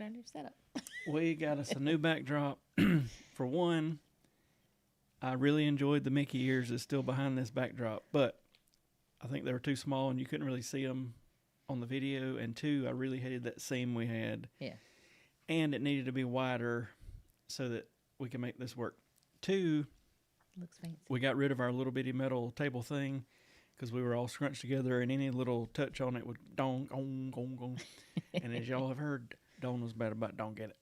at our new setup. We got us a new backdrop. For one, I really enjoyed the Mickey ears that's still behind this backdrop, but I think they were too small and you couldn't really see them on the video. And two, I really hated that seam we had. Yeah. And it needed to be wider so that we can make this work. Two, Looks fancy. we got rid of our little bitty metal table thing because we were all scrunched together and any little touch on it would dong, gong, gong, gong. And as y'all have heard, Dawn was bad about don't get it.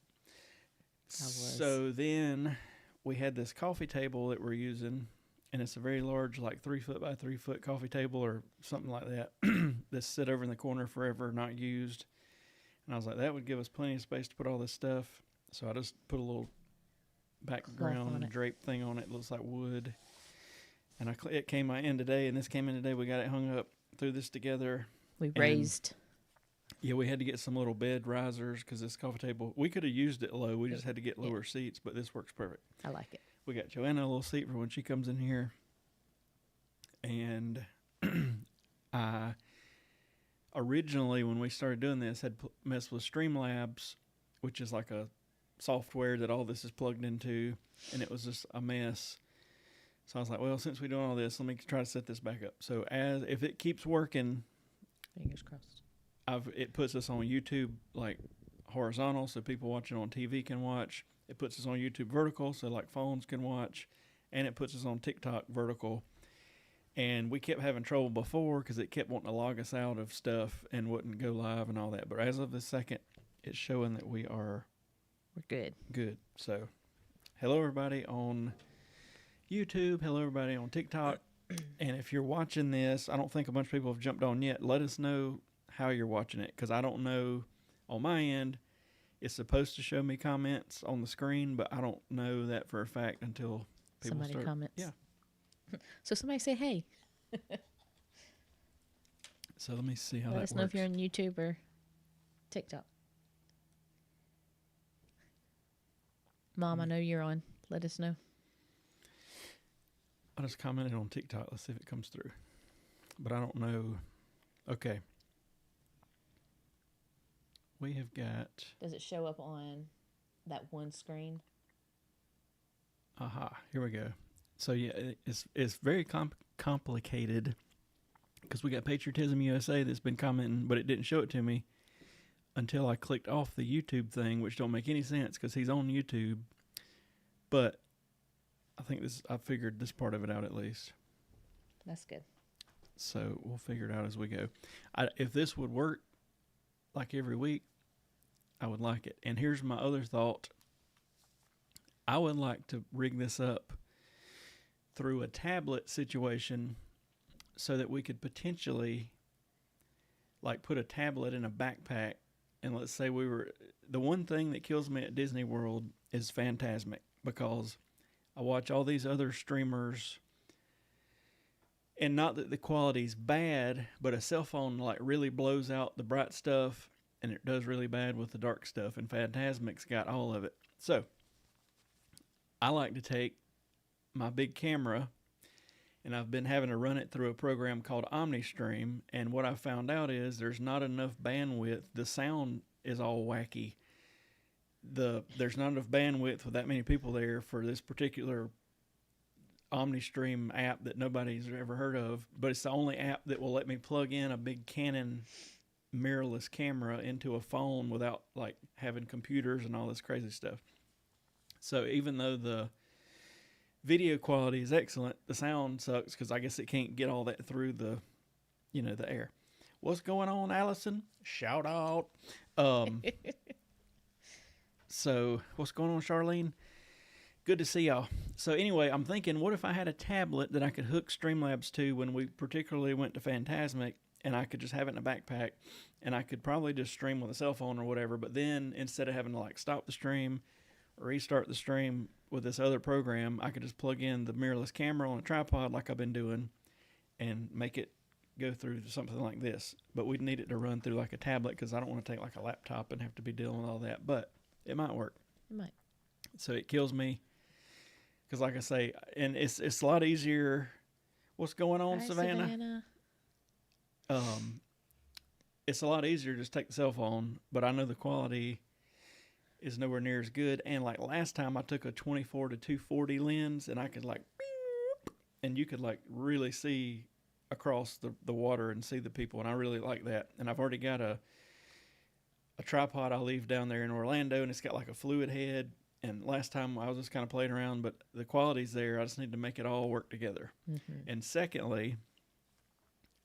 I was. So then we had this coffee table that we're using, and it's a very large, like 3 foot by 3 foot coffee table or something like that that's sit over in the corner forever, not used. And I was like, that would give us plenty of space to put all this stuff. So I just put a little background drape thing on it. It looks like wood. And it came in today, and this came in today. We got it hung up, threw this together. We raised. Yeah, we had to get some little bed risers because this coffee table, we could have used it low. We just had to get lower seats, but this works perfect. I like it. We got Joanna a little seat for when she comes in here. And I originally, when we started doing this, had messed with Streamlabs, which is like a software that all this is plugged into, and it was just a mess. So I was like, well, since we're doing all this, let me try to set this back up. So if it keeps working, fingers crossed. It puts us on YouTube like horizontal, so people watching on TV can watch. It puts us on YouTube vertical, so like phones can watch, and it puts us on TikTok vertical. And we kept having trouble before because it kept wanting to log us out of stuff and wouldn't go live and all that. But as of the second, it's showing that we're good. Good. So, hello everybody on YouTube. Hello everybody on TikTok. And if you're watching this, I don't think a bunch of people have jumped on yet. Let us know how you're watching it, because I don't know on my end. It's supposed to show me comments on the screen, but I don't know that for a fact until people somebody comments. Yeah. So somebody say hey. So let me see how that Let works. us know if you're on YouTube or TikTok. Mom, I know you're on. Let us know. I just commented on TikTok. Let's see if it comes through. But I don't know. Okay. We have got... Does it show up on that one screen? Aha, here we go. So yeah, it's very complicated because we got Patriotism USA that's been commenting, but it didn't show it to me until I clicked off the YouTube thing, which don't make any sense because he's on YouTube. But I figured this part of it out at least. That's good. So we'll figure it out as we go. If this would work like every week, I would like it. And here's my other thought. I would like to rig this up through a tablet situation so that we could potentially like put a tablet in a backpack. And let's say the one thing that kills me at Disney World is Phantasmic, because I watch all these other streamers, and not that the quality's bad, but a cell phone like really blows out the bright stuff and it does really bad with the dark stuff, and Phantasmic's got all of it. So I like to take my big camera, and I've been having to run it through a program called OmniStream, and what I found out is there's not enough bandwidth. The sound is all wacky. There's not enough bandwidth with that many people there for this particular OmniStream app that nobody's ever heard of, but it's the only app that will let me plug in a big Canon mirrorless camera into a phone without like having computers and all this crazy stuff. So even though the video quality is excellent, the sound sucks because I guess it can't get all that through the air. What's going on, Allison? Shout out. So what's going on, Charlene? Good to see y'all. So anyway, I'm thinking, what if I had a tablet that I could hook Streamlabs to when we particularly went to Phantasmic, and I could just have it in a backpack, and I could probably just stream with a cell phone or whatever, but then instead of having to like stop the stream or restart the stream with this other program, I could just plug in the mirrorless camera on a tripod like I've been doing and make it go through something like this. But we'd need it to run through like a tablet because I don't want to take like a laptop and have to be dealing with all that, but it might work. It might. So it kills me because, like I say, and it's a lot easier. What's going on, Hi, Savannah? It's a lot easier to just take the cell phone, but I know the quality is nowhere near as good. And like last time I took a 24 to 240 lens and I could like, and you could like really see across the water and see the people. And I really like that. And I've already got a tripod I leave down there in Orlando, and it's got like a fluid head. And last time I was just kind of playing around, but the quality's there. I just need to make it all work together. Mm-hmm. And secondly,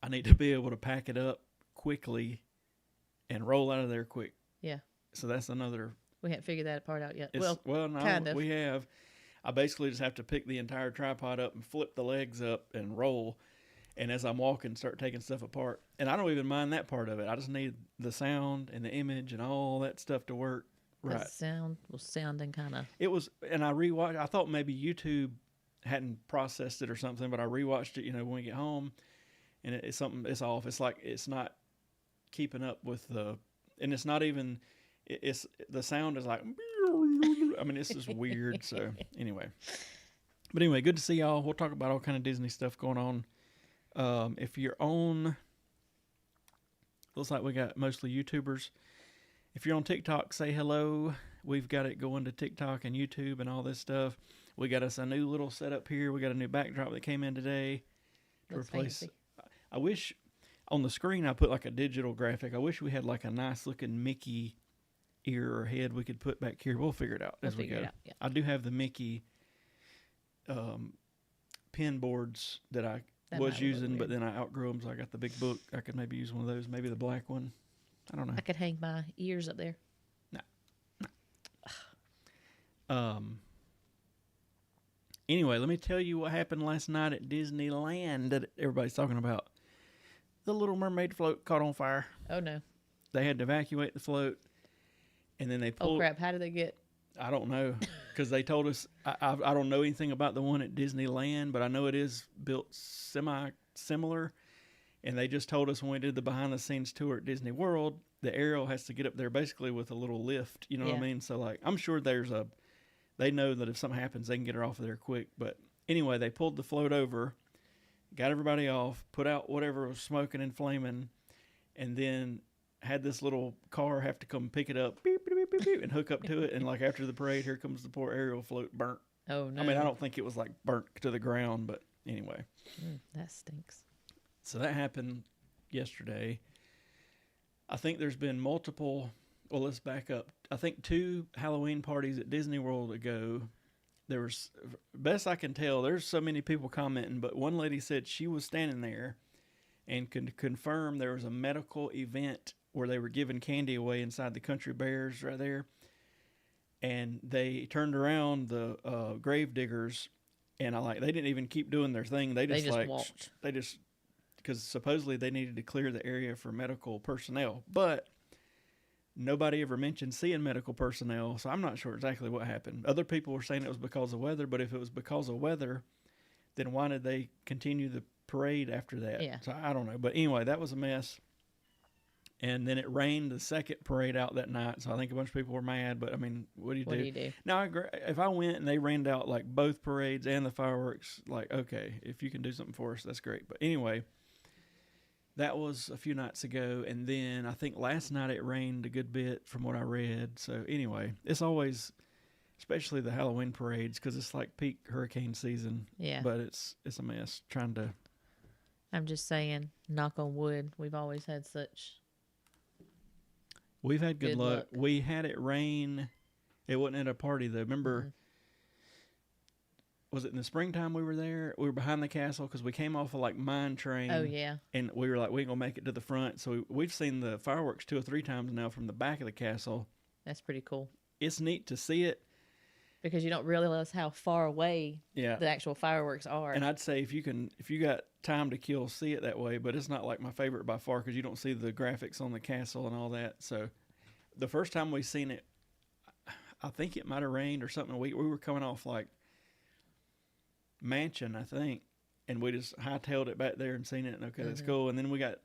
I need to be able to pack it up quickly and roll out of there quick. Yeah. So that's another. We haven't figured that part out yet. No, kind of. we have. I basically just have to pick the entire tripod up and flip the legs up and roll. And as I'm walking, start taking stuff apart. And I don't even mind that part of it. I just need the sound and the image and all that stuff to work right. The sound was sounding kind of. It was, and I rewatched. I thought maybe YouTube hadn't processed it or something, but I rewatched it. When we get home, and it's something. It's off. It's like it's not keeping up with the, and it's not even. It's the sound is like. I mean, it's just weird. So anyway, good to see y'all. We'll talk about all kind of Disney stuff going on. If you're on, looks like we got mostly YouTubers. If you're on TikTok, say hello. We've got it going to TikTok and YouTube and all this stuff. We got us a new little setup here. We got a new backdrop that came in today to replace. Fancy. I wish on the screen I put like a digital graphic. I wish we had like a nice looking Mickey ear or head we could put back here. We'll figure it out as we go. Yeah. I do have the Mickey pen boards that I was using, but then I outgrew them, so I got the big book. I could maybe use one of those, maybe the black one. I don't know. I could hang my ears up there. No. Anyway, let me tell you what happened last night at Disneyland that everybody's talking about. The Little Mermaid float caught on fire. Oh, no. They had to evacuate the float, and then they pulled... Oh, crap. How did they get... I don't know, because they told us... I don't know anything about the one at Disneyland, but I know it is built semi-similar, and they just told us when we did the behind-the-scenes tour at Disney World, the Ariel has to get up there basically with a little lift, you know what I mean? So, like, I'm sure there's a... They know that if something happens, they can get her off of there quick. But anyway, they pulled the float over, got everybody off, put out whatever was smoking and flaming, and then had this little car have to come pick it up, beep, beep, beep, beep, beep, and hook up to it. And like after the parade, here comes the poor Ariel float burnt. Oh, no. I mean, I don't think it was like burnt to the ground, but anyway. That stinks. So that happened yesterday. I think there's been multiple... Well, let's back up. I think 2 Halloween parties at Disney World ago, there was, best I can tell, there's so many people commenting, but one lady said she was standing there and could confirm there was a medical event where they were giving candy away inside the Country Bears right there. And they turned around the grave diggers, and they didn't even keep doing their thing. They just walked. Because supposedly they needed to clear the area for medical personnel. But nobody ever mentioned seeing medical personnel, so I'm not sure exactly what happened. Other people were saying it was because of weather, but if it was because of weather, then why did they continue the parade after that? Yeah. So I don't know. But anyway, that was a mess. And then it rained the second parade out that night, so I think a bunch of people were mad, but I mean, what do you do? Now, I agree. If I went and they rained out like both parades and the fireworks, like, okay, if you can do something for us, that's great. But anyway... That was a few nights ago, and then I think last night it rained a good bit from what I read. So anyway, it's always, especially the Halloween parades, because it's like peak hurricane season. Yeah. But it's a mess trying to... I'm just saying, knock on wood, we've always had such... We've had good luck. We had it rain. It wasn't at a party, though. Remember... Was it in the springtime we were there? We were behind the castle because we came off of like Mine Train. Oh, yeah. And we were like, we ain't going to make it to the front. So we've seen the fireworks 2 or 3 times now from the back of the castle. That's pretty cool. It's neat to see it. Because you don't realize how far away the actual fireworks are. And I'd say if you got time to kill, see it that way. But it's not like my favorite by far because you don't see the graphics on the castle and all that. So the first time we seen it, I think it might have rained or something. We were coming off like Mansion, I think, and we just hightailed it back there and seen it, and okay, that's cool. And then we got,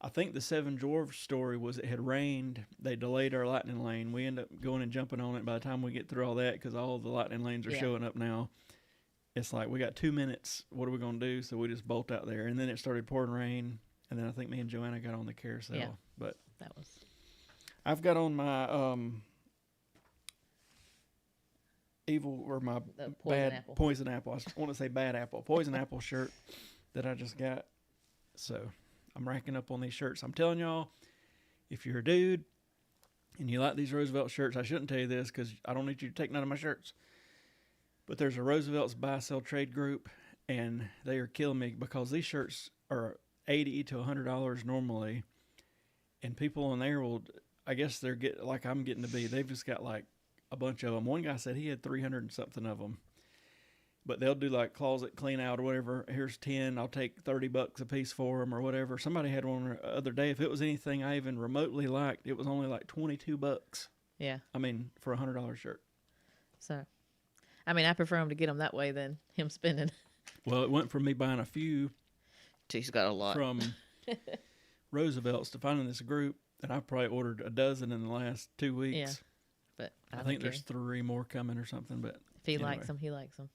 I think the Seven Dwarfs story was it had rained, they delayed our lightning lane. We end up going and jumping on it by the time we get through all that, because all the lightning lanes are showing up now. It's like, we got 2 minutes, what are we going to do? So we just bolt out there, and then it started pouring rain, and then I think me and Joanna got on the carousel. But that was... I've got on my evil or my poison apple. I want to say bad apple. Poison apple shirt that I just got. So I'm racking up on these shirts. I'm telling y'all, if you're a dude and you like these Roosevelt shirts, I shouldn't tell you this because I don't need you to take none of my shirts. But there's a Roosevelt's buy sell trade group, and they are killing me because these shirts are $80 to $100 normally, and people on there will, I guess they're like I'm getting to be. They've just got like a bunch of them. One guy said he had 300 and something of them. But they'll do like closet clean out or whatever. Here's 10. I'll take $30 a piece for them or whatever. Somebody had one the other day. If it was anything I even remotely liked, it was only like $22. Yeah. I mean, for a $100 shirt. So, I mean, I prefer him to get them that way than him spending. Well, it went from me buying a few. He's got a lot. From Roosevelt's to finding this group. And I probably ordered a dozen in the last 2 weeks. Yeah. But I think there's 3 more coming or something. But if he likes them, he likes them.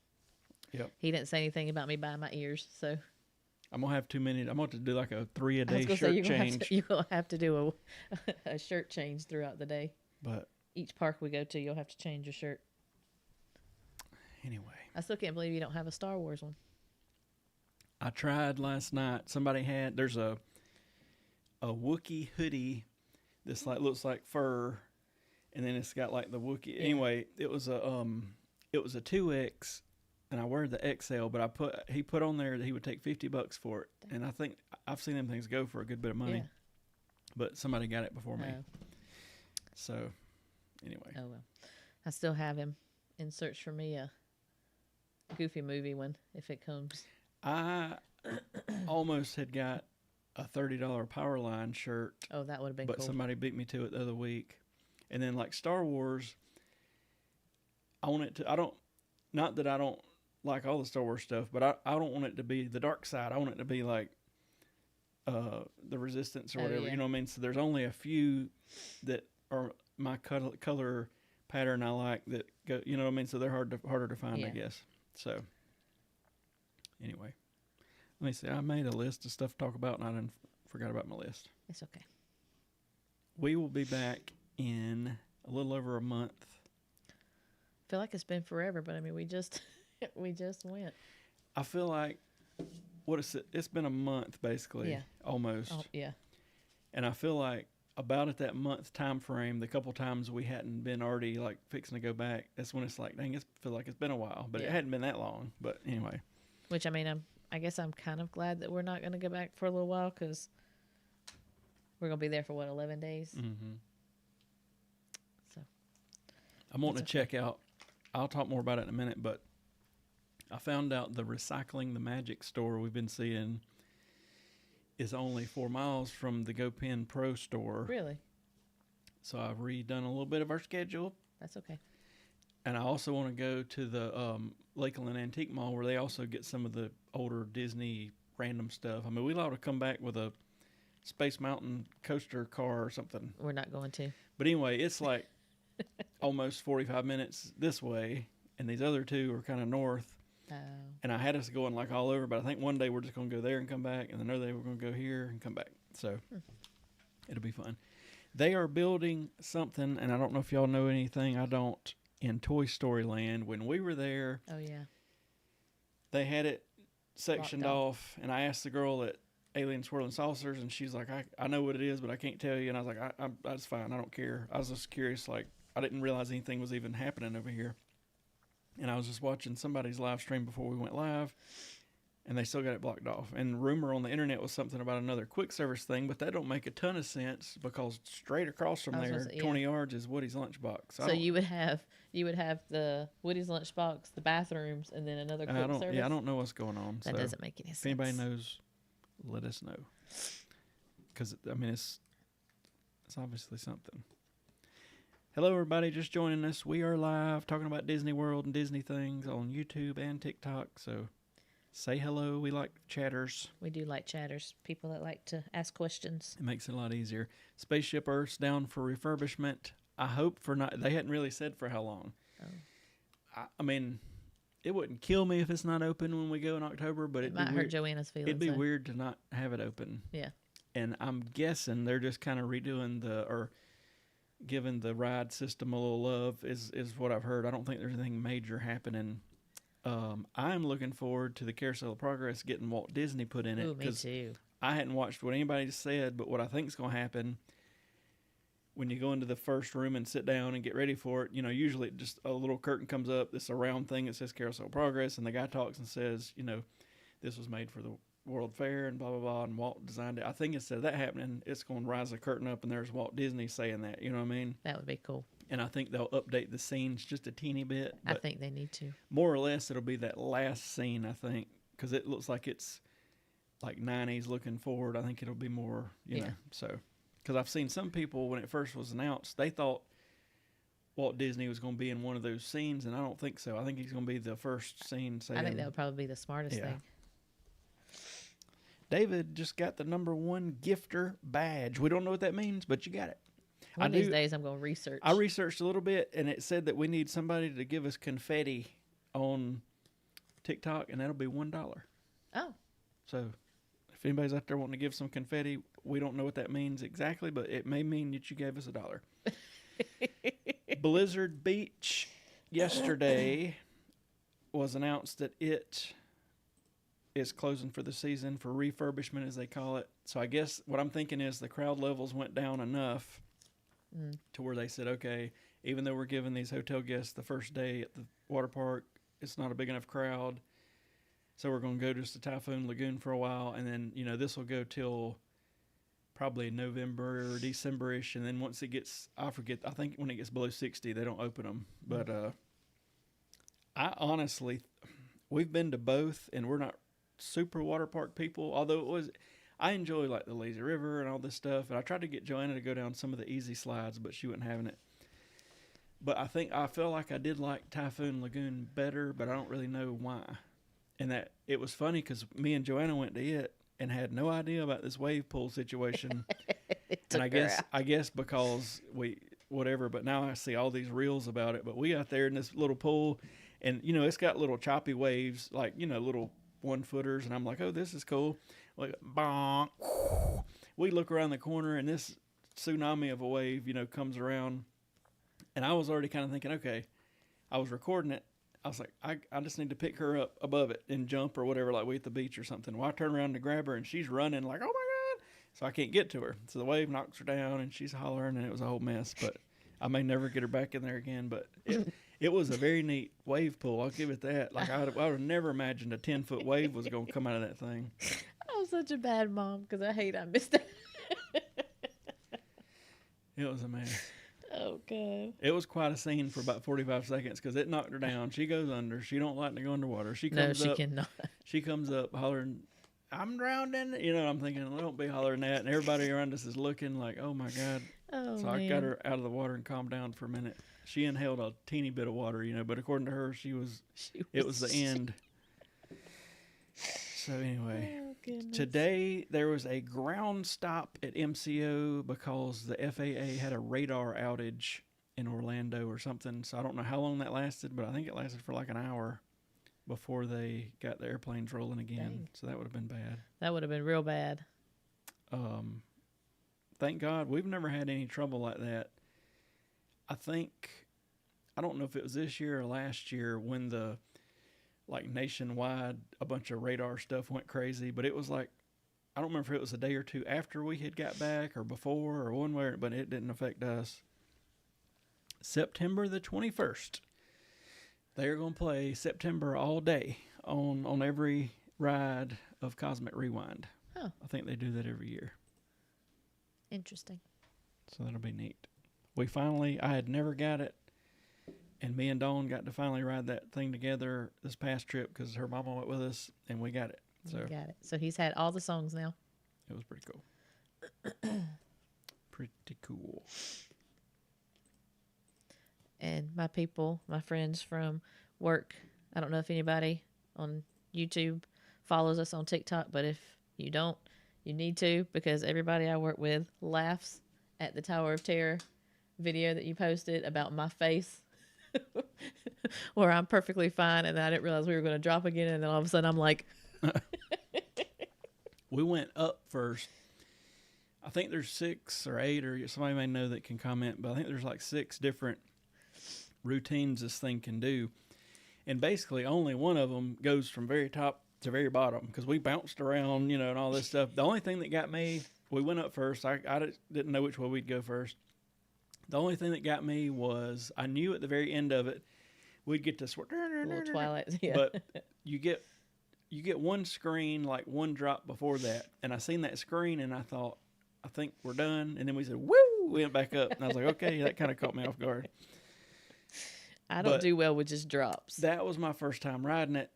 Yep. He didn't say anything about me buying my ears, so I'm gonna have too many. I'm going to do like a 3-a-day shirt change. You're gonna have to do a shirt change throughout the day. But each park we go to, you'll have to change your shirt. Anyway, I still can't believe you don't have a Star Wars one. I tried last night. Somebody had. There's a Wookiee hoodie. This like looks like fur, and then it's got like the Wookiee. Yeah. Anyway, it was a 2X. And I wear the XL, but he put on there that he would take $50 for it. And I think I've seen them things go for a good bit of money. Yeah. But somebody got it before me. So, anyway. Oh, well. I still have him in search for me a Goofy movie one, if it comes. I almost had got a $30 Powerline shirt. Oh, that would have been cool. But somebody beat me to it the other week. And then, like, Star Wars, not that I don't like all the Star Wars stuff, but I don't want it to be the dark side. I want it to be like the Resistance or whatever. Yeah. You know what I mean? So there's only a few that are my color pattern I like that go. You know what I mean? So they're harder to find, I guess. So anyway, let me see. I made a list of stuff to talk about, and I forgot about my list. It's okay. We will be back in a little over a month. I feel like it's been forever, but I mean, we just went. I feel like it's been a month basically, almost. Oh, yeah. And I feel like about at that month time frame, the couple times we hadn't been already like fixing to go back, that's when it's like, dang, I feel like it's been a while, but it hadn't been that long. But anyway. Which I mean, I guess I'm kind of glad that we're not going to go back for a little while because we're going to be there for 11 days. Mm-hmm. So I'm wanting to check out. I'll talk more about it in a minute, but I found out the Recycling the Magic store we've been seeing is only 4 miles from the Go Pen Pro store. Really? So I've redone a little bit of our schedule. That's okay. And I also want to go to the Lakeland Antique Mall where they also get some of the older Disney random stuff. I mean, we ought to come back with a Space Mountain coaster car or something. We're not going to. But anyway, it's like almost 45 minutes this way, and these other two are kind of north. Oh. And I had us going like all over, but I think one day we're just going to go there and come back, and another day we're going to go here and come back. So it'll be fun. They are building something, and I don't know if y'all know anything. I don't. In Toy Story Land, when we were there, they had it sectioned off, and I asked the girl at Alien Swirling Saucers, and she's like, I know what it is, but I can't tell you. And I was like, that's fine. I don't care. I was just curious. Like, I didn't realize anything was even happening over here. And I was just watching somebody's live stream before we went live, and they still got it blocked off. And rumor on the internet was something about another quick service thing, but that don't make a ton of sense because straight across from there, 20 yards is Woody's Lunchbox. So you would have the Woody's Lunchbox, the bathrooms, and then another quick service? Yeah, I don't know what's going on. That doesn't make any sense. If anybody knows, let us know. Because, I mean, it's obviously something. Hello, everybody just joining us. We are live talking about Disney World and Disney things on YouTube and TikTok. So say hello. We like chatters. We do like chatters. People that like to ask questions. It makes it a lot easier. Spaceship Earth's down for refurbishment. I hope for not. They hadn't really said for how long. Oh. I mean, it wouldn't kill me if it's not open when we go in October, but it might hurt Joanna's feelings. It'd be weird to not have it open. Yeah. And I'm guessing they're just kind of redoing giving the ride system a little love is what I've heard. I don't think there's anything major happening. I'm looking forward to the Carousel of Progress getting Walt Disney put in it. Ooh, me too. I hadn't watched what anybody said, but what I think is going to happen when you go into the first room and sit down and get ready for it, usually just a little curtain comes up. This a round thing that says Carousel of Progress, and the guy talks and says, this was made for the World Fair and blah, blah, blah, and Walt designed it. I think instead of that happening, it's going to rise the curtain up and there's Walt Disney saying that, you know what I mean? That would be cool. And I think they'll update the scenes just a teeny bit. I think they need to. More or less, it'll be that last scene, I think, because it looks like it's like 90s looking forward. I think it'll be more, you know, so. Because I've seen some people, when it first was announced, they thought Walt Disney was going to be in one of those scenes, and I don't think so. I think he's going to be the first scene. Saying, I think that would probably be the smartest thing. David just got the #1 gifter badge. We don't know what that means, but you got it. One of these days I'm going to research. I researched a little bit, and it said that we need somebody to give us confetti on TikTok, and that'll be $1. Oh. So if anybody's out there wanting to give some confetti, we don't know what that means exactly, but it may mean that you gave us $1. Blizzard Beach yesterday was announced that it is closing for the season for refurbishment, as they call it. So I guess what I'm thinking is the crowd levels went down enough to where they said, okay, even though we're giving these hotel guests the first day at the water park, it's not a big enough crowd. So we're going to go just to Typhoon Lagoon for a while. And then, this will go till probably November or December-ish. And then once it gets, I think when it gets below 60, they don't open them. But I honestly, we've been to both, and we're not super water park people, although I enjoy like the lazy river and all this stuff, and I tried to get Joanna to go down some of the easy slides, but she wasn't having it. But I feel like I did like Typhoon Lagoon better, but I don't really know why. And that it was funny because me and Joanna went to it and had no idea about this wave pool situation. And I guess because but now I see all these reels about it. But we got there in this little pool, and it's got little choppy waves, like little 1-footers, and I'm like, oh, this is cool. Like, bonk. We look around the corner, and this tsunami of a wave, comes around, and I was already kind of thinking, okay, I was recording it. I was like, I just need to pick her up above it and jump or whatever, like we at the beach or something. Well, I turn around to grab her, and she's running like, oh my God. So I can't get to her. So the wave knocks her down, and she's hollering, and it was a whole mess. But I may never get her back in there again. But it was a very neat wave pool. I'll give it that. Like I would have never imagined a 10-foot wave was going to come out of that thing. I'm such a bad mom because I missed it. It was a mess. Oh, God. It was quite a scene for about 45 seconds because it knocked her down. She goes under. She don't like to go underwater. She cannot. She comes up hollering, I'm drowning. I'm thinking, well, don't be hollering that. And everybody around us is looking like, oh, my God. Oh, so I got her out of the water and calmed down for a minute. She inhaled a teeny bit of water, but according to her, it was the end. So anyway, today there was a ground stop at MCO because the FAA had a radar outage in Orlando or something. So I don't know how long that lasted, but I think it lasted for like an hour before they got the airplanes rolling again. Dang. So that would have been bad. That would have been real bad. Thank God we've never had any trouble like that. I don't know if it was this year or last year when nationwide, a bunch of radar stuff went crazy, but it was like, I don't remember if it was a day or two after we had got back or before or one way, but it didn't affect us. September the 21st, they're going to play September all day on every ride of Cosmic Rewind. Oh. I think they do that every year. Interesting. So that'll be neat. I had never got it. And me and Dawn got to finally ride that thing together this past trip because her mama went with us, and we got it. So he's had all the songs now. It was pretty cool. Pretty cool. And my friends from work, I don't know if anybody on YouTube follows us on TikTok, but if you don't, you need to, because everybody I work with laughs at the Tower of Terror video that you posted about my face. Where I'm perfectly fine, and I didn't realize we were going to drop again, and then all of a sudden I'm like... We went up first. I think there's 6 or 8, or somebody may know that can comment, but I think there's like 6 different routines this thing can do. And basically only one of them goes from very top to very bottom because we bounced around, and all this stuff. The only thing that got me, we went up first. I didn't know which way we'd go first. The only thing that got me was I knew at the very end of it, we'd get this little Twilight. Yeah. But you get one screen, like one drop before that. And I seen that screen and I thought, I think we're done. And then we said, woo, we went back up. And I was like, okay, that kind of caught me off guard. I don't do well with just drops. That was my first time riding it,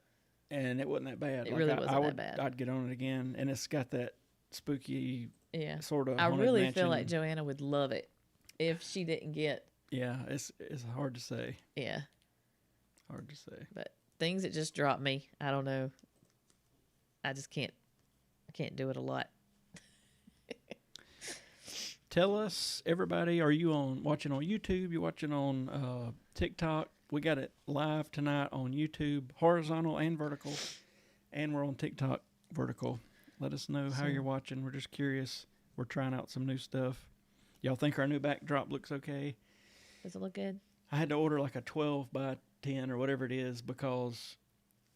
and it wasn't that bad. It really wasn't that bad. I'd get on it again, and it's got that spooky sort of. I really mansion. feel like Joanna would love it if she didn't get. Yeah, it's hard to say. Yeah. Hard to say. But things that just drop me, I don't know. I just can't. I can't do it a lot. Tell us, everybody, are you watching on YouTube? You watching on TikTok? We got it live tonight on YouTube, horizontal and vertical, and we're on TikTok vertical. Let us know how you're watching. We're just curious. We're trying out some new stuff. Y'all think our new backdrop looks okay? Does it look good? I had to order like a 12 by 10 or whatever it is because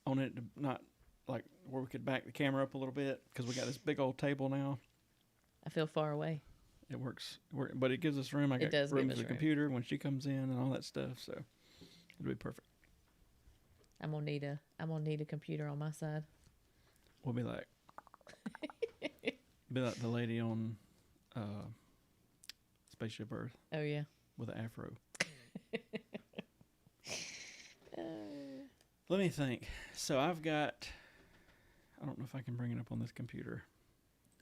on it not like where we could back the camera up a little bit because we got this big old table now. I feel far away. It works, but it gives us room. I got room for the computer when she comes in and all that stuff, so it'll be perfect. I'm gonna need a computer on my side. We'll be like the lady on Spaceship Earth. Oh yeah, with an afro. Let me think. So I've got. I don't know if I can bring it up on this computer.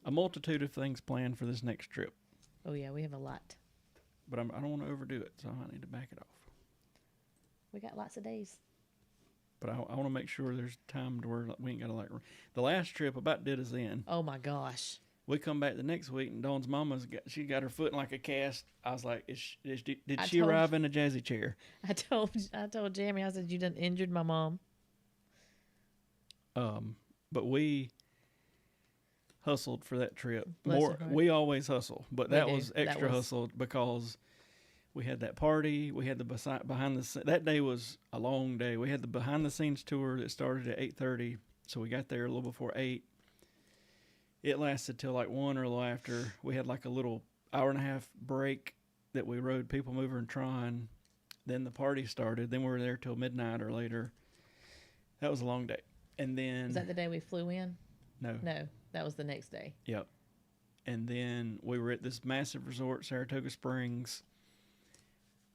A multitude of things planned for this next trip. Oh yeah, we have a lot. But I don't want to overdo it, so I need to back it off. We got lots of days. But I want to make sure there's time to where we ain't got to the last trip about did us in. Oh my gosh. We come back the next week and Dawn's mama's she got her foot in like a cast. I was like, did she arrive in a jazzy chair? I told Jamie, I said, you done injured my mom. But we hustled for that trip. We always hustle, but that was extra hustled because we had that party. We had the behind the that day was a long day. We had the behind the scenes tour that started at 8:30, so we got there a little before 8. It lasted till like 1 or a little after. We had like a little hour and a half break that we rode People Mover and Tron. Then the party started. Then we were there till midnight or later. That was a long day. And then was that the day we flew in? No, that was the next day. Yep. And then we were at this massive resort, Saratoga Springs.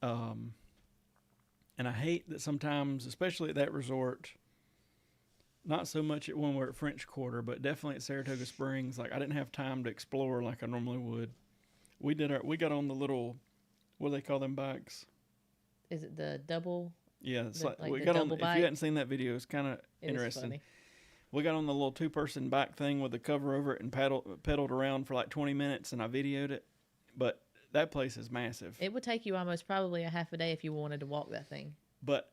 And I hate that sometimes, especially at that resort, not so much at when we're at French Quarter, but definitely at Saratoga Springs, like I didn't have time to explore like I normally would. We got on the little, what do they call them bikes? Is it the double? Yeah, it's like we got on. If you hadn't seen that video, it's kind of interesting. Funny. We got on the little 2-person bike thing with the cover over it and pedaled around for like 20 minutes, and I videoed it. But that place is massive. It would take you almost probably a half a day if you wanted to walk that thing. But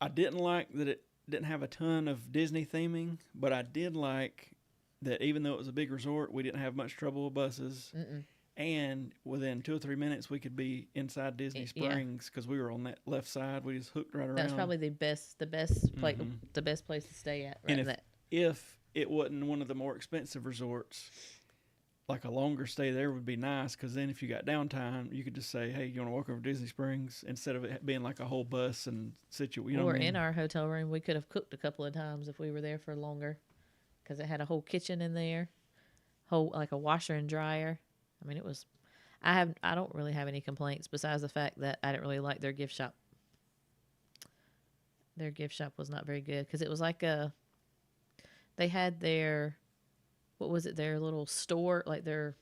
I didn't like that it didn't have a ton of Disney theming, but I did like that even though it was a big resort, we didn't have much trouble with buses. Mm-mm. And within 2 or 3 minutes, we could be inside Disney Springs because we were on that left side. We just hooked right around. That's probably the best place, the best place to stay at. Right, and if it wasn't one of the more expensive resorts, like a longer stay there would be nice because then if you got downtime, you could just say, "Hey, you want to walk over to Disney Springs?" Instead of it being like a whole bus and situation. Or in our hotel room, we could have cooked a couple of times if we were there for longer, because it had a whole kitchen in there, like a washer and dryer. I mean, it was. I don't really have any complaints besides the fact that I didn't really like their gift shop. Their gift shop was not very good because it was like they had their, what was it? Their little store, like their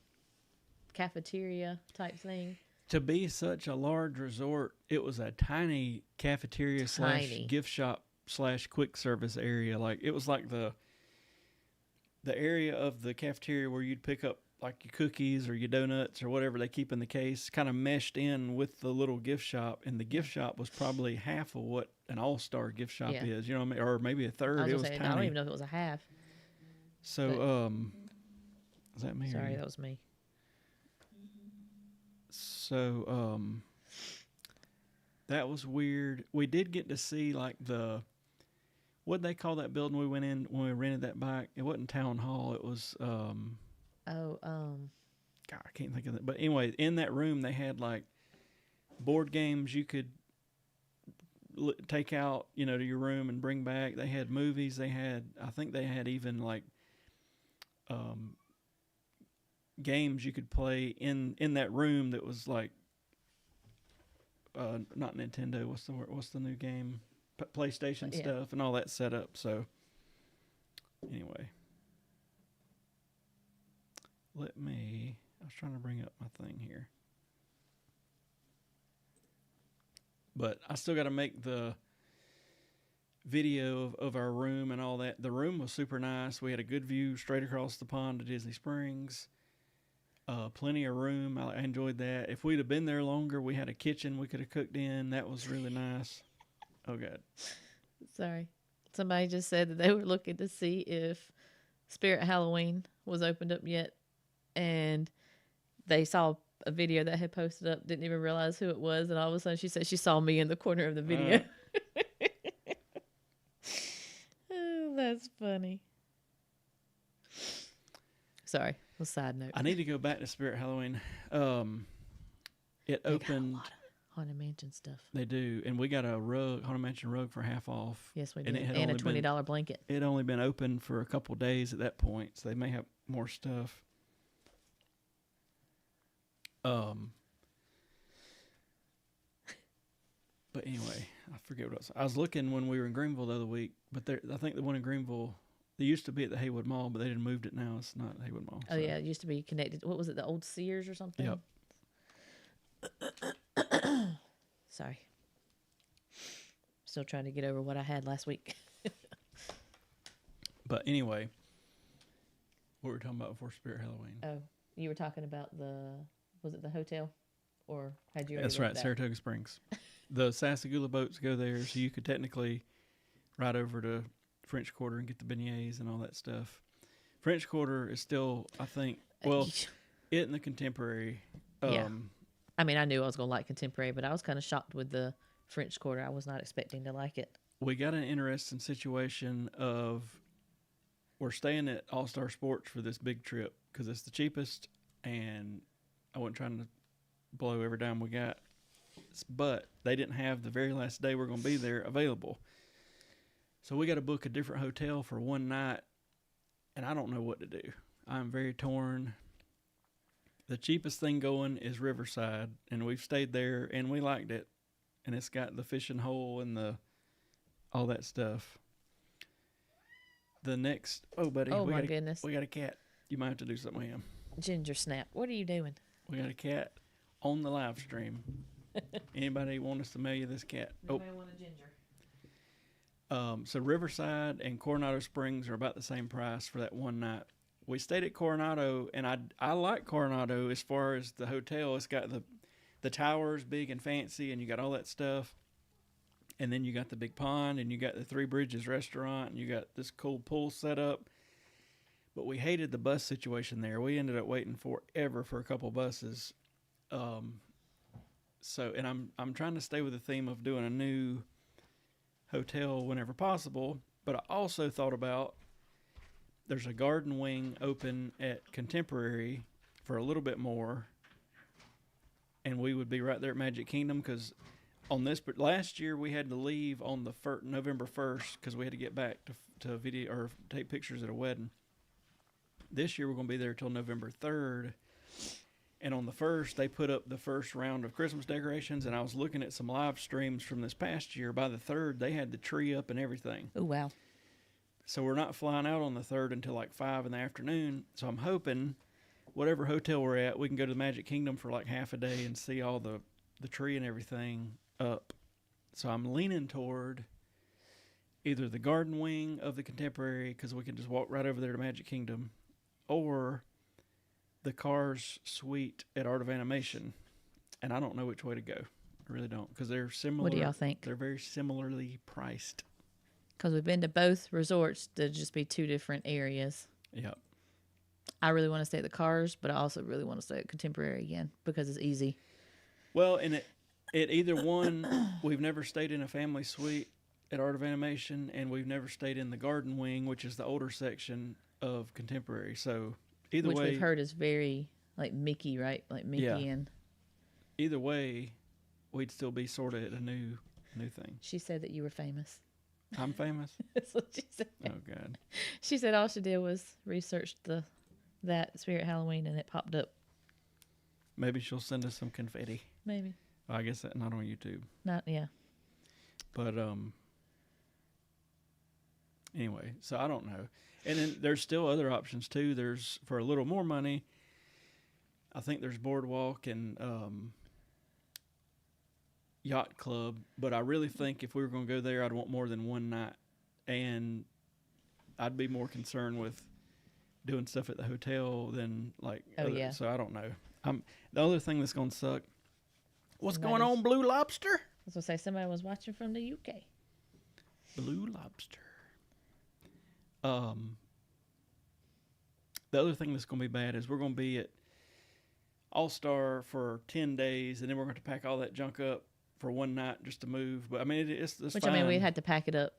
cafeteria type thing. To be such a large resort, it was a tiny cafeteria / gift shop / quick service area. Like it was like the area of the cafeteria where you'd pick up like your cookies or your donuts or whatever they keep in the case, kind of meshed in with the little gift shop. And the gift shop was probably half of what an all-star gift shop is, you know what I mean? Or maybe a third. It was tiny. I don't even know if it was a half. So, is that me? Sorry, that was me. So that was weird. We did get to see like what they call that building we went in when we rented that bike. It wasn't Town Hall. It was God, I can't think of it. But anyway, in that room they had like board games you could take out, to your room and bring back. They had movies. I think they had even like games you could play in that room that was like not Nintendo. What's the new game? PlayStation stuff and all that set up. So anyway, I was trying to bring up my thing here. But I still got to make the video of our room and all that. The room was super nice. We had a good view straight across the pond to Disney Springs. Plenty of room. I enjoyed that. If we'd have been there longer, we had a kitchen we could have cooked in. That was really nice. Oh, God. Sorry. Somebody just said that they were looking to see if Spirit Halloween was opened up yet. And they saw a video that had posted up, didn't even realize who it was. And all of a sudden she said she saw me in the corner of the video. Oh, that's funny. Sorry. A side note. I need to go back to Spirit Halloween. It opened. Got a lot of Haunted Mansion stuff. They do, and we got a Haunted Mansion rug for half off. Yes, we did, and a $20 blanket. It had only been open for a couple days at that point, so they may have more stuff. But anyway, I forget what else. I was looking when we were in Greenville the other week, but I think the one in Greenville, they used to be at the Haywood Mall, but they didn't moved it now. It's not Haywood Mall. Oh, yeah, it used to be connected. What was it, the old Sears or something? Yep. Sorry. Still trying to get over what I had last week. But anyway, what were we talking about before Spirit Halloween? Oh, you were talking about was it the hotel? Or had you already That's right, Saratoga Springs. The Sassagoula boats go there, so you could technically ride over to French Quarter and get the beignets and all that stuff. French Quarter is still, I think, it and the Contemporary. Yeah. I mean, I knew I was going to like Contemporary, but I was kind of shocked with the French Quarter. I was not expecting to like it. We got an interesting situation of we're staying at All-Star Sports for this big trip because it's the cheapest, and I wasn't trying to blow every dime we got. But they didn't have the very last day we're going to be there available. So we got to book a different hotel for one night, and I don't know what to do. I'm very torn. The cheapest thing going is Riverside, and we've stayed there, and we liked it. And it's got the fishing hole and all that stuff. The next, buddy. Oh, my goodness. We got a cat. You might have to do something with him. Ginger Snap. What are you doing? We got a cat on the live stream. Anybody want us to mail you this cat? Nobody want a ginger. So Riverside and Coronado Springs are about the same price for that one night. We stayed at Coronado, and I like Coronado as far as the hotel. It's got the towers big and fancy, and you got all that stuff. And then you got the big pond, and you got the Three Bridges restaurant, and you got this cool pool set up. But we hated the bus situation there. We ended up waiting forever for a couple buses. And I'm trying to stay with the theme of doing a new hotel whenever possible. But I also thought about there's a garden wing open at Contemporary for a little bit more, and we would be right there at Magic Kingdom because but last year we had to leave on the November 1st because we had to get back to video or take pictures at a wedding. This year we're going to be there till November 3rd. And on the 1st, they put up the first round of Christmas decorations, and I was looking at some live streams from this past year. By the 3rd, they had the tree up and everything. Oh, wow. So we're not flying out on the 3rd until like 5 in the afternoon. So I'm hoping whatever hotel we're at, we can go to the Magic Kingdom for like half a day and see all the tree and everything up. So I'm leaning toward either the garden wing of the Contemporary, because we can just walk right over there to Magic Kingdom, or the Cars Suite at Art of Animation. And I don't know which way to go. I really don't, because they're similar. What do y'all think? They're very similarly priced. Because we've been to both resorts. They'd just be two different areas. Yep. I really want to stay at the Cars, but I also really want to stay at Contemporary again because it's easy. Well, and it either one, we've never stayed in a family suite at Art of Animation, and we've never stayed in the garden wing, which is the older section of Contemporary. So either Which way, we've heard is very like Mickey, right? Like Mickey yeah. and Either way, we'd still be sort of at a new thing. she said that you were famous. I'm famous. That's what she said. Oh God. She said all she did was research that Spirit Halloween and it popped up. Maybe she'll send us some confetti. Maybe. Well, I guess that not on YouTube. Not yeah. But anyway, so I don't know. And then there's still other options too. There's for a little more money. I think there's Boardwalk and Yacht Club, but I really think if we were going to go there, I'd want more than one night, and I'd be more concerned with doing stuff at the hotel than like. Yeah. So I don't know. The other thing that's going to suck. What's Somebody's- going on, Blue Lobster? I was gonna say somebody was watching from the UK. Blue Lobster. The other thing that's going to be bad is we're going to be at All Star for 10 days, and then we're going to pack all that junk up for one night just to move. But I mean, it's Which fine. I mean, we had to pack it up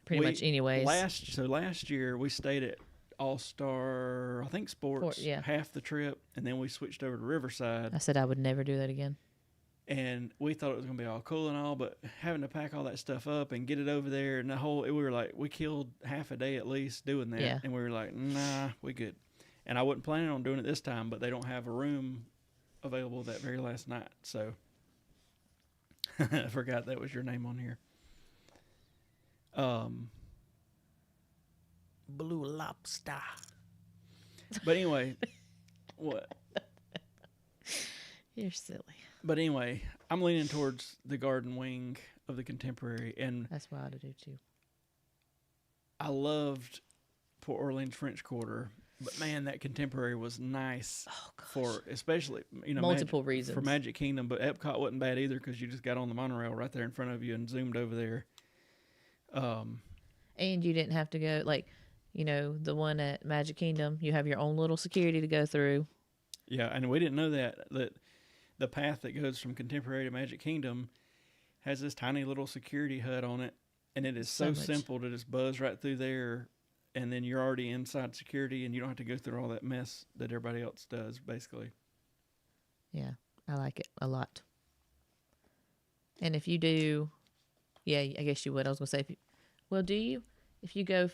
pretty much anyways. Last year we stayed at All Star, I think Sports, yeah. half the trip, and then we switched over to Riverside. I said I would never do that again. And we thought it was going to be all cool and all, but having to pack all that stuff up and get it over there, and we were like, we killed half a day at least doing that. Yeah. And we were like, nah, we good. And I wasn't planning on doing it this time, but they don't have a room available that very last night. So I forgot that was your name on here. Blue Lobster. But anyway, what? You're silly. But anyway, I'm leaning towards the garden wing of the Contemporary, and That's why I do too. I loved Port Orleans French Quarter, but man, that Contemporary was nice for, especially multiple reasons for Magic Kingdom. But Epcot wasn't bad either because you just got on the monorail right there in front of you and zoomed over there. And you didn't have to go the one at Magic Kingdom. You have your own little security to go through. Yeah, and we didn't know that the path that goes from Contemporary to Magic Kingdom has this tiny little security hut on it, and it is so simple to just buzz right through there, and then you're already inside security, and you don't have to go through all that mess that everybody else does, basically. Yeah, I like it a lot. And if you do, yeah, I guess you would. I was going to say, do you? If you go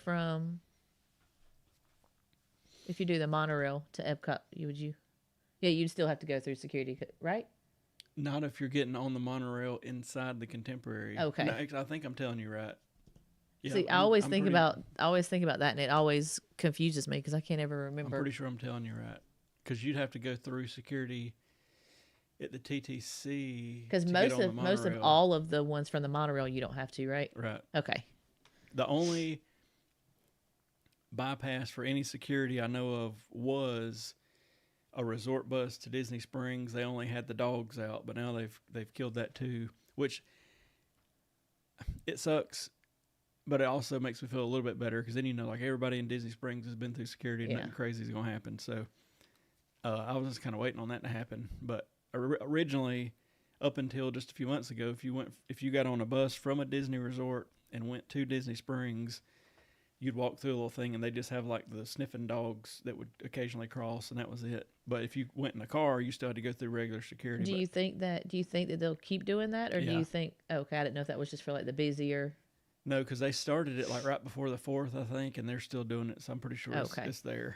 if you do the monorail to Epcot, Yeah, you'd still have to go through security, right? Not if you're getting on the monorail inside the Contemporary. Okay. No, I think I'm telling you right. Yeah, See, I always think about that, and it always confuses me because I can't ever remember. I'm pretty sure I'm telling you right, because you'd have to go through security at the TTC. Because most of all of the ones from the monorail, you don't have to, right? Right. Okay. The only bypass for any security I know of was a resort bus to Disney Springs. They only had the dogs out, but now they've killed that too, which it sucks, but it also makes me feel a little bit better because then like everybody in Disney Springs has been through security and nothing crazy is going to happen. So I was just kind of waiting on that to happen. But originally, up until just a few months ago, if you got on a bus from a Disney resort and went to Disney Springs, you'd walk through a little thing and they just have like the sniffing dogs that would occasionally cross, and that was it. But if you went in a car, you still had to go through regular security. Do you think that they'll keep doing that, or do you think? Okay, I didn't know if that was just for like the busier. No, because they started it like right before the 4th, I think, and they're still doing it. So I'm pretty sure it's there.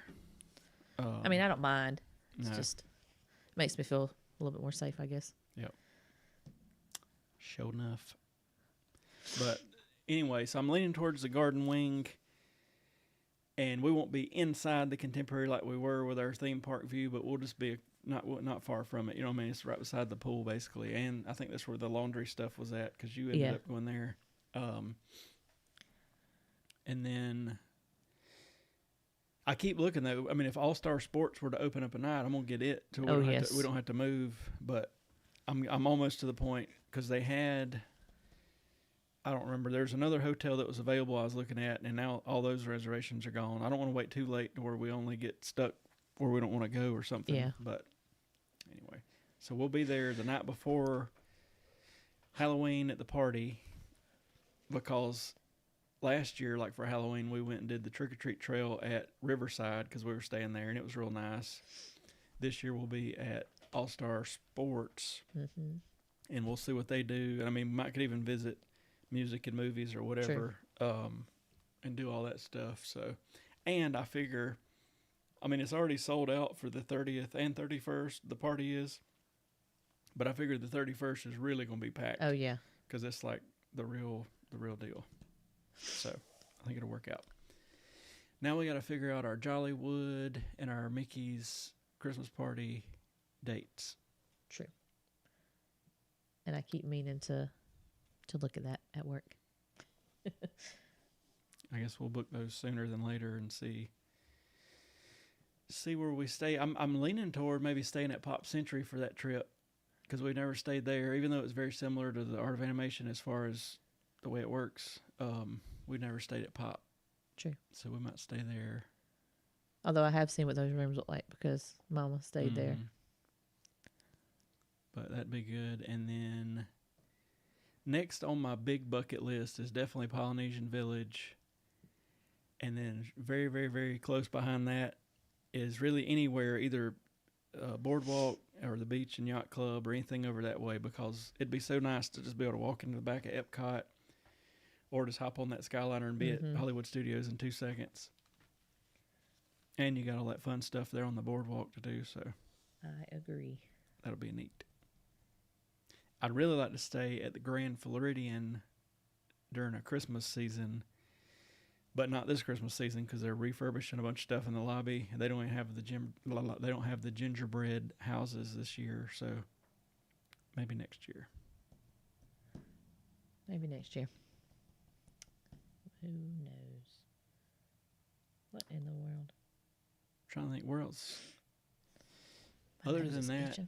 I mean, I don't mind. It's just makes me feel a little bit more safe, I guess. Yep. Sure enough. But anyway, so I'm leaning towards the garden wing. And we won't be inside the Contemporary like we were with our theme park view, but we'll just be not far from it. You know what I mean? It's right beside the pool, basically. And I think that's where the laundry stuff was at because you ended up going there. And then I keep looking, though. I mean, if All-Star Sports were to open up a night, I'm going to get it. So we don't have to move. But I'm almost to the point because they had... I don't remember. There's another hotel that was available I was looking at, and now all those reservations are gone. I don't want to wait too late to where we only get stuck where we don't want to go or something. Yeah. But anyway, So we'll be there the night before Halloween at the party, because last year, like for Halloween, we went and did the trick or treat trail at Riverside because we were staying there and it was real nice. This year we'll be at All Star Sports, and we'll see what they do. I mean, we might could even visit music and movies or whatever, and do all that stuff. So, and I figure, I mean, it's already sold out for the 30th and 31st. The party is, but I figured the 31st is really going to be packed. Oh yeah, because it's like the real deal. So I think it'll work out. Now we got to figure out our Jollywood and our Mickey's Christmas party dates. true. And I keep meaning to look at that at work. I guess we'll book those sooner than later and see where we stay. I'm leaning toward maybe staying at Pop Century for that trip because we never stayed there, even though it was very similar to the Art of Animation as far as the way it works. We never stayed at Pop. True. So we might stay there. Although I have seen what those rooms look like because Mama stayed there. But that'd be good. And then next on my big bucket list is definitely Polynesian Village. And then very, very, very close behind that is really anywhere, either Boardwalk or the Beach and Yacht Club or anything over that way, because it'd be so nice to just be able to walk into the back of Epcot or just hop on that Skyliner and be at Hollywood Studios in 2 seconds. And you got all that fun stuff there on the boardwalk to do, so I agree. That'll be neat. I'd really like to stay at the Grand Floridian during a Christmas season, but not this Christmas season because they're refurbishing a bunch of stuff in the lobby. They don't even have the gingerbread houses this year, so maybe next year. Maybe next year. Who knows? What in the world? I'm trying to think where else. My Other nose than is that, itching.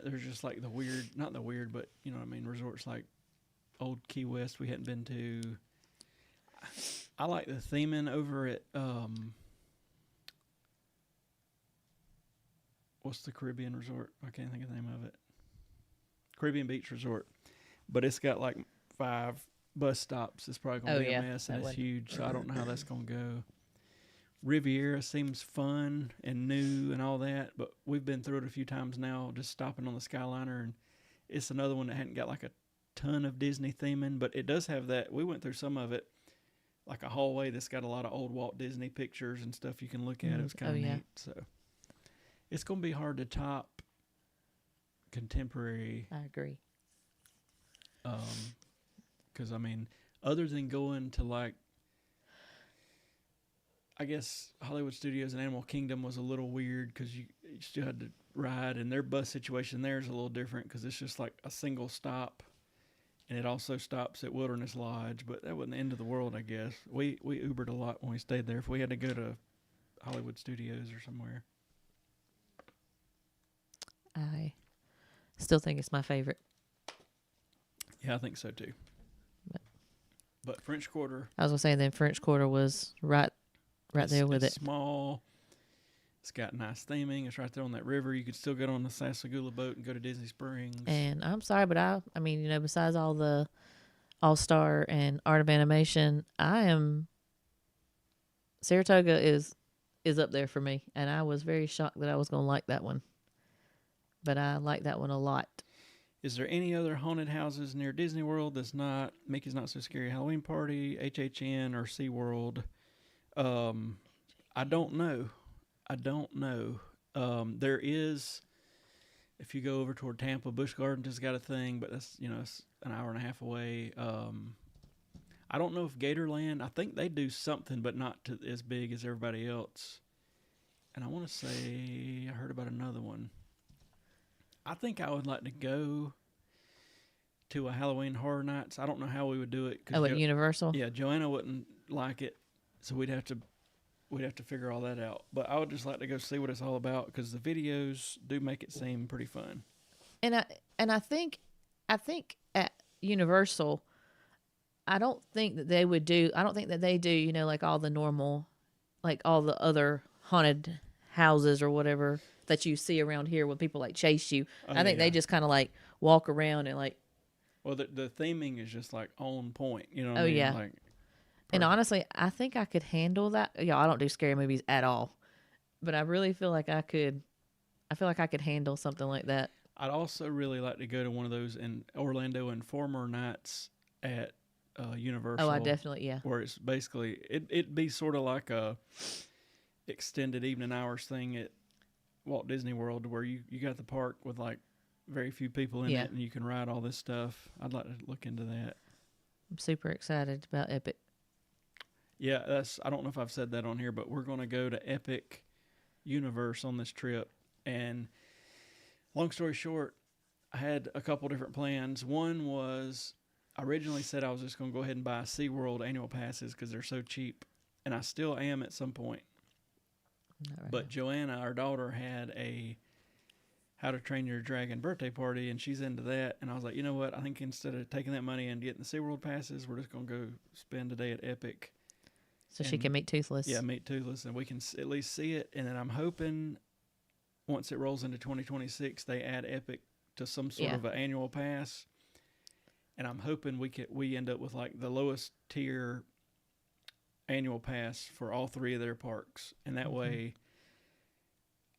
there's just like not the weird, but you know what I mean, resorts like Old Key West we hadn't been to. I like the theming over at what's the Caribbean resort? I can't think of the name of it. Caribbean Beach Resort, but it's got like 5 bus stops. It's probably gonna be a mess, and it's huge. So I don't know how that's gonna go. Riviera seems fun and new and all that, but we've been through it a few times now, just stopping on the Skyliner, and it's another one that hadn't got like a ton of Disney theming, but it does have that. We went through some of it, like a hallway that's got a lot of old Walt Disney pictures and stuff you can look at. It was kind of neat. So it's going to be hard to top contemporary. I agree. Because, I mean, other than going to like, I guess Hollywood Studios and Animal Kingdom was a little weird because you still had to ride, and their bus situation there is a little different because it's just like a single stop, and it also stops at Wilderness Lodge, but that wasn't the end of the world, I guess. We Ubered a lot when we stayed there if we had to go to Hollywood Studios or somewhere. I still think it's my favorite. Yeah, I think so too. But French Quarter. I was going to say then French Quarter was right there with it. It's small. It's got nice theming. It's right there on that river. You could still get on the Sasagula boat and go to Disney Springs. And I'm sorry, but I mean, you know, besides all the All-Star and Art of Animation, Saratoga is up there for me. And I was very shocked that I was going to like that one. But I like that one a lot. Is there any other haunted houses near Disney World that's not Mickey's Not So Scary Halloween Party, HHN, or SeaWorld? I don't know. There is, if you go over toward Tampa, Busch Gardens has got a thing, but that's, you know, it's an hour and a half away. I don't know if Gatorland, I think they do something, but not as big as everybody else. And I want to say, I heard about another one. I think I would like to go to a Halloween Horror Nights. I don't know how we would do it. At Universal? Yeah, Joanna wouldn't like it, so we'd have to figure all that out. But I would just like to go see what it's all about because the videos do make it seem pretty fun. And I think at Universal, I don't think that they do, you know, like all the normal, like all the other haunted houses or whatever. that you see around here when people like chase you. Oh, I think they yeah. just kind of like walk around and like, Well, the theming is just like on point. You know what oh I mean? yeah. Like And perfect. honestly, I think I could handle that. Yeah, I don't do scary movies at all, but I really feel like I could. I feel like I could handle something like that. I'd also really like to go to one of those in Orlando and former nights at Oh, I Universal, definitely, yeah, where it's basically it'd be sort of like a extended evening hours thing at Walt Disney World, where you got the park with like very few people in yeah. it, and you can ride all this stuff. I'd like to look into that. I'm super excited about Epic. Yeah, that's. I don't know if I've said that on here, but we're going to go to Epic Universe on this trip. And long story short, I had a couple different plans. One was I originally said I was just going to go ahead and buy SeaWorld annual passes because they're so cheap, and I still am at some point. Not right But Joanna, our daughter, had a How to Train Your Dragon birthday party, and she's into that. And I was like, you know what? I think instead of taking that money and getting the SeaWorld passes, we're just going to go spend a day at Epic. so she can meet Toothless. Yeah, meet Toothless, and we can at least see it. And then I'm hoping once it rolls into 2026, they add Epic to some sort of an annual pass. And I'm hoping we end up with like the lowest tier annual pass for all three of their parks, and that way,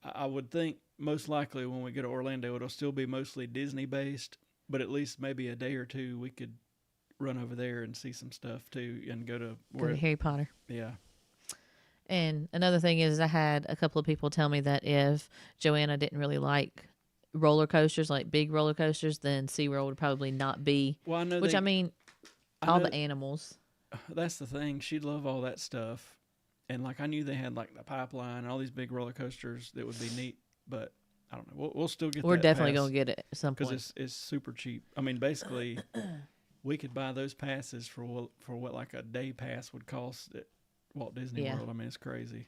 I would think most likely when we go to Orlando, it'll still be mostly Disney based, but at least maybe a day or two we could run over there and see some stuff too, and go to Go to Harry Potter. Yeah. And another thing is, I had a couple of people tell me that if Joanna didn't really like roller coasters, like big roller coasters, then SeaWorld would probably not be. Well, I know Which, they. I mean, I all know the animals. that's the thing. She'd love all that stuff, and like I knew they had like the pipeline and all these big roller coasters that would be neat, but I don't know. We'll still get. We're that definitely pass going to get it at some point. because it's super cheap. I mean, basically, we could buy those passes for what like a day pass would cost at Walt Disney World. I mean, it's crazy.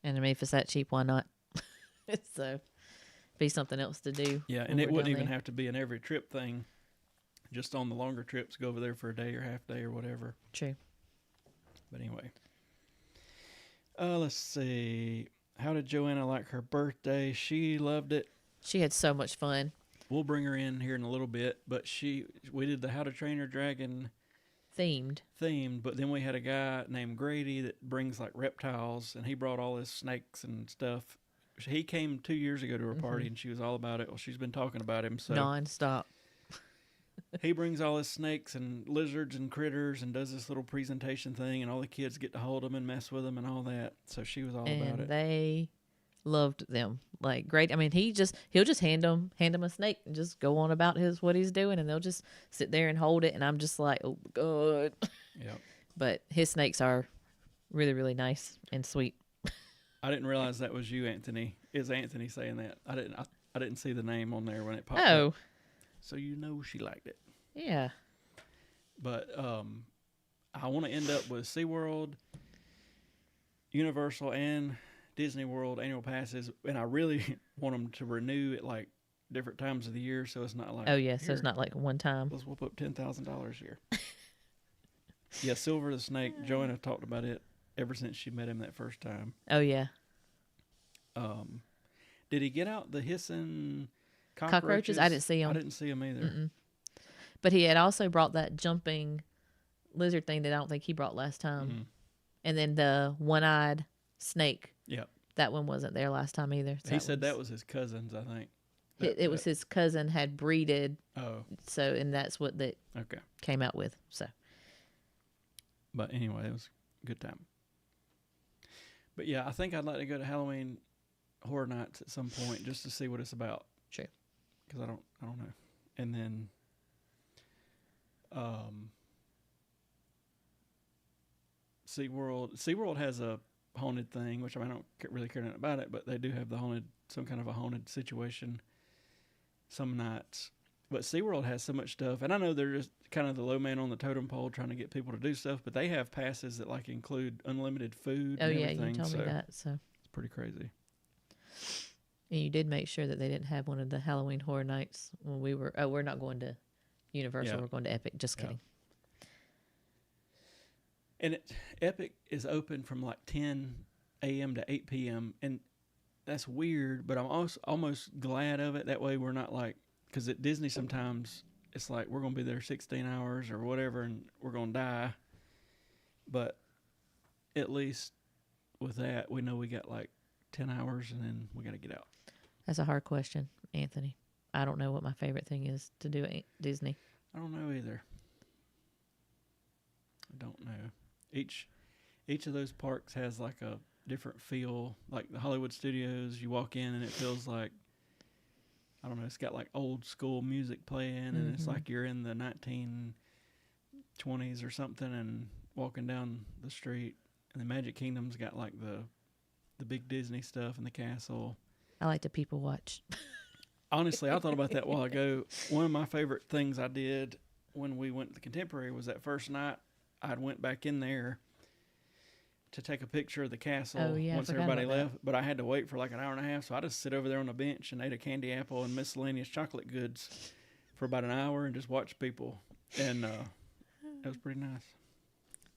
And I mean, if it's that cheap, why not? So, be something else to do. Yeah, and it wouldn't even have to be an every trip thing. Just on the longer trips, go over there for a day or half day or whatever. True. But anyway, let's see. How did Joanna like her birthday? She loved it. She had so much fun. We'll bring her in here in a little bit, but we did the How to Train Your Dragon Themed, but then we had a guy named Grady that brings like reptiles, and he brought all his snakes and stuff. He came 2 years ago to her party, and she was all about it. Well, she's been talking about him, so non-stop. he brings all his snakes and lizards and critters and does this little presentation thing, and all the kids get to hold them and mess with them and all that. So she was all about it. They loved them. Like, great. I mean, he'll just hand them a snake and just go on about what he's doing, and they'll just sit there and hold it, and I'm just like, oh god. Yeah. But his snakes are really, really nice and sweet. I didn't realize that was you, Anthony. Is Anthony saying that? I didn't see the name on there when it popped up. So you know she liked it. Yeah. But I want to end up with SeaWorld, Universal, and Disney World annual passes, and I really want them to renew at like different times of the year, so it's not like so it's not like one time. Let's whoop up $10,000 here. Yeah, Silver the Snake. Joanna talked about it ever since she met him that first time. Oh yeah. Did he get out the hissing Cockroaches? I didn't see him. I didn't see him either. Mm-mm. But he had also brought that jumping lizard thing that I don't think he brought last time. Mm-hmm. And then the one-eyed snake. Yep. That one wasn't there last time either. So He said that was his cousin's, I think. It was his cousin had breeded. Oh. So, and that's what that came out with. So. But anyway, it was a good time. But yeah, I think I'd like to go to Halloween Horror Nights at some point just to see what it's about. True. Because I don't know. And then SeaWorld has a haunted thing, which I don't really care nothing about it, but they do have some kind of a haunted situation some nights. But SeaWorld has so much stuff, and I know they're just kind of the low man on the totem pole trying to get people to do stuff, but they have passes that like include unlimited food and everything. You told me that, so. It's pretty crazy. And you did make sure that they didn't have one of the Halloween Horror Nights when we were, we're not going to Universal, we're going to Epic. Just kidding. And Epic is open from like 10 a.m. to 8 p.m., and that's weird, but I'm also almost glad of it. That way we're not like, because at Disney sometimes it's like we're going to be there 16 hours or whatever and we're going to die. But at least with that, we know we got like 10 hours and then we got to get out. That's a hard question, Anthony. I don't know what my favorite thing is to do at Disney. I don't know either. I don't know. Each of those parks has like a different feel. Like the Hollywood Studios, you walk in and it feels like, I don't know, it's got like old school music playing and it's like you're in the 1920s or something and walking down the street. And the Magic Kingdom's got like the big Disney stuff and the castle. I like to people watch. Honestly, I thought about that a while ago. One of my favorite things I did when we went to the Contemporary was that first night I went back in there to take a picture of the castle once everybody left. But I had to wait for like an hour and a half, so I just sit over there on the bench and ate a candy apple and miscellaneous chocolate goods for about an hour and just watched people. And it was pretty nice.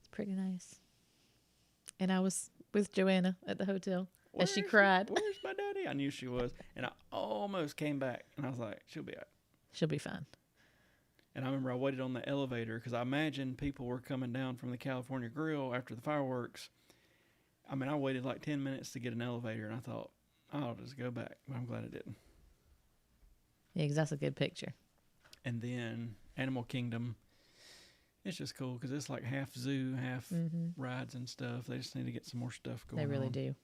It's pretty nice. And I was with Joanna at the hotel as she cried. Where's my daddy? I knew she was. And I almost came back. And I was like, she'll be all right. She'll be fine. And I remember I waited on the elevator because I imagine people were coming down from the California Grill after the fireworks. I mean, I waited like 10 minutes to get an elevator. And I thought, I'll just go back. But I'm glad I didn't. Yeah, because that's a good picture. And then Animal Kingdom. It's just cool because it's like half zoo, half rides and stuff. They just need to get some more stuff going on. They really do.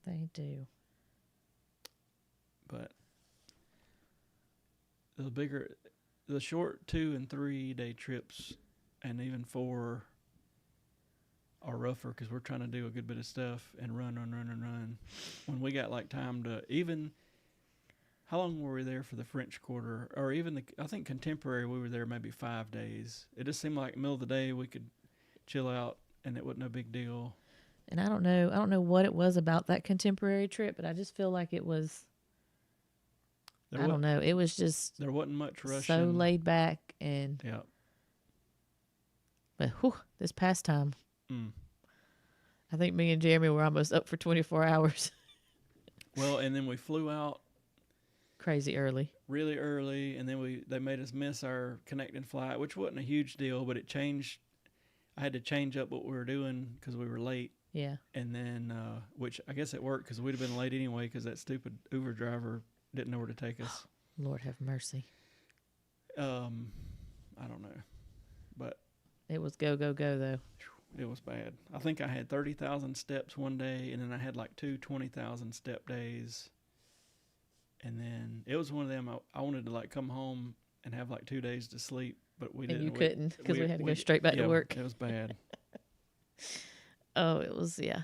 They do. But the short 2 and 3 day trips and even 4 are rougher because we're trying to do a good bit of stuff and run. When we got like time to even, how long were we there for the French Quarter? Or even I think Contemporary, we were there maybe 5 days. It just seemed like middle of the day we could chill out and it wasn't no big deal. And I don't know what it was about that Contemporary trip, but I just feel like it was, I don't know. It was just, there wasn't much rushing. So laid back and, yeah. But this past time, I think me and Jeremy were almost up for 24 hours. Well, and then we flew out crazy early. Really early, and then they made us miss our connecting flight, which wasn't a huge deal, but it changed. I had to change up what we were doing because we were late. Yeah. And then, which I guess it worked because we'd have been late anyway because that stupid Uber driver didn't know where to take us. Lord have mercy. I don't know, but it was go though. It was bad. I think I had 30,000 steps one day, and then I had like 20,000 step days. And then it was one of them. I wanted to like come home and have like 2 days to sleep, but we didn't. And you couldn't because we had to go straight back to work. It was bad. Oh, it was, yeah.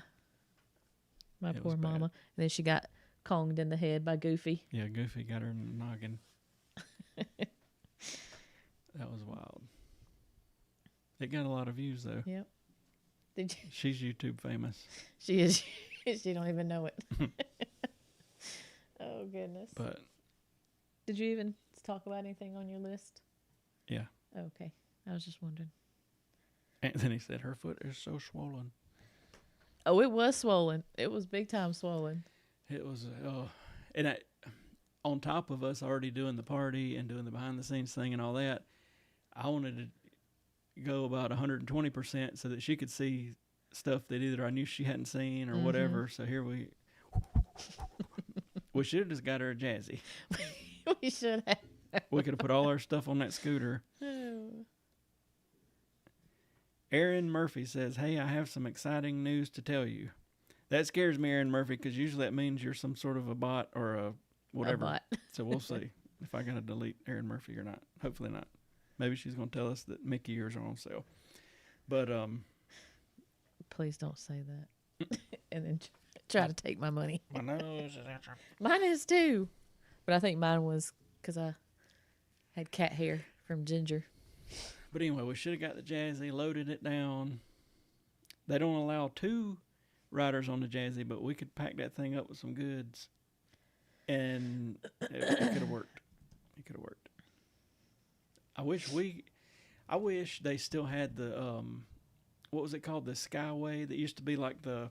My poor mama. And then she got conged in the head by Goofy. Yeah, Goofy got her in the noggin. That was wild. It got a lot of views though. Yep. Did you? She's YouTube famous. She is. She don't even know it. Oh goodness. But did you even talk about anything on your list? Yeah. Okay. I was just wondering. Anthony said her foot is so swollen. Oh, it was swollen. It was big time swollen. It was, and on top of us already doing the party and doing the behind the scenes thing and all that, I wanted to go about 120% so that she could see stuff that either I knew she hadn't seen or whatever. So here we should have just got her a Jazzy. We should have. We could have put all our stuff on that scooter. Oh. Aaron Murphy says, "Hey, I have some exciting news to tell you." That scares me, Aaron Murphy, because usually that means you're some sort of a bot or a whatever. A bot. So we'll see if I got to delete Aaron Murphy or not. Hopefully not. Maybe she's going to tell us that Mickey ears are on sale. But please don't say that. And then try to take my money. My nose is out. Mine is too. But I think mine was because I had cat hair from Ginger. But anyway, we should have got the Jazzy, loaded it down. They don't allow 2 riders on the Jazzy, but we could pack that thing up with some goods. And it could have worked. It could have worked. I wish they still had the, what was it called? The Skyway that used to be like the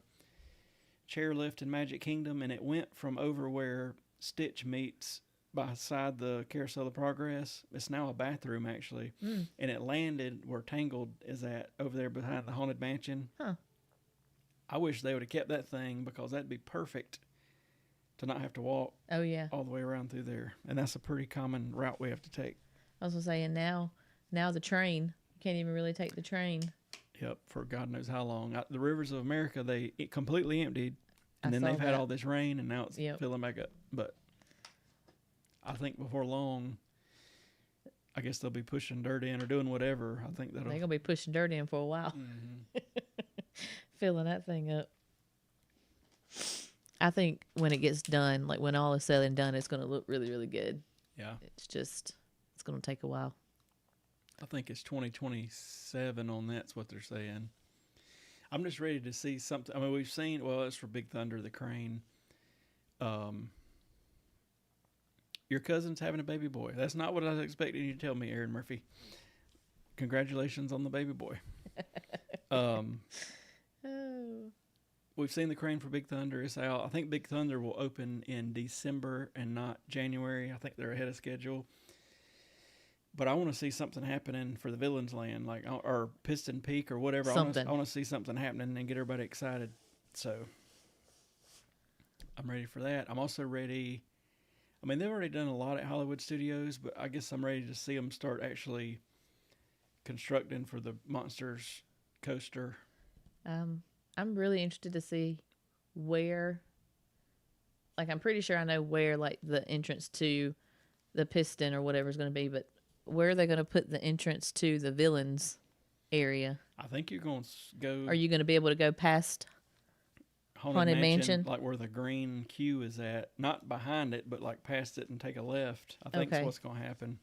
chairlift in Magic Kingdom, and it went from over where Stitch meets beside the Carousel of Progress. It's now a bathroom, actually. Mm. And it landed where Tangled is at, over there behind the Haunted Mansion. Huh. I wish they would have kept that thing, because that'd be perfect to not have to walk Oh, yeah. all the way around through there. And that's a pretty common route we have to take. I was going to say, and now the train. You can't even really take the train. Yep, for God knows how long. The Rivers of America, it completely emptied. And then saw they've had that. all this rain, and now it's Yep. filling back up. But I think before long, I guess they'll be pushing dirt in or doing whatever. I think They're that'll... going to be pushing dirt in for a while. Mhm. Filling that thing up. I think when it gets done, like when all is said and done, it's going to look really, really good. Yeah. It's going to take a while. I think it's 2027 on that's what they're saying. I'm just ready to see something. I mean, we've seen, well, it's for Big Thunder, the crane. Your cousin's having a baby boy. That's not what I was expecting you to tell me, Aaron Murphy. Congratulations on the baby boy. Oh. We've seen the crane for Big Thunder. It's out. I think Big Thunder will open in December and not January. I think they're ahead of schedule. But I want to see something happening for the Villains Land, like, or Piston Peak or whatever. Something. I want to see something happening and get everybody excited. So I'm ready for that. I'm also ready. I mean, they've already done a lot at Hollywood Studios, but I guess I'm ready to see them start actually constructing for the Monsters coaster. I'm really interested to see where, like, I'm pretty sure I know where, like, the entrance to the Piston or whatever is going to be, but where are they going to put the entrance to the Villains area? I think you're going to go... Are you going to be able to go past Haunted Mansion? Like where the green queue is at. Not behind it, but like past it and take a left. I think that's what's going to happen.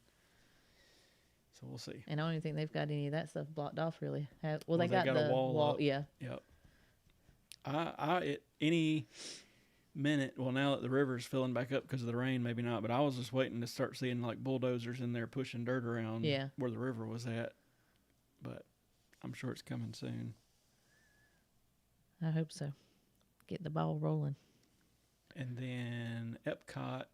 So we'll see. And I don't even think they've got any of that stuff blocked off, really. They got a the wall up. Yeah. Yep. At any minute, well, now that the river's filling back up because of the rain, maybe not, but I was just waiting to start seeing like bulldozers in there pushing dirt around where the river was at. But I'm sure it's coming soon. I hope so. Get the ball rolling. And then Epcot,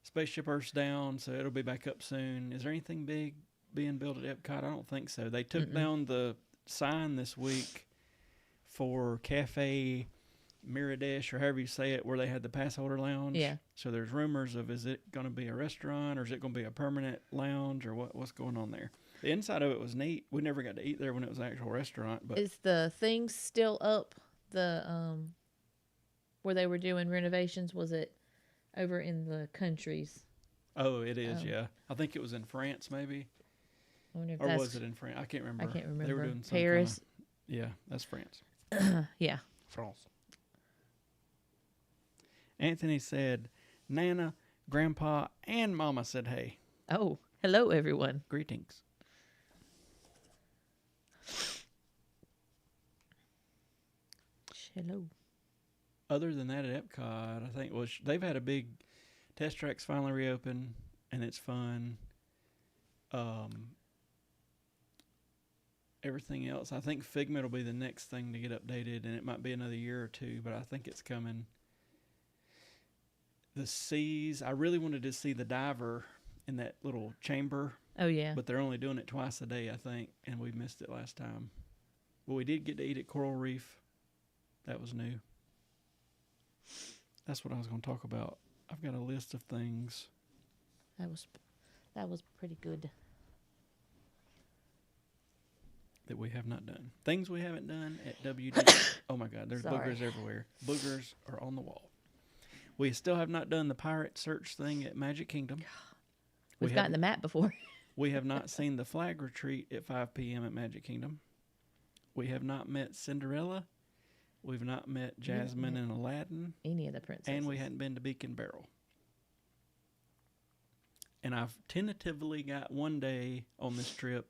Spaceship Earth's down, so it'll be back up soon. Is there anything big being built at Epcot? I don't think so. They took down the sign this week for Cafe Miradesh, or however you say it, where they had the pass holder lounge. Yeah. So there's rumors of, is it going to be a restaurant, or is it going to be a permanent lounge, or what's going on there? The inside of it was neat. We never got to eat there when it was an actual restaurant. But is the thing still up? The where they were doing renovations, was it over in the countries? Oh, it is. Yeah, I think it was in France, maybe. Or was it in France? I can't remember. I can't remember. They were doing some Paris. Yeah, that's France. Yeah. France. Anthony said, Nana, Grandpa, and Mama said, hey. Oh, hello, everyone. Greetings. Hello. Other than that, at Epcot, I think they've had a big test tracks finally reopen, and it's fun. Everything else, I think Figment will be the next thing to get updated, and it might be another year or two, but I think it's coming. The seas, I really wanted to see the diver in that little chamber. Oh, yeah. But they're only doing it twice a day, I think, and we missed it last time. But we did get to eat at Coral Reef. That was new. That's what I was going to talk about. I've got a list of things. That was pretty good. That we have not done. Things we haven't done at WD. Oh my God, there's boogers everywhere. Boogers are on the wall. We still have not done the pirate search thing at Magic Kingdom. We've gotten the map before. We have not seen the flag retreat at 5 p.m. at Magic Kingdom. We have not met Cinderella. We've not met Jasmine and Aladdin. Any of the princesses. And we hadn't been to Beacon Barrel. And I've tentatively got one day on this trip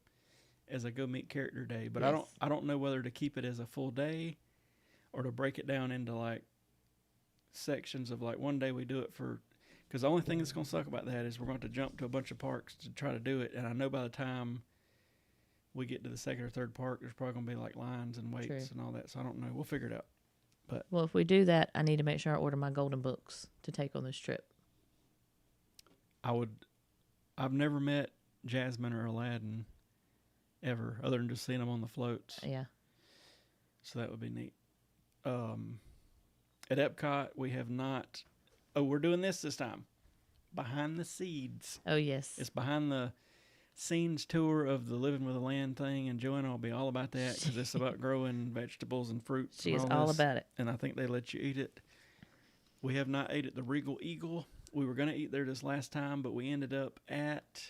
as a go meet character day, but I don't know whether to keep it as a full day or to break it down into like sections of like one day we do it for, because the only thing that's going to suck about that is we're going to jump to a bunch of parks to try to do it, and I know by the time we get to the second or third park, there's probably going to be like lines and waits and all that, so I don't know. We'll figure it out. But Well, if we do that, I need to make sure I order my golden books to take on this trip. I've never met Jasmine or Aladdin ever, other than just seeing them on the floats. Yeah. So that would be neat. At Epcot, we have not. Oh, we're doing this time. Behind the Seeds. Oh, yes. It's behind the scenes tour of the Living with the Land thing, and Joanna will be all about that because it's about growing vegetables and fruits. She and is all all this, about it. and I think they let you eat it. We have not ate at the Regal Eagle. We were going to eat there this last time, but we ended up at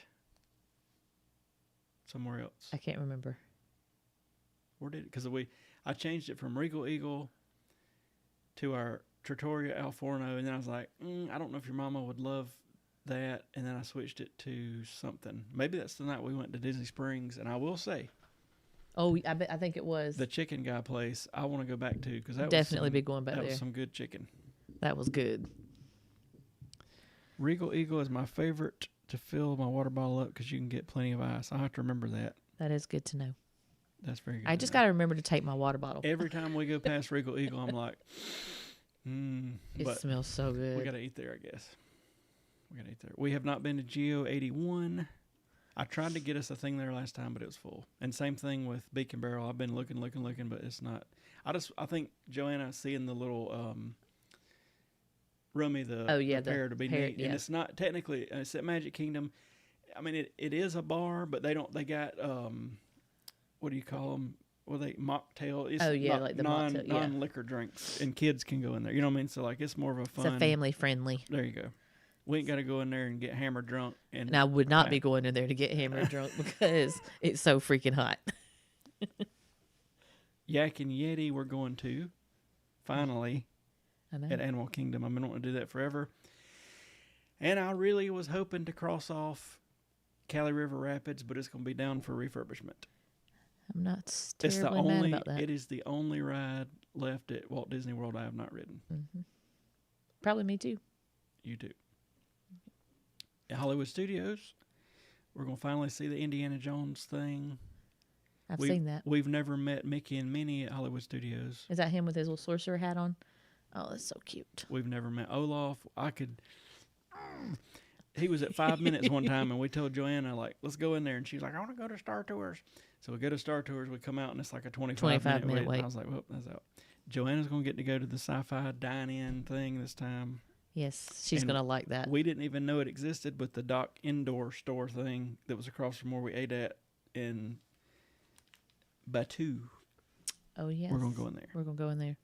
somewhere else. I can't remember. Where did it? Because I changed it from Regal Eagle to our Trattoria Al Forno, and then I was like, I don't know if your mama would love that, and then I switched it to something. Maybe that's the night we went to Disney Springs, and I will say, Oh, I think it was. the chicken guy place I want to go back to because that Definitely was be going back that there. was some good chicken. That was good. Regal Eagle is my favorite to fill my water bottle up because you can get plenty of ice. I have to remember that. That is good to know. That's very good. I just got to remember to take my water bottle. Every time we go past Regal Eagle, I'm like, It but smells so good. we got to eat there, I guess. We got to eat there. We have not been to Geo 81. I tried to get us a thing there last time, but it was full. And same thing with Beacon Barrel. I've been looking, but it's not. I think Joanna seeing the little Rummy the pair to be neat, yeah. and it's not technically it's at Magic Kingdom. I mean, it is a bar, but they got what do you call them? Well, they mocktail. It's like the mocktail, non-liquor drinks, and kids can go in there. You know what I mean? So like, it's more of a fun. It's a family friendly. There you go. We ain't got to go in there and get hammered drunk. And I would not be going in there to get hammered drunk because it's so freaking hot. Yak and Yeti, we're going to finally at Animal Kingdom. I've been wanting to do that forever, and I really was hoping to cross off Cali River Rapids, but it's going to be down for refurbishment. I'm not terribly mad about that. It is the only ride left at Walt Disney World I have not ridden. Mm-hmm. Probably me too. You do. At Hollywood Studios, we're going to finally see the Indiana Jones thing. I've seen that. We've never met Mickey and Minnie at Hollywood Studios. Is that him with his little sorcerer hat on? Oh, that's so cute. We've never met Olaf. He was at 5 minutes one time, and we told Joanna, like, let's go in there. And she's like, I want to go to Star Tours. So we go to Star Tours. We come out, and it's like a 25 minute wait. I was like, well, that's out. Joanna's going to get to go to the sci-fi dine-in thing this time. Yes, she's going to like that. We didn't even know it existed, but the Dock Indoor store thing that was across from where we ate at in Batu. Oh, yes. We're going to go in there. We're going to go in there.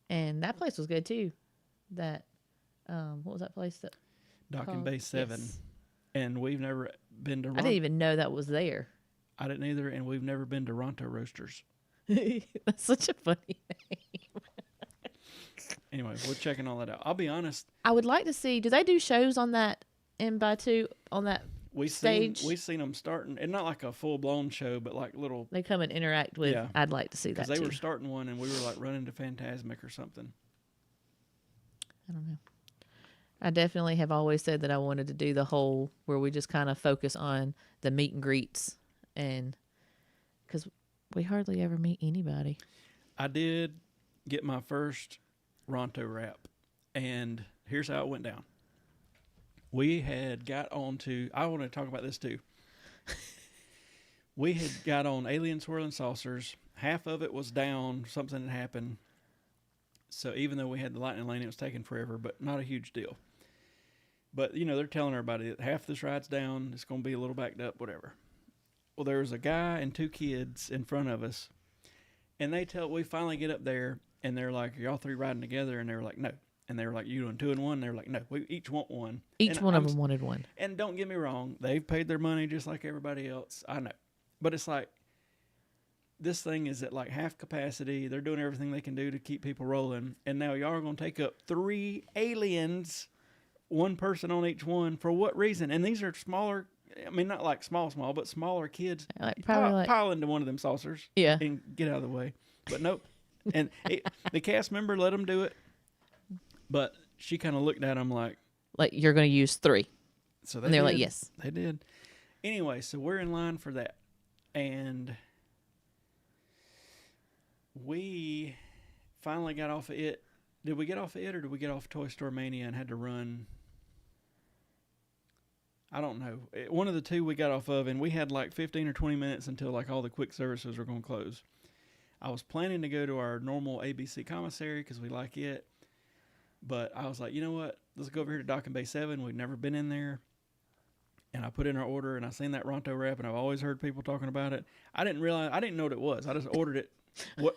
And that place was good, too. That, what was that place? That Docking Bay 7. Yes. And we've never been to... I didn't even know that was there. I didn't either, and we've never been to Ronto Roasters. That's such a funny name. Anyway, we're checking all that out. I'll be honest. I would like to see, do they do shows on that in Batu, on that stage? We've seen them starting, and not like a full-blown show, but like little... They come and interact with, I'd like to see that, because they were starting one, and we were like running to Fantasmic or something. I don't know. I definitely have always said that I wanted to do the whole where we just kind of focus on the meet and greets, and because we hardly ever meet anybody. I did get my first Ronto wrap, and here's how it went down. We had got on to, I want to talk about this too. We had got on Alien Swirling Saucers. Half of it was down. Something had happened. So even though we had the lightning lane, it was taking forever, but not a huge deal. But, you know, they're telling everybody that half this ride's down. It's going to be a little backed up, whatever. Well, there was a guy and two kids in front of us. And we finally get up there, and they're like, are y'all three riding together? And they were like, no. And they were like, you doing 2 and 1? And they were like, no, we each want one. Each one of them wanted one. And don't get me wrong, they've paid their money just like everybody else. I know. But it's like, this thing is at like half capacity. They're doing everything they can do to keep people rolling. And now y'all are going to take up 3 aliens, one person on each one. For what reason? And these are smaller, I mean, not like small, but smaller kids. Like pile into one of them saucers. Yeah. And get out of the way. But nope. And the cast member let them do it. But she kind of looked at them like you're going to use 3. So they're like, yes. They did. Anyway, so we're in line for that. And we finally got off of it. Did we get off of it or did we get off Toy Story Mania and had to run? I don't know. One of the two we got off of, and we had like 15 or 20 minutes until like all the quick services were going to close. I was planning to go to our normal ABC commissary because we like it. But I was like, you know what? Let's go over here to Dock and Bay 7. We've never been in there. And I put in our order, and I seen that Ronto wrap, and I've always heard people talking about it. I didn't know what it was. I just ordered it.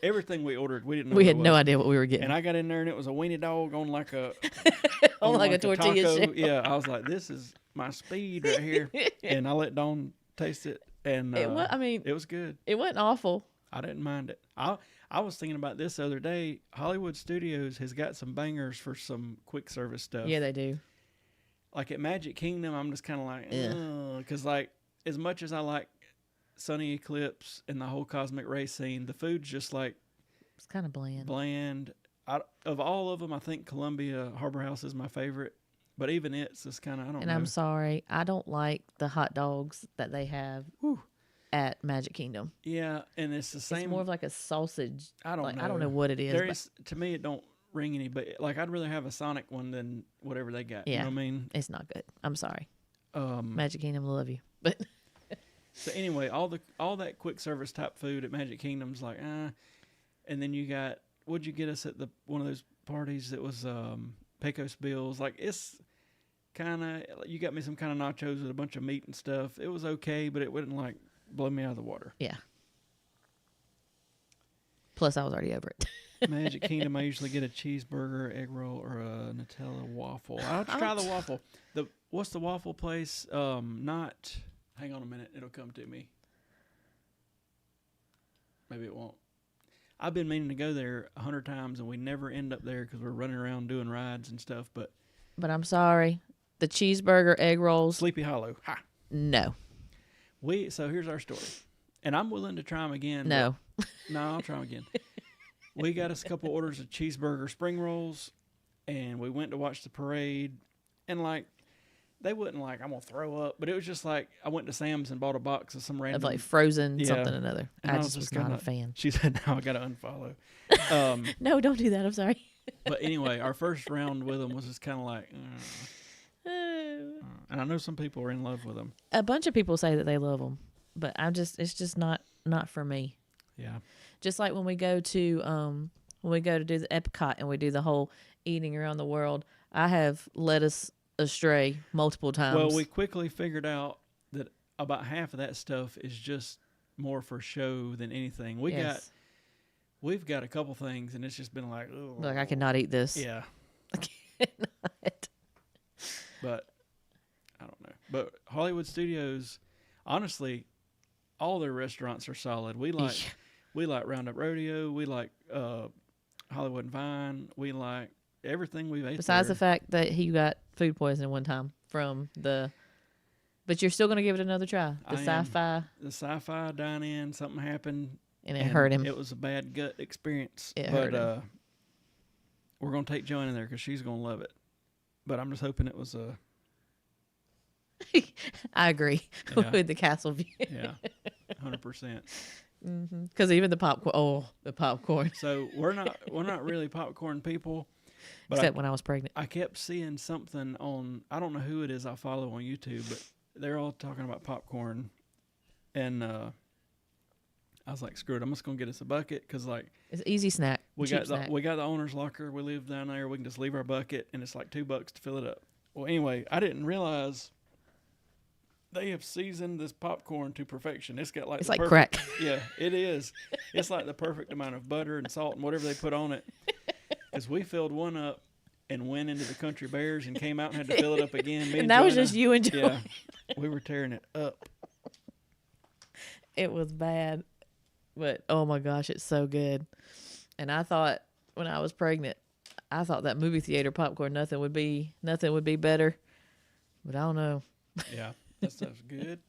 Everything we ordered, we didn't know We what had it was. no idea what we were getting. And I got in there, and it was a weenie dog on like a... on like a tortilla taco. shell. Yeah, I was like, this is my speed right here. And I let Dawn taste it, and It was good. It wasn't awful. I didn't mind it. I was thinking about this the other day. Hollywood Studios has got some bangers for some quick service stuff. Yeah, they do. Like at Magic Kingdom, I'm just kind of like, because like as much as I like Sunny Eclipse and the whole cosmic ray scene, the food's just like it's kind of bland. Of all of them, I think Columbia Harbor House is my favorite. But even it's just kind of, I don't know. And I'm sorry, I don't like the hot dogs that they have at Magic Kingdom. Yeah, and it's the same. It's more of like a sausage. I don't know. I don't know what it is. To me, it don't ring any. But like, I'd rather have a Sonic one than whatever they got. Yeah, you know what I mean? It's not good. I'm sorry. Magic Kingdom, love you, but. So anyway, all that quick service type food at Magic Kingdom's like, and then you got, what'd you get us at one of those parties that was Pecos Bills? Like it's kind of, you got me some kind of nachos with a bunch of meat and stuff. It was okay, but it wouldn't like blow me out of the water. Yeah. Plus, I was already over it. Magic Kingdom, I usually get a cheeseburger, egg roll, or a Nutella waffle. I'll have to try the waffle. What's the waffle place? Hang on a minute. It'll come to me. Maybe it won't. I've been meaning to go there 100 times, and we never end up there because we're running around doing rides and stuff. But I'm sorry. The cheeseburger, egg rolls. Sleepy Hollow. Ha. No. So here's our story. And I'm willing to try them again. No. No, I'll try them again. We got us a couple orders of cheeseburger spring rolls, and we went to watch the parade. And, like, they wouldn't like, I'm going to throw up. But it was just like, I went to Sam's and bought a box of some random. Of like frozen something or another. I just was not a fan. She said, no, I got to unfollow. No, don't do that. I'm sorry. But anyway, our first round with them was just kind of like, and I know some people are in love with them. A bunch of people say that they love them, but it's just not for me. Yeah. Just like when we go to do the Epcot and we do the whole eating around the world, I have led us astray multiple times. Well, we quickly figured out that about half of that stuff is just more for show than anything. We've got a couple things, and it's just been like, oh, like I cannot eat this. Yeah. I cannot. But I don't know. But Hollywood Studios, honestly, all their restaurants are solid. We like Roundup Rodeo. We like Hollywood and Vine. We like everything we've ate. Besides there. the fact that he got food poisoning one time but you're still going to give it another try. The sci-fi dine-in, something happened. And it hurt him. It was a bad gut experience. It hurt him. We're going to take Joanne in there because she's going to love it. But I'm just hoping it was a... I agree with the castle view. Yeah, 100%. Because even the popcorn. So we're not really popcorn people. But Except when I was pregnant. I kept seeing something on, I don't know who it is I follow on YouTube, but they're all talking about popcorn. And I was like, screw it, I'm just going to get us a bucket because, like, it's an easy snack. We got the owner's locker. We live down there. We can just leave our bucket, and it's like $2 to fill it up. Well, anyway, I didn't realize they have seasoned this popcorn to perfection. It's got like crack. Yeah, it is. It's like the perfect amount of butter and salt and whatever they put on it. Because we filled one up and went into the Country Bears and came out and had to fill it up again. And that was just you and Joey. Yeah, we were tearing it up. It was bad. But, oh my gosh, it's so good. And I thought, when I was pregnant, I thought that movie theater popcorn, nothing would be better. But I don't know. Yeah, that stuff's good.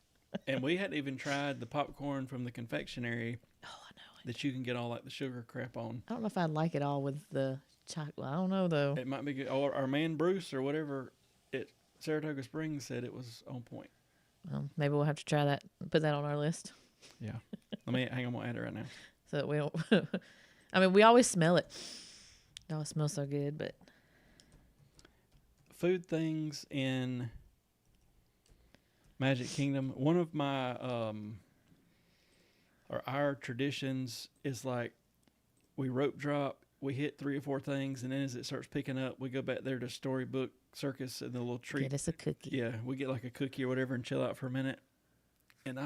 And we hadn't even tried the popcorn from the confectionery. Oh, I know it. That you can get all like the sugar crap on. I don't know if I'd like it all with the chocolate. I don't know, though. It might be good. Or our man Bruce or whatever at Saratoga Springs said it was on point. Well, maybe we'll have to try that. Put that on our list. Yeah. Hang on, we'll add it right now. So that we don't... I mean, we always smell it. Oh, it smells so good, but Food things in Magic Kingdom. One of my or our traditions is like we rope drop, we hit 3 or 4 things, and then as it starts picking up, we go back there to Storybook Circus and the little treat. get us a cookie. Yeah, we get like a cookie or whatever and chill out for a minute. And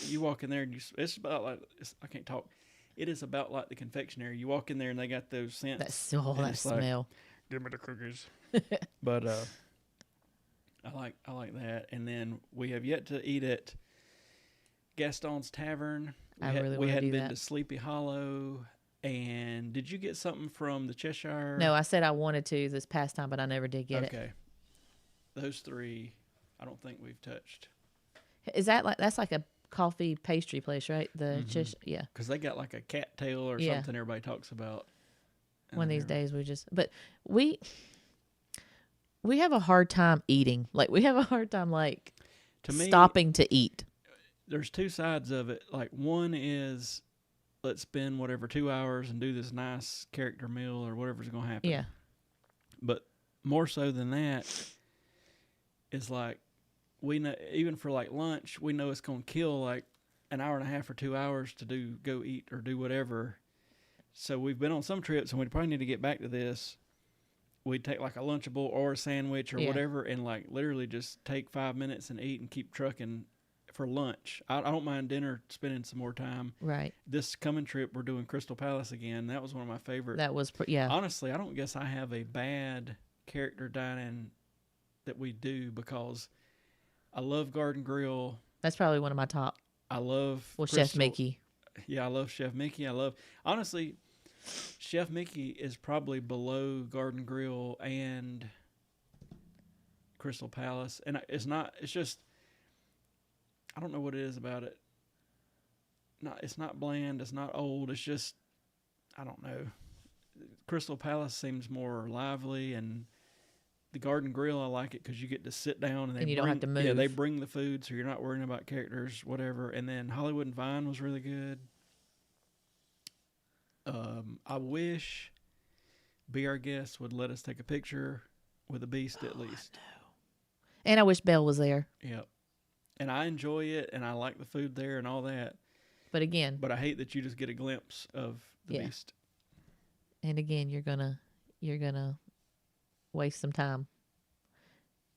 you walk in there and it's about like I can't talk. It is about like the confectionery. You walk in there and they got those scents. That smell. Like, give me the cookies. But I like that. And then we have yet to eat at Gaston's Tavern. We we hadn't do been that. to Sleepy Hollow. And did you get something from the Cheshire? No, I said I wanted to this past time, but I never did get it. Okay. Those 3, I don't think we've touched. Is that that's like a coffee pastry place, right? The yeah. Because they got like a cattail or something everybody talks about. One of these days but we have a hard time eating. Like we have a hard time like stopping to eat. There's 2 sides of it. Like one is let's spend whatever 2 hours and do this nice character meal or whatever's going to happen. Yeah. But more so than that is like we know even for like lunch, we know it's going to kill like an hour and a half or 2 hours to go eat or do whatever. So we've been on some trips and we probably need to get back to this. We'd take like a Lunchable or a sandwich or whatever and like literally just take 5 minutes and eat and keep trucking for lunch. I don't mind dinner, spending some more time. Right. This coming trip, we're doing Crystal Palace again. That was one of my favorite. That was, Honestly, I don't guess I have a bad character dining that we do because I love Garden Grill. That's probably one of my top. I love Chef Mickey. Yeah, I love Chef Mickey. Honestly, Chef Mickey is probably below Garden Grill and Crystal Palace. And it's just, I don't know what it is about it. It's not bland. It's not old. It's just, I don't know. Crystal Palace seems more lively, and the Garden Grill, I like it because you get to sit down and you don't have to move. Yeah, they bring the food, so you're not worrying about characters, whatever. And then Hollywood and Vine was really good. I wish Be Our Guest would let us take a picture with a beast at least. And I wish Belle was there. Yep. And I enjoy it, and I like the food there and all that. But again, I hate that you just get a glimpse of the beast. And again, you're gonna waste some time.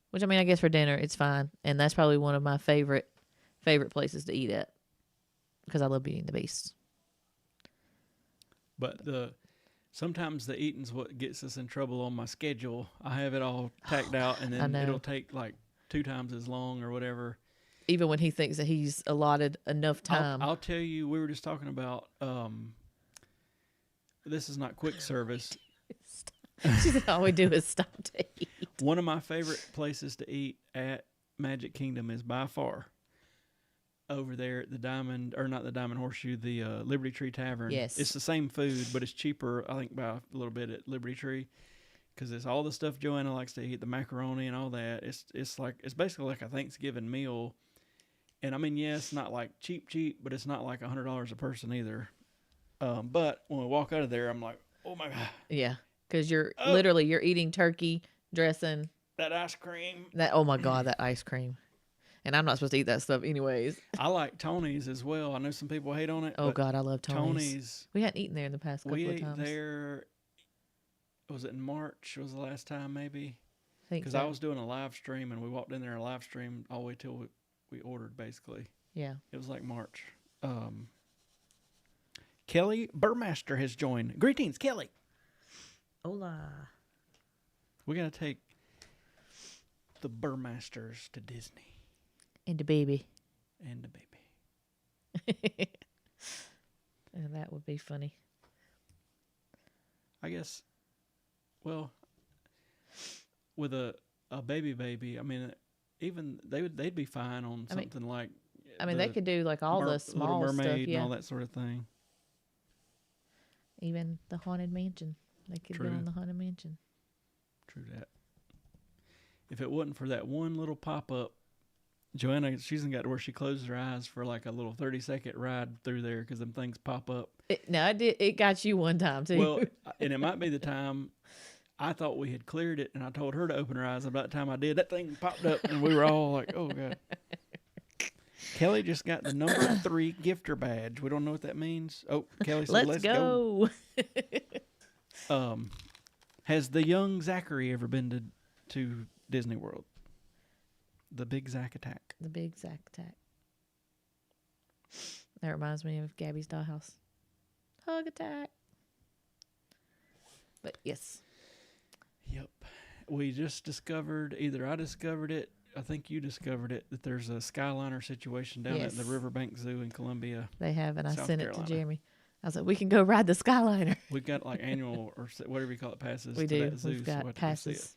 Which, I mean, I guess for dinner it's fine, and that's probably one of my favorite places to eat at because I love eating the beast. But sometimes the eating's what gets us in trouble on my schedule. I have it all tacked out, and then it'll take like 2 times as long or whatever. Even when he thinks that he's allotted enough time. I'll tell you, we were just talking about, this is not quick service. She said all we do is stop to eat. One of my favorite places to eat at Magic Kingdom is by far over there at the not the Diamond Horseshoe, the Liberty Tree Tavern. Yes. It's the same food, but it's cheaper, I think, by a little bit at Liberty Tree. Because it's all the stuff Joanna likes to eat, the macaroni and all that. It's basically like a Thanksgiving meal. And I mean, yeah, it's not like cheap, but it's not like $100 a person either. But when we walk out of there, I'm like, oh my God. Yeah. Because you're eating turkey dressing. That ice cream. Oh my God, that ice cream. And I'm not supposed to eat that stuff anyways. I like Tony's as well. I know some people hate on it. Oh God, I love Tony's. Tony's. We hadn't eaten there in the past couple of times. We ate there, was it in March? Was the last time maybe? Because I was doing a live stream and we walked in there a live stream all the way till we ordered basically. Yeah. It was like March. Kelly Burmaster has joined. Greetings, Kelly. Hola. We're going to take the Burmasters to Disney. And the baby. And the baby. And that would be funny. I guess, well, with a baby, I mean, even they'd be fine on something like. I mean, they could do like all the small Little Mermaid stuff, yeah, and all that sort of thing. Even the Haunted Mansion, they could go on the Haunted Mansion. True that. If it wasn't for that one little pop up Joanna, she's got to where she closes her eyes for like a little 30-second ride through there because them things pop up. No, it did. It got you one time too. Well, and it might be the time I thought we had cleared it, and I told her to open her eyes. About the time I did, that thing popped up, and we were all like, "Oh god!" Kelly just got the number 3 gifter badge. We don't know what that means. Oh, Kelly said, "Let's go." Has the young Zachary ever been to Disney World? The Big Zack Attack. The Big Zack Attack. That reminds me of Gabby's dollhouse. Hug attack. But yes. Yep. We just discovered, either I discovered it, I think you discovered it, that there's a Skyliner situation down at the Riverbank Zoo in Columbia. They have, and I South sent Carolina. it to Jeremy. I was like, we can go ride the Skyliner. We've got like annual or whatever you call it passes We to do. that zoo. We've so we'll got have to go see passes.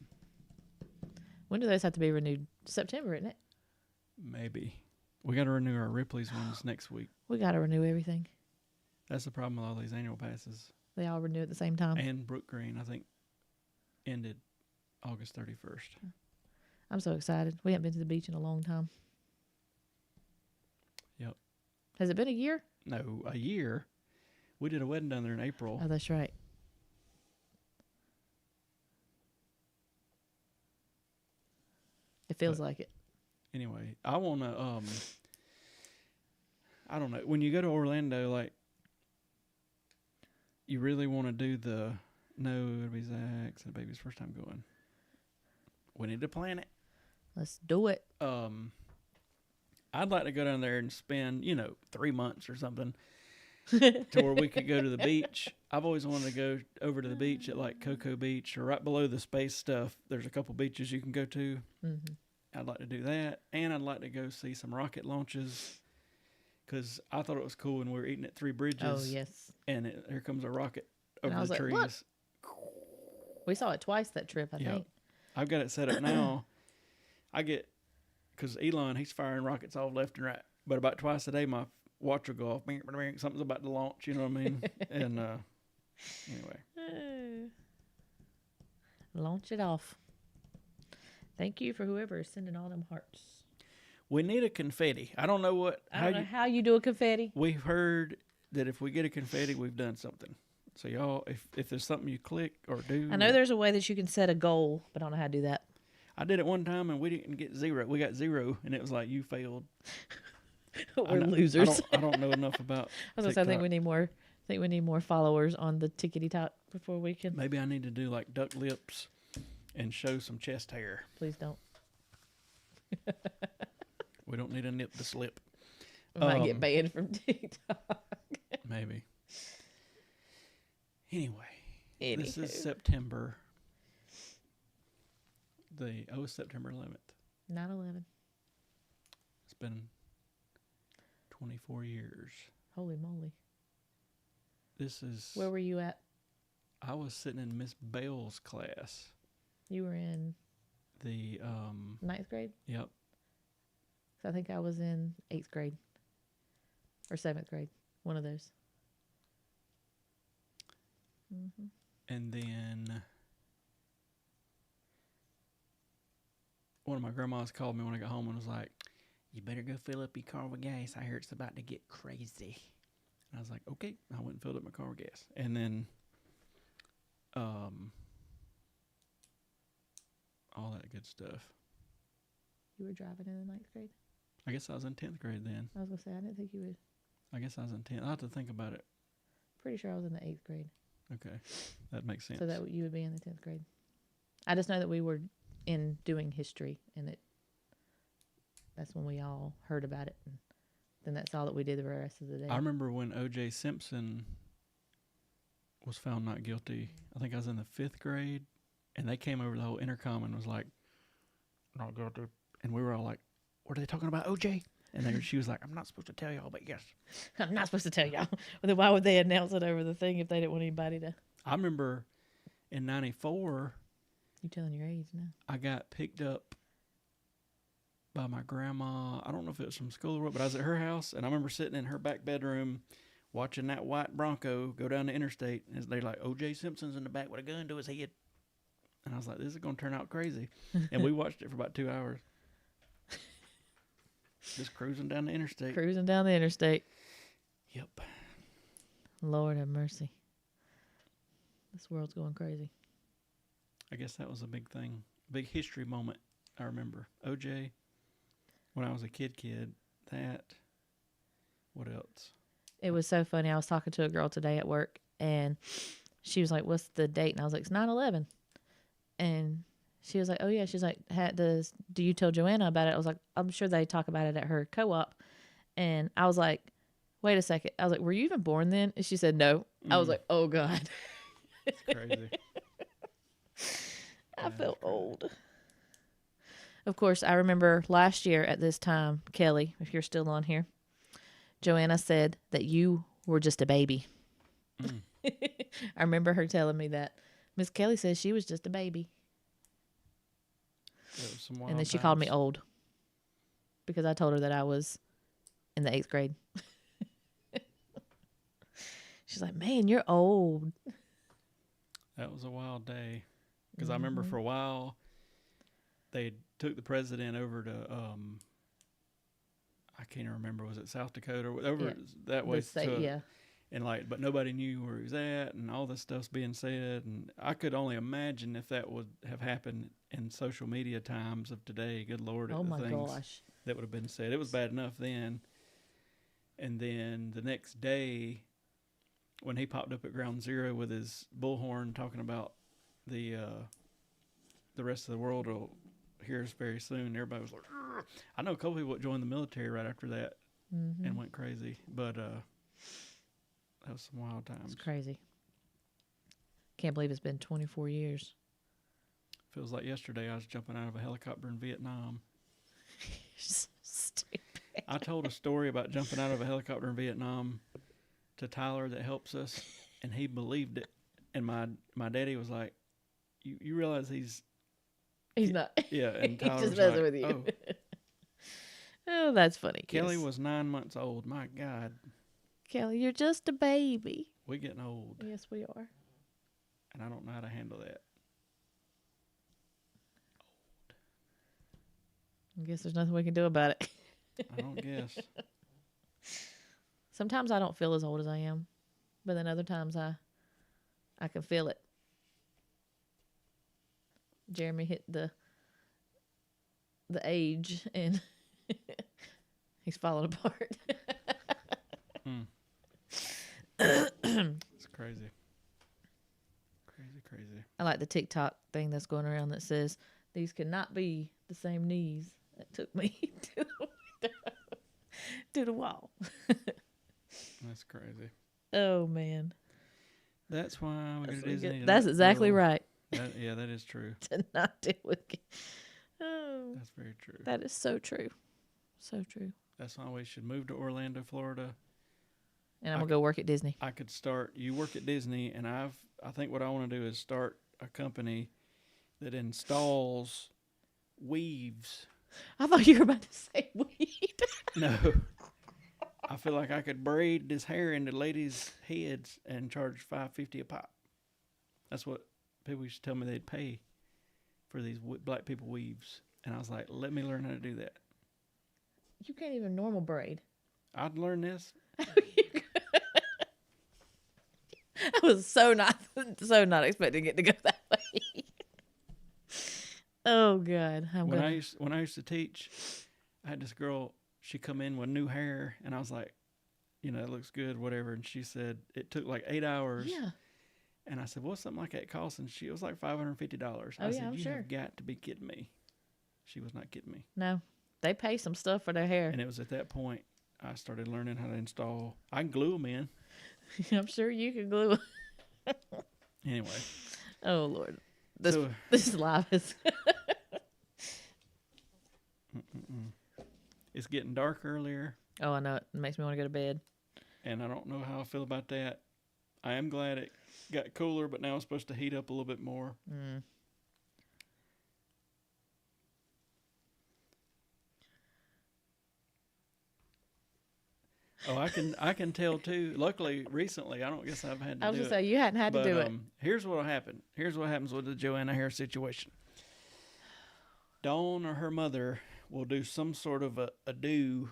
When do those have to be renewed? September, isn't it? Maybe. We got to renew our Ripley's ones next week. We got to renew everything. That's the problem with all these annual passes. They all renew at the same time. And Brook Green, I think, ended August 31st. I'm so excited. We haven't been to the beach in a long time. Yep. Has it been a year? No, a year. We did a wedding down there in April. Oh, that's right. It feels like it. Anyway, I want to, I don't know. When you go to Orlando, like, you really want to do it'll be Zach's and baby's first time going. We need to plan it. Let's do it. I'd like to go down there and spend, 3 months or something to where we could go to the beach. I've always wanted to go over to the beach at like Cocoa Beach or right below the space stuff. There's a couple beaches you can go to. Mm-hmm. I'd like to do that. And I'd like to go see some rocket launches because I thought it was cool when we were eating at Three Bridges. Oh, yes. And here comes a rocket And I over was the like, trees. "Look." We saw it twice that trip, I think. I've got it set up now. Because Elon, he's firing rockets off left and right. But about twice a day, my watch will go off. Bing, bing, bing, something's about to launch, you know what I mean? And anyway. Launch it off. Thank you for whoever is sending all them hearts. We need a confetti. I don't know how you do a confetti. We've heard that if we get a confetti, we've done something. So y'all, if there's something you click or do. I know there's a way that you can set a goal, but I don't know how to do that. I did it one time and we didn't get 0. We got 0 and it was like, you failed. We're losers. I don't know enough about I think we need more. I think we need more followers on the tickety talk before we can. Maybe I need to do like duck lips and show some chest hair. Please don't. We don't need a nip to slip. We might get banned from TikTok. Maybe. Anyway, this is September. September 11th. 9/11. It's been 24 years. Holy moly. This is... Where were you at? I was sitting in Miss Bale's class. You were in... The... 9th grade? Yep. So I think I was in 8th grade. Or 7th grade. One of those. Mm-hmm. And then... One of my grandmas called me when I got home and was like, "You better go fill up your car with gas. I hear it's about to get crazy." And I was like, "Okay." I went and filled up my car with gas. And then, all that good stuff. You were driving in the 9th grade? I guess I was in 10th grade then. I was going to say, I didn't think you would. I guess I was in 10th. I'll have to think about it. Pretty sure I was in the 8th grade. Okay. That makes sense. So that you would be in the 10th grade. I just know that we were in doing history, and that's when we all heard about it, and then that's all that we did the rest of the day. I remember when O.J. Simpson was found not guilty. I think I was in the 5th grade, and they came over the whole intercom and was like, "Not guilty," and we were all like, "What are they talking about, O.J.?" And she was like, "I'm not supposed to tell y'all, but yes." I'm not supposed to tell y'all. Well, then why would they announce it over the thing if they didn't want anybody to? I remember in 94. You telling your age now? I got picked up by my grandma. I don't know if it was from school or what, but I was at her house, and I remember sitting in her back bedroom watching that white Bronco go down the interstate, and they're like, "O.J. Simpson's in the back with a gun to his head." And I was like, "This is going to turn out crazy." And we watched it for about 2 hours. Just cruising down the interstate. Cruising down the interstate. Yep. Lord have mercy. This world's going crazy. I guess that was a big thing. Big history moment, I remember. OJ, when I was a kid, that. What else? It was so funny. I was talking to a girl today at work, and she was like, "What's the date?" And I was like, "It's 9/11." And she was like, "Oh yeah." She's like, "Do you tell Joanna about it?" I was like, "I'm sure they talk about it at her co-op." And I was like, "Wait a second." I was like, "Were you even born then?" And she said, "No." I was like, "Oh God." It's crazy. I felt old. Of course, I remember last year at this time, Kelly, if you're still on here, Joanna said that you were just a baby. Mm. I remember her telling me that. Miss Kelly says she was just a baby. That was some wild And then she times. called me old because I told her that I was in the 8th grade. She's like, "Man, you're old." That was a wild day. Because I remember for a while, they took the president over to, I can't even remember, was it South Dakota or whatever, that way. Yeah. And like, but nobody knew where he was at, and all this stuff's being said. And I could only imagine if that would have happened in social media times of today. Good Lord, Oh the my things gosh. that would have been said. It was bad enough then. And then the next day, when he popped up at Ground Zero with his bullhorn talking about the rest of the world will hear us very soon, everybody was like, "Argh." I know a couple people that joined the military right after that and went crazy, but that was some wild times. It's crazy. Can't believe it's been 24 years. Feels like yesterday I was jumping out of a helicopter in Vietnam. So stupid. I told a story about jumping out of a helicopter in Vietnam to Tyler that helps us, and he believed it. And my daddy was like, you realize he's not. Yeah, and He's Tyler just was messing like, with you. "Oh, Oh, that's funny. Kelly Yes. was 9 months old. My God, Kelly, you're just a baby. we getting old, Yes, we are. and I don't know how to handle that." I guess there's nothing we can do about it. I don't guess. Sometimes I don't feel as old as I am, but then other times I can feel it. Jeremy hit the age and he's falling apart. It's crazy. Crazy. I like the TikTok thing that's going around that says these cannot be the same knees that took me to the wall. That's crazy. Oh man, That's why we go to Disney. that's exactly right. Yeah, that is true. To not deal with. Oh, That's very true. that is so true, so true. That's why we should move to Orlando, Florida. And I'm gonna go work at Disney. I could start. You work at Disney, and I think what I want to do is start a company that installs weaves. I thought you were about to say weed. No. I feel like I could braid this hair into ladies' heads and charge $5.50 a pop. That's what people used to tell me they'd pay for these black people weaves. And I was like, let me learn how to do that. You can't even normal braid. I'd learn this. I was so not expecting it to go that way. Oh God, When I used to teach, I had this girl. She come in with new hair, and I was like, it looks good, whatever. And she said it took like 8 hours. Yeah. And I said, what's something like that cost? And it was like $550. Oh, I yeah, said, I'm you sure. have got to be kidding me. She was not kidding me. No, they pay some stuff for their hair. And it was at that point I started learning how to install. I can glue them in. I'm sure you can glue. Anyway. Oh Lord, this live is. It's getting dark earlier. Oh, I know it makes me want to go to bed. And I don't know how I feel about that. I am glad it got cooler, but now it's supposed to heat up a little bit more. Mm. Oh, I can tell too. Luckily, recently, I don't guess I've had to do it. I was gonna say you hadn't had to do it. Here's what'll happen. Here's what happens with the Joanna hair situation. Dawn or her mother will do some sort of a do,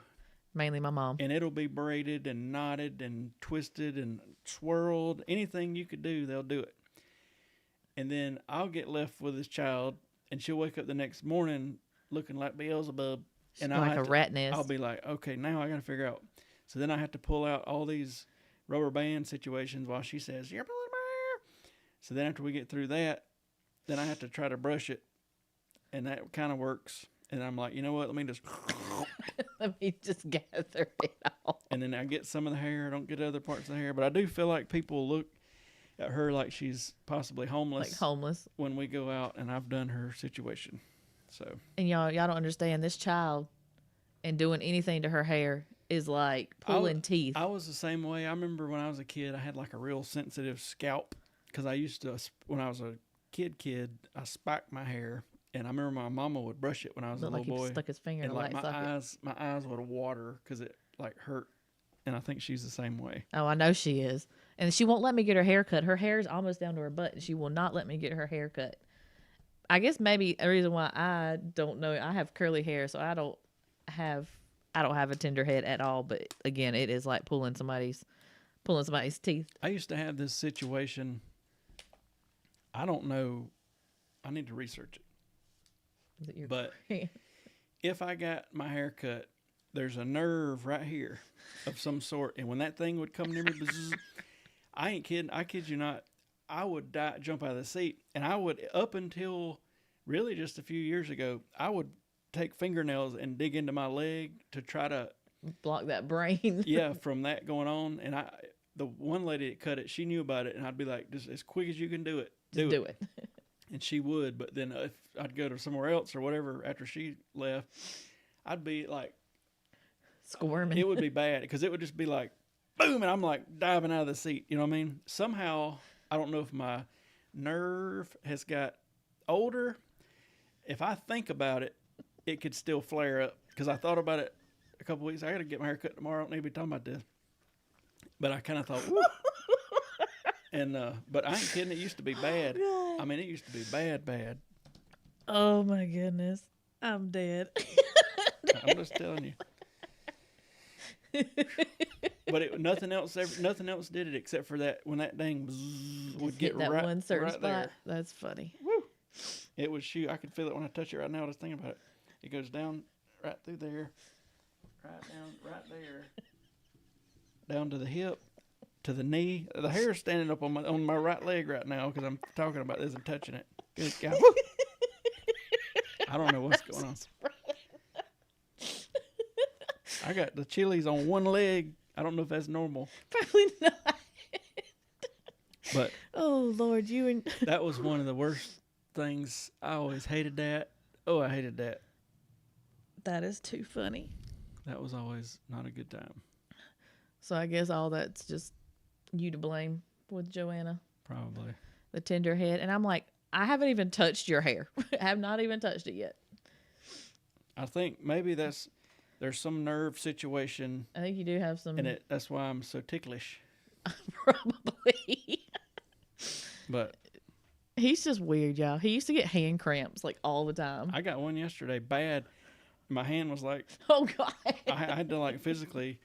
Mainly my mom. and it'll be braided and knotted and twisted and swirled. Anything you could do, they'll do it. And then I'll get left with this child, and she'll wake up the next morning looking like Beelzebub. And Like a rat nest. I'll be like, okay, now I got to figure out. So then I have to pull out all these rubber band situations while she says, "You're pulling my hair." So then after we get through that, then I have to try to brush it. And that kind of works. And I'm like, you know what? Let me just. Let me just gather it all. And then I get some of the hair. I don't get other parts of the hair. But I do feel like people look at her like she's possibly homeless. Like homeless. When we go out and I've done her situation. So. And y'all don't understand, this child and doing anything to her hair is like pulling teeth. I was the same way. I remember when I was a kid, I had like a real sensitive scalp because I used to, when I was a kid, I spiked my hair. And I remember my mama would brush it when I was a little boy. He stuck his finger in and a like light socket. my eyes would water because it like hurt. And I think she's the same way. Oh, I know she is. And she won't let me get her hair cut. Her hair is almost down to her butt, and she will not let me get her hair cut. I guess maybe a reason why I don't know, I have curly hair, so I don't have a tender head at all. But again, it is like pulling somebody's teeth. I used to have this situation. I don't know. I need to research it. Is it your But if I got my hair cut, there's a nerve right here of some sort. And when that thing would come near me, bzz, I ain't kidding. I kid you not. I would jump out of the seat. And I would, up until really just a few years ago, I would take fingernails and dig into my leg to try to block that brain. Yeah, from that going on. And the one lady that cut it, she knew about it. And I'd be like, just as quick as you can do it. Do it. And she would, but then if I'd go to somewhere else or whatever after she left, I'd be like squirming. It would be bad because it would just be like boom, and I'm like diving out of the seat. You know what I mean? Somehow, I don't know if my nerve has got older. If I think about it, it could still flare up because I thought about it a couple weeks. I got to get my hair cut tomorrow. I don't need to be talking about this, but I kind of thought. Woo. And but I ain't kidding. It used to be bad. I mean, it used to be bad. Oh my goodness, I'm dead. I'm just telling you. But nothing else did it except for that when that dang would get that right, one certain right spot. there. That's funny. Woo! It was shoot. I could feel it when I touch it right now. Just thinking about it. It goes down right through there, right there, down to the hip. To the knee. The hair is standing up on my right leg right now because I'm talking about this and touching it. Good God. I don't know what's going on. I got the chilies on one leg. I don't know if that's normal. Probably not. But oh Lord, that was one of the worst things. I always hated that. Oh, I hated that. That is too funny. That was always not a good time. So I guess all that's just you to blame with Joanna. Probably. The tender head. And I'm like, I haven't even touched your hair. I have not even touched it yet. I think maybe there's some nerve situation. I think you do have some. And that's why I'm so ticklish. Probably. But he's just weird, y'all. He used to get hand cramps like all the time. I got one yesterday, bad. My hand was like, oh God. I had to like physically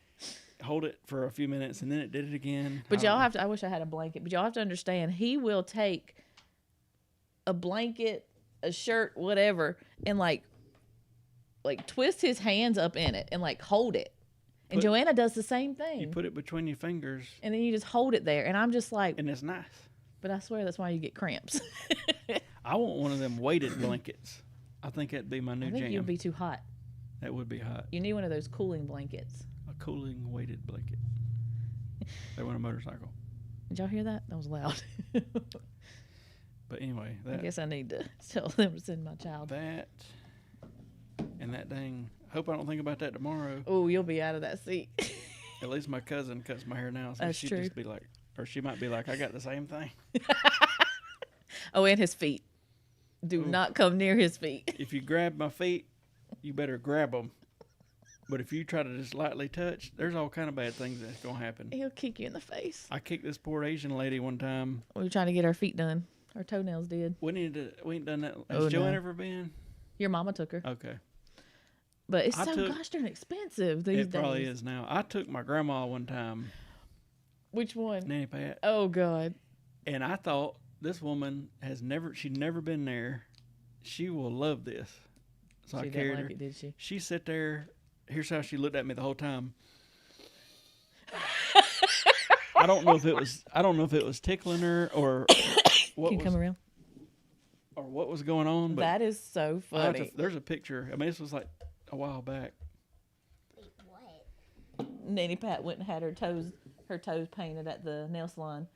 hold it for a few minutes and then it did it again. But y'all have to, I wish I had a blanket, but y'all have to understand, he will take a blanket, a shirt, whatever, and like twist his hands up in it and like hold it. And Joanna does the same thing. You put it between your fingers. And then you just hold it there. And I'm just like. And it's nice. But I swear that's why you get cramps. I want one of them weighted blankets. I think that'd be my new jam. I think you'd be too hot. That would be hot. You need one of those cooling blankets. A cooling weighted blanket. They want a motorcycle. Did y'all hear that? That was loud. But anyway. I guess I need to tell them to send my child. That. And that dang. Hope I don't think about that tomorrow. Oh, you'll be out of that seat. At least my cousin cuts my hair now. So That's she'd true. just be like, or she might be like, I got the same thing. Oh, and his feet. Do not come near his feet. If you grab my feet, you better grab them. But if you try to just lightly touch, there's all kind of bad things that's going to happen. He'll kick you in the face. I kicked this poor Asian lady one time. We were trying to get our feet done. Our toenails did. We ain't done that. Has Joanne ever been? Your mama took her. Okay. But it's I so took- gosh darn expensive these It days. probably is now. I took my grandma one time, Which one? Nanny Pat, Oh God. and I thought this woman she'd never been there. She will love this. So I She didn't carried like her. it, did she? She sat there. Here's how she looked at me the whole time. I don't know if it was tickling her or what Can you come around? or what was going on. But That is so funny. there's a picture. I mean, this was like a while back. Wait, what? Nanny Pat went and had her toes painted at the nail salon,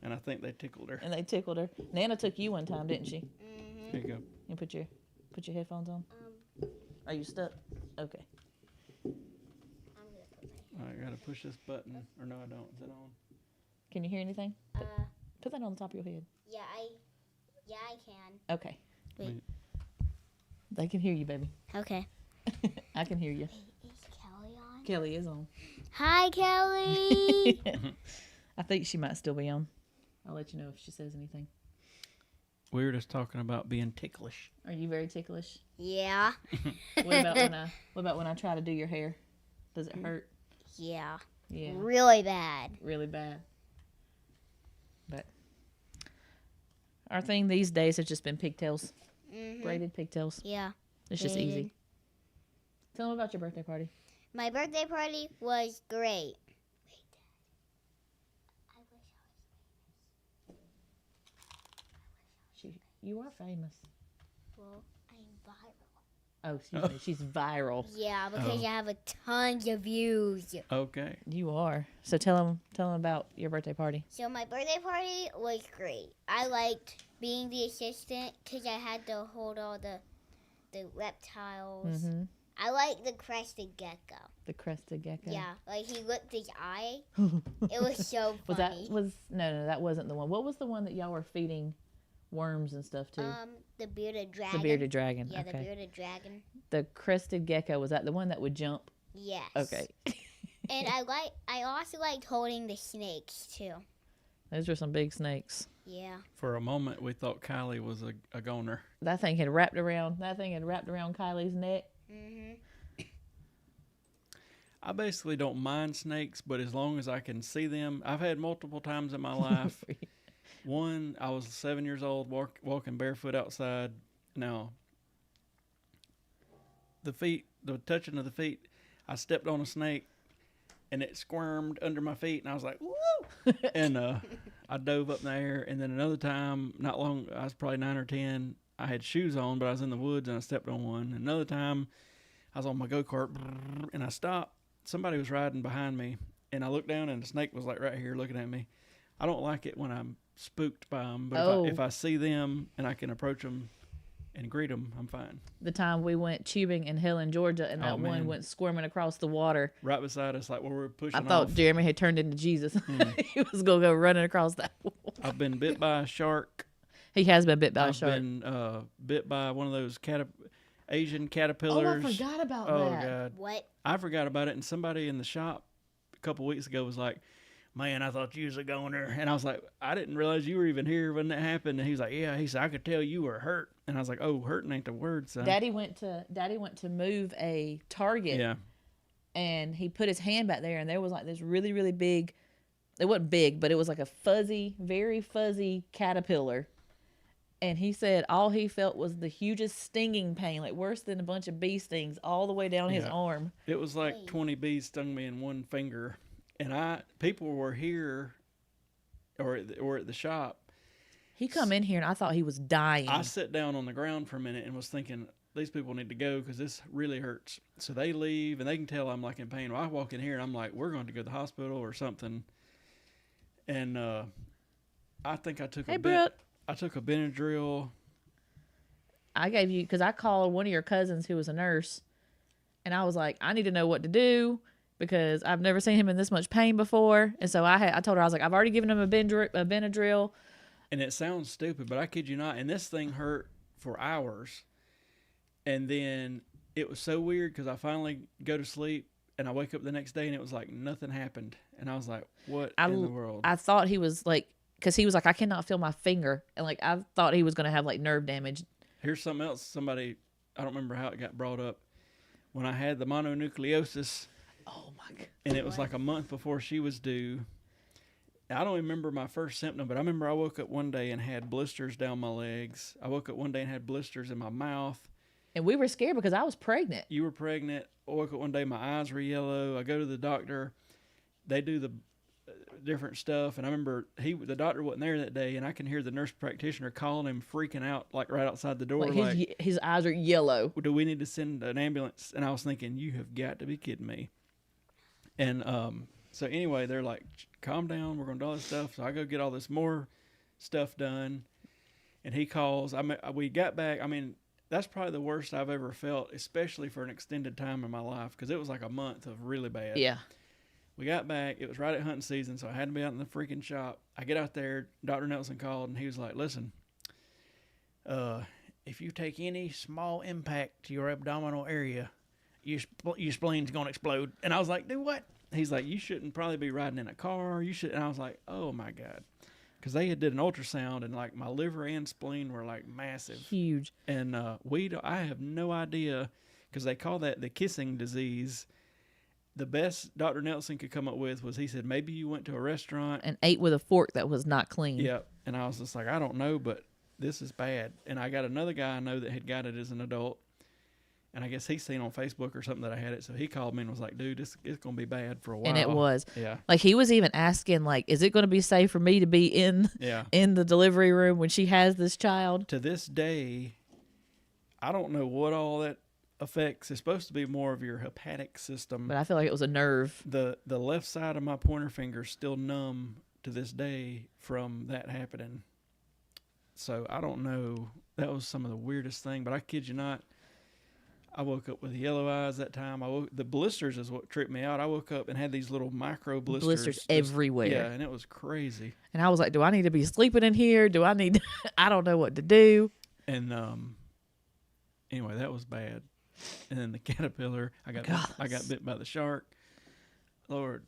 And I think they tickled her. and they tickled her. Nana took you one time, didn't she? Mm-hmm. There you go. You put your headphones on. Are you stuck? Okay. I'm gonna put my. I gotta push this button, or no, I don't. Is it on? Can you hear anything? Put that on the top of your head. Yeah, I can. Okay. Wait. They can hear you, baby. Okay. I can hear you. Is Kelly on? Kelly is on. Hi, Kelly. I think she might still be on. I'll let you know if she says anything. We were just talking about being ticklish. Are you very ticklish? Yeah. What about when I try to do your hair? Does it hurt? Yeah. Yeah. Really bad. Really bad. But our thing these days has just been pigtails. Mm-hmm. Braided pigtails. Yeah. It's just Braided. easy. Tell them about your birthday party. My birthday party was great. You are famous. Well, I'm viral. Oh, excuse me. She's viral. Yeah, because Oh. I have a ton of views. Okay. You are. So tell them about your birthday party. So my birthday party was great. I liked being the assistant because I had to hold all the reptiles. Mm-hmm. I like the crested gecko. The crested gecko. Yeah, like he licked his eye. It was so Was funny. no, that wasn't the one. What was the one that y'all were feeding worms and stuff to? The bearded dragon. The bearded dragon. Yeah, okay. the bearded dragon. The crested gecko, was that the one that would jump? Yes. Okay. And I also liked holding the snakes too. Those were some big snakes. Yeah. For a moment, we thought Kylie was a goner. That thing had wrapped around Kylie's neck. Mhm. I basically don't mind snakes, but as long as I can see them, I've had multiple times in my life. One, I was 7 years old, walking barefoot outside. Now, the touching of the feet, I stepped on a snake, and it squirmed under my feet, and I was like, woo! And I dove up in the air. And then another time, not long, I was probably 9 or 10, I had shoes on, but I was in the woods, and I stepped on one. Another time, I was on my go-kart, and I stopped. Somebody was riding behind me, and I looked down, and the snake was like right here looking at me. I don't like it when I'm spooked by them, but if I see them and I can approach them and greet them, I'm fine. The time we went tubing in Helen, Georgia, and that one man. went squirming across the water. Right beside us, like where we're pushing I thought off. Jeremy had turned into Jesus. He was going to go running across that wall. I've been bit by a shark. He has been bit by a I've shark. been bit by one of those Asian Oh, I caterpillars. forgot about Oh, that. God. What? I forgot about it, and somebody in the shop a couple weeks ago was like, man, I thought you was a goner. And I was like, I didn't realize you were even here when that happened. And he was like, yeah. He said, I could tell you were hurt. And I was like, oh, hurting ain't the word, son. Daddy went to move a target, Yeah. and he put his hand back there, and there was like this really, really big, it wasn't big, but it was like a fuzzy, very fuzzy caterpillar. And he said all he felt was the hugest stinging pain, like worse than a bunch of bee stings, all the way down his Yeah. arm. It was like Wait. 20 bees stung me in one finger. And people were here or at the shop. He come in here, and I thought he was dying. I sat down on the ground for a minute and was thinking, these people need to go because this really hurts. So they leave, and they can tell I'm like in pain. Well, I walk in here, and I'm like, we're going to go to the hospital or something. And I think I took Hey, a Brooke. I took a Benadryl. I gave you, because I called one of your cousins who was a nurse, and I was like, I need to know what to do because I've never seen him in this much pain before. And so I told her, I was like, I've already given him a Benadryl. And it sounds stupid, but I kid you not. And this thing hurt for hours. And then it was so weird because I finally go to sleep and I wake up the next day and it was like nothing happened. And I was like, what in the world? I thought he was like, because he was like, I cannot feel my finger. And like, I thought he was going to have like nerve damage. Here's something else. Somebody, I don't remember how it got brought up. when I had the mononucleosis, Oh my god. and it was like a month before she was due. I don't remember my first symptom, but I remember I woke up one day and had blisters down my legs. I woke up one day and had blisters in my mouth. And we were scared because I was pregnant. You were pregnant. I woke up one day, my eyes were yellow. I go to the doctor. They do the different stuff, and I remember the doctor wasn't there that day, and I can hear the nurse practitioner calling him, freaking out, like right outside the door, Like his eyes are yellow. do we need to send an ambulance? And I was thinking, you have got to be kidding me. And so anyway, they're like, calm down, we're gonna do all this stuff. So I go get all this more stuff done, and he calls. We got back. I mean, that's probably the worst I've ever felt, especially for an extended time in my life, because it was like a month of really bad. Yeah. We got back. It was right at hunting season, so I had to be out in the freaking shop. I get out there. Dr. Nelson called, and he was like, listen, if you take any small impact to your abdominal area, your spleen's going to explode. And I was like, do what? He's like, you shouldn't probably be riding in a car. You should. And I was like, oh, my God. Because they did an ultrasound, and like my liver and spleen were like massive. Huge. And I have no idea, because they call that the kissing disease. The best Dr. Nelson could come up with was, he said, maybe you went to a restaurant And ate with a fork that was not clean. Yep. And I was just like, I don't know, but this is bad. And I got another guy I know that had got it as an adult. And I guess he's seen on Facebook or something that I had it. So he called me and was like, dude, it's going to be bad for a while. And it was. Yeah. Like, he was even asking, like, is it going to be safe for me to be in the delivery room when she has this child? To this day, I don't know what all that affects. It's supposed to be more of your hepatic system. But I feel like it was a nerve. The left side of my pointer finger is still numb to this day from that happening. So I don't know. That was some of the weirdest thing. But I kid you not, I woke up with yellow eyes that time. The blisters is what tripped me out. I woke up and had these little micro blisters. Blisters everywhere. Yeah, and it was crazy. And I was like, do I need to be sleeping in here? Do I need I don't know what to do. And anyway, that was bad. And then the caterpillar, I got bit by the shark. Lord.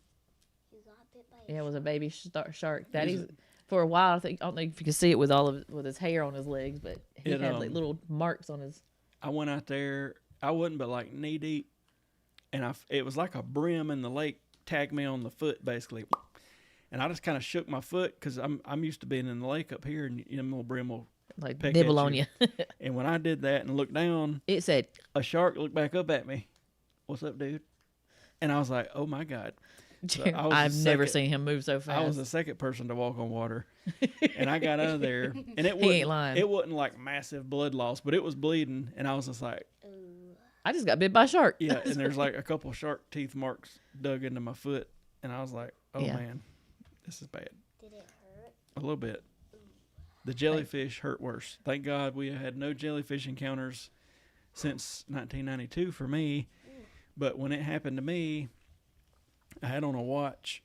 You got bit by Yeah, it was a baby shark. Daddy's for a while. I don't know if you can see it with with his hair on his legs, but he had like little marks on his. I went out there. I wasn't but like knee deep, and it was like a brim in the lake tagged me on the foot basically, and I just kind of shook my foot because I'm used to being in the lake up here, and the little brim will like nibble on you. And when I did that and looked down, it said, a shark looked back up at me. What's up, dude? And I was like, oh my God. So I've never seen him move so fast. I was the second person to walk on water. And I got out of there. And it He ain't lying. It wasn't like massive blood loss, but it was bleeding. And I was just like, I just got bit by a shark. yeah. And there's like a couple shark teeth marks dug into my foot. And I was like, oh man, this is bad. Did it hurt? A little bit. The jellyfish hurt worse. Thank God we had no jellyfish encounters since 1992 for me. But when it happened to me, I had on a watch,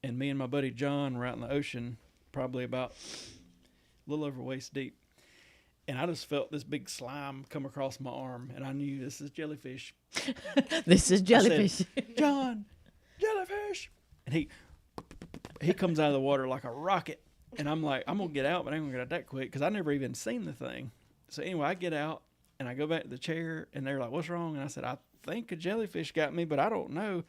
and me and my buddy John were out in the ocean, probably about a little over waist deep. And I just felt this big slime come across my arm, and I knew this is jellyfish. This is jellyfish. I said, John, jellyfish. And he comes out of the water like a rocket. And I'm like, I'm going to get out, but I ain't going to get out that quick because I never even seen the thing. So anyway, I get out, and I go back to the chair, and they're like, what's wrong? And I said, I think a jellyfish got me, but I don't know.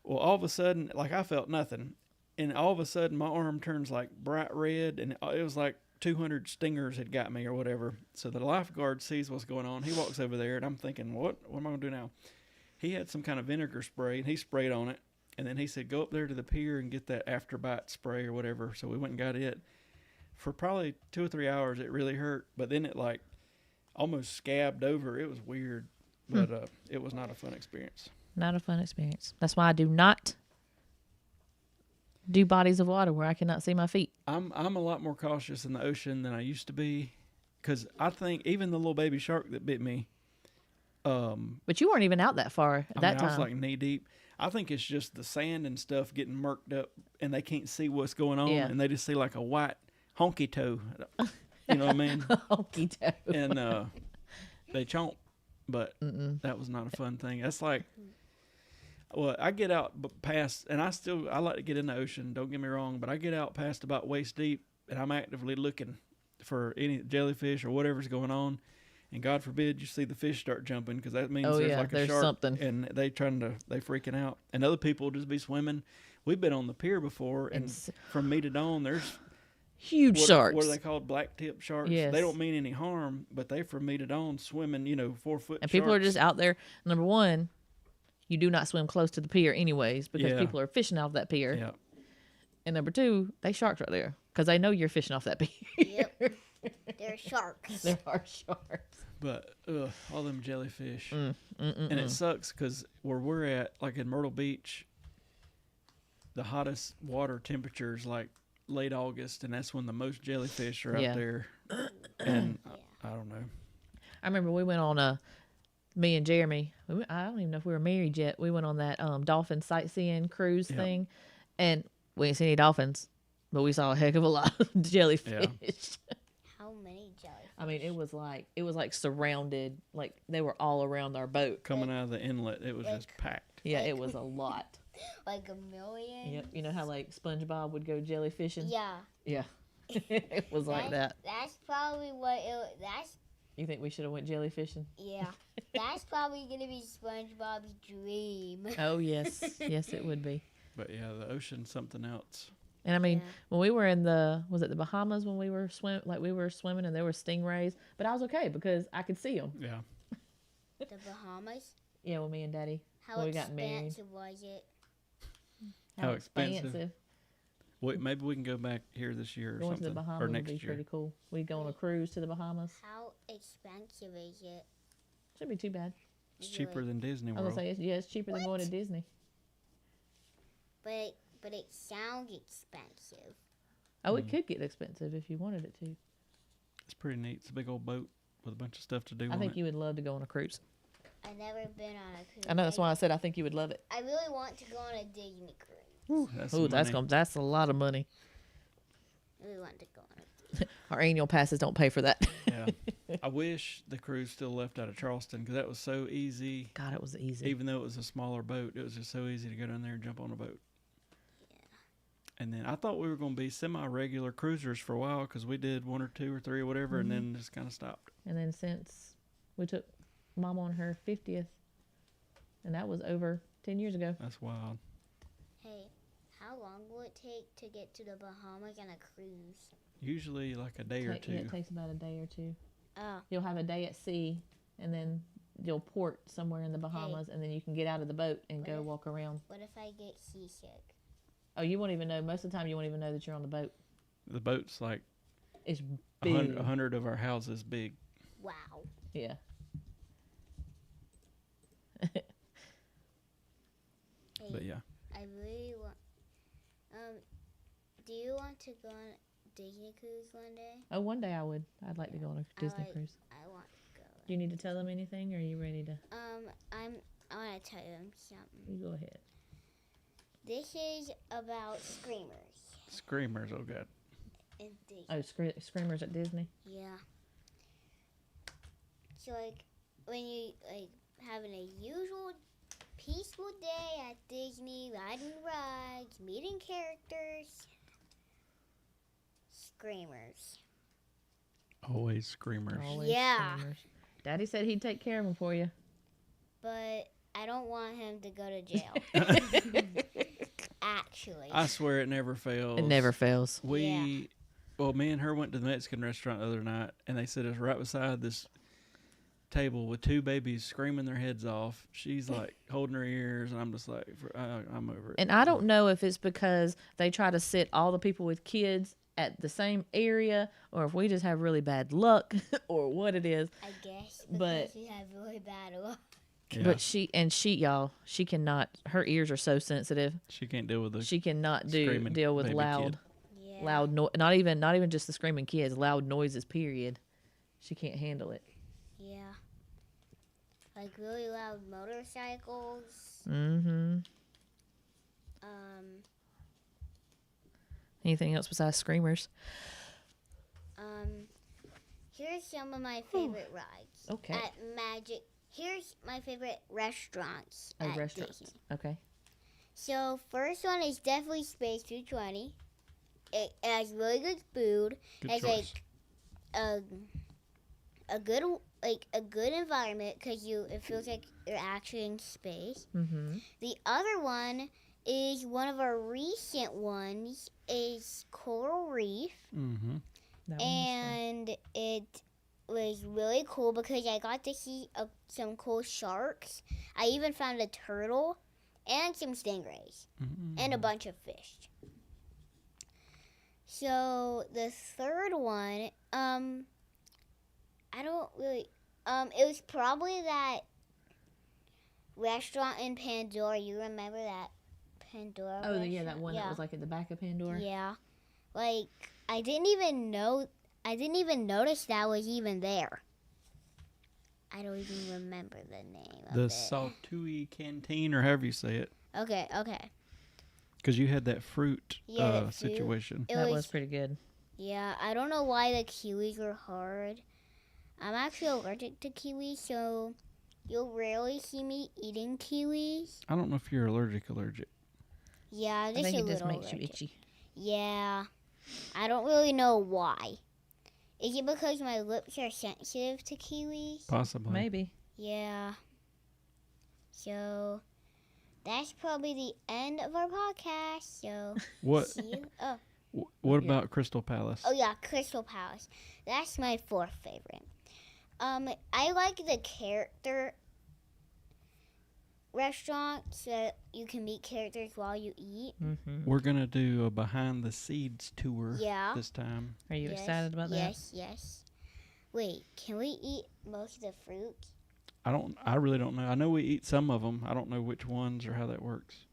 Well, all of a sudden, like I felt nothing. And all of a sudden, my arm turns like bright red, and it was like 200 stingers had got me or whatever. So the lifeguard sees what's going on. He walks over there, and I'm thinking, what am I going to do now? He had some kind of vinegar spray, and he sprayed on it. And then he said, go up there to the pier and get that afterbite spray or whatever. So we went and got it. For probably 2 or 3 hours, it really hurt. But then it like almost scabbed over. It was weird. But it was not a fun experience. Not a fun experience. That's why I do not do bodies of water where I cannot see my feet. I'm a lot more cautious in the ocean than I used to be. Because I think even the little baby shark that bit me. But you weren't even out that far at that time. I was like knee deep. I think it's just the sand and stuff getting murked up, and they can't see what's going on, and they just see like a white honky toe. You know what I mean? Honky toe. And they chomp, but that was not a fun thing. That's like, well, I get out past, and I like to get in the ocean. Don't get me wrong, but I get out past about waist deep, and I'm actively looking for any jellyfish or whatever's going on. and God forbid you see the fish start jumping, because that means Oh, there's yeah, like a there's shark, something. and they freaking out, and other people will just be swimming. We've been on the pier before, and from me to dawn, there's huge sharks. What are they called? Black tip sharks. Yes. They don't mean any harm, but they from me to dawn swimming, 4-foot. And people are just out there. Number one, you do not swim close to the pier anyways, because people are fishing off that pier. Yeah. And number two, they sharks right there because they know you're fishing off that pier. Yep. They're sharks. There are sharks. But all them jellyfish, and it sucks because where we're at, like in Myrtle Beach, the hottest water temperature is like late August, and that's when the most jellyfish are out there. And I don't know. I remember we went on me and Jeremy. I don't even know if we were married yet. We went on that dolphin sightseeing cruise thing, and we didn't see any dolphins, but we saw a heck of a lot of jellyfish. Yeah. How many jellyfish? I mean, it was like surrounded, like they were all around our boat. Coming out of the inlet, it was just packed. Yeah, it was a lot. Like a million? Yep. You know how like SpongeBob would go jellyfishing? Yeah. Yeah. It was like that. That's probably what that's. You think we should have went jellyfishing? Yeah. That's probably going to be SpongeBob's dream. Oh, yes. Yes, it would be. But yeah, the ocean's something else. And I mean, when we were in was it the Bahamas when we were swimming and there were stingrays, but I was okay because I could see them. Yeah. The Bahamas? Yeah, with me and Daddy. How when we got married. expensive was it? How expensive? Maybe we can go back here this year or Going something. to the Bahamas or would next be year. pretty cool. We'd go on a cruise to the Bahamas. How expensive is it? Shouldn't be too bad. It's cheaper than Disney I was World. gonna say, it's cheaper than going to Disney. But it sounds expensive. Oh, it could get expensive if you wanted it to. It's pretty neat. It's a big old boat with a bunch of stuff to do I on think it. you would love to go on a cruise. I've never been on a cruise. I know, that's why I said I think you would love it. I really want to go on a Disney cruise. That's That's a lot of money. I really want to go on a Our annual passes don't pay for that. Yeah. I wish the cruise still left out of Charleston, because that was so easy. God, it was easy. Even though it was a smaller boat, it was just so easy to go down there and jump on a boat. Yeah. And then I thought we were going to be semi-regular cruisers for a while, because we did 1 or 2 or 3 or whatever, and then just kind of stopped. And then since we took Mom on her 50th, and that was over 10 years ago. That's wild. Hey, how long will it take to get to the Bahamas on a cruise? Usually like a day or 2. Yeah, it takes about a day or 2. Oh. You'll have a day at sea, and then you'll port somewhere in the Bahamas, and then you can get out of the boat and go walk around. What if I get seasick? Oh, you won't even know. Most of the time, you won't even know that you're on the boat. The boat's like It's big. 100 of our houses big. Wow. Yeah. Hey, But yeah. I really want. Do you want to go on a Disney cruise one day? Oh, one day I would. I'd like to go on a Disney cruise. I want to go. Do you need to tell them anything, or are you ready to? I want to tell them something. You go ahead. This is about screamers. Screamers, oh God. In Disney. Oh, screamers at Disney. Yeah. So like when you like having a usual peaceful day at Disney, riding rides, meeting characters, screamers. Always screamers. Always Yeah. screamers. Daddy said he'd take care of them for you. But I don't want him to go to jail. Actually. I swear it never fails. It never fails. Me and her went to the Mexican restaurant the other night, and they set us right beside this table with 2 babies screaming their heads off. She's like holding her ears, and I'm just like, I'm over it. And I don't know if it's because they try to sit all the people with kids at the same area, or if we just have really bad luck, or what it is. I guess But because we have really bad luck. Yeah. But she cannot. Her ears are so sensitive. She can't deal with the She cannot screaming deal with baby loud, Yeah. loud noise. Not even just the screaming kids. Loud noises. Period. She can't handle it. Yeah. Like really loud motorcycles. Mm-hmm. Anything else besides screamers? Here's some of my favorite rides. Okay. At Magic. Here's my favorite restaurants at Restaurants. Disney. Okay. So first one is definitely Space 220. It has really good food. good Has choice. like a good like a good environment because it feels like you're actually in space. Mm-hmm. The other one is one of our recent ones is Coral Reef, Mm-hmm. That one was fun. and it was really cool because I got to see some cool sharks. I even found a turtle and some stingrays Mm-hmm. and a bunch of fish. So the third one, I don't really. It was probably that restaurant in Pandora. You remember that Pandora? Oh, yeah, restaurant? that one that was like at the back of Pandora. Yeah, like I didn't even notice that was even there. I don't even remember the name of The it. Saltui Canteen, or however you say it, Okay. because you had that fruit Yeah, that fruit. situation. It That was pretty good. Yeah, I don't know why the kiwis were hard. I'm actually allergic to kiwis, so you'll rarely see me eating kiwis. I don't know if you're allergic. Yeah, I just think a it just little makes you allergic. itchy. Yeah, I don't really know why. Is it because my lips are sensitive to kiwis? Possibly. Maybe. Yeah. So that's probably the end of our podcast. So What? see you. Oh. What Yeah. about Crystal Palace? Oh yeah, Crystal Palace. That's my fourth favorite. I like the character restaurant so that you can meet characters while you eat. Mm-hmm. We're gonna do a behind the seeds tour Yeah. this time. Are you Yes, excited about that? Yes. Wait, can we eat most of the fruit? I really don't know. I know we eat some of them. I don't know which ones or how that works.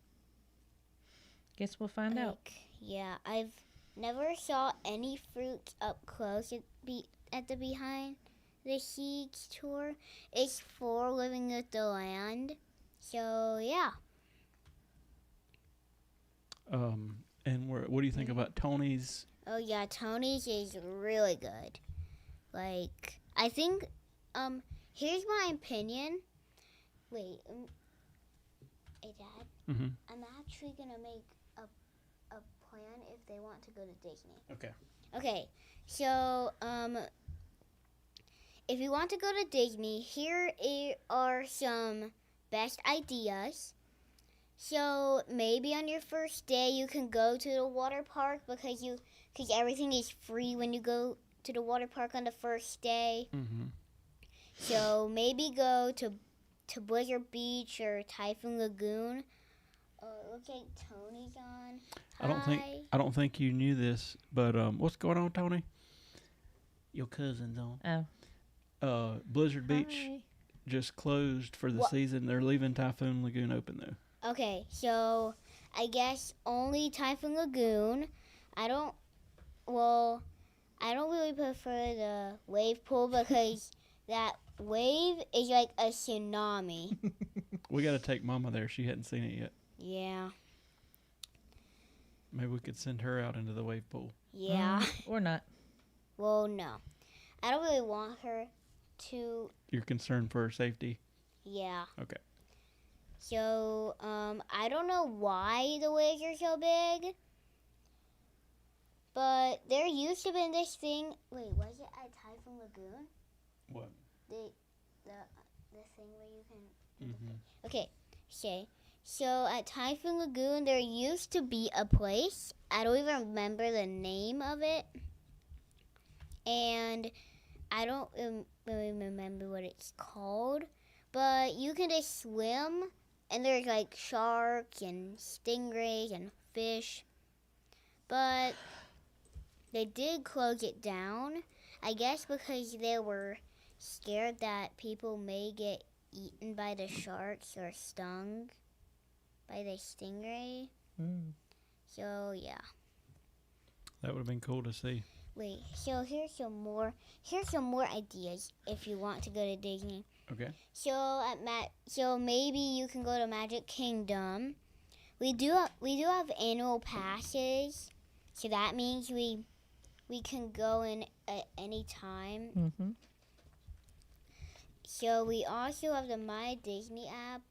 Guess we'll find out. Yeah, I've never saw any fruits up close at the behind the seeds tour. It's for living with the land. So yeah. And what do you think about Tony's? Oh yeah, Tony's is really good. Like I think here's my opinion. Wait, hey Dad, Mm-hmm. I'm actually gonna make a plan if they want to go to Disney. Okay. Okay, so if you want to go to Disney, here are some best ideas. So maybe on your first day you can go to the water park because everything is free when you go to the water park on the first day. Mm-hmm. So maybe go to Blizzard Beach or Typhoon Lagoon. Oh, it looks like Tony's on. Hi. I don't think you knew this, but what's going on, Tony? Your cousin's on. Oh. Blizzard Beach Hi. just closed for the What? season. They're leaving Typhoon Lagoon open though. Okay, so I guess only Typhoon Lagoon. I don't really prefer the wave pool because that wave is like a tsunami. We got to take Mama there. She hadn't seen it yet. Yeah. Maybe we could send her out into the wave pool. Yeah. Or not. Well, no. I don't really want her to. You're concerned for her safety? Yeah. Okay. So, I don't know why the waves are so big. But there used to be this thing. Wait, was it at Typhoon Lagoon? What? The thing where you can. Mm-hmm. Okay. So at Typhoon Lagoon, there used to be a place. I don't even remember the name of it. And I don't really remember what it's called. But you can just swim. And there's like sharks and stingrays and fish. But they did close it down. I guess because they were scared that people may get eaten by the sharks or stung by the stingray. Mm. So yeah. That would have been cool to see. Wait, so here's some more ideas if you want to go to Disney. Okay. So maybe you can go to Magic Kingdom. We do have annual passes. So that means we can go in at any time. Mm-hmm. So we also have the My Disney app.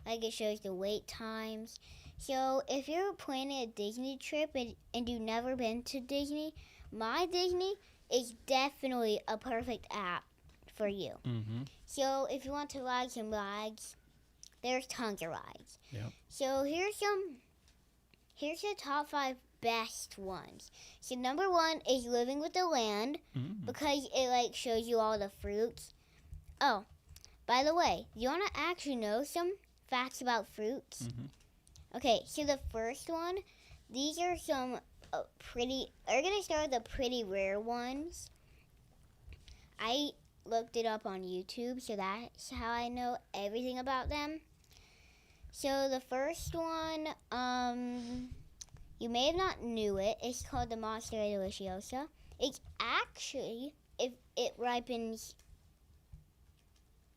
Like it shows the wait times. So if you're planning a Disney trip and you've never been to Disney, My Disney is definitely a perfect app for you. Mm-hmm. So if you want to ride some rides, there's tons of rides. Yep. So here's the top 5 best ones. So number 1 is Living with the Land Mm. because it like shows you all the fruits. Oh, by the way, do you want to actually know some facts about fruits? Mm-hmm. Okay, so the first one, these are some we're going to start with the pretty rare ones. I looked it up on YouTube, so that's how I know everything about them. So the first one, you may have not knew it. It's called the Monstera Deliciosa. It's actually, if it ripens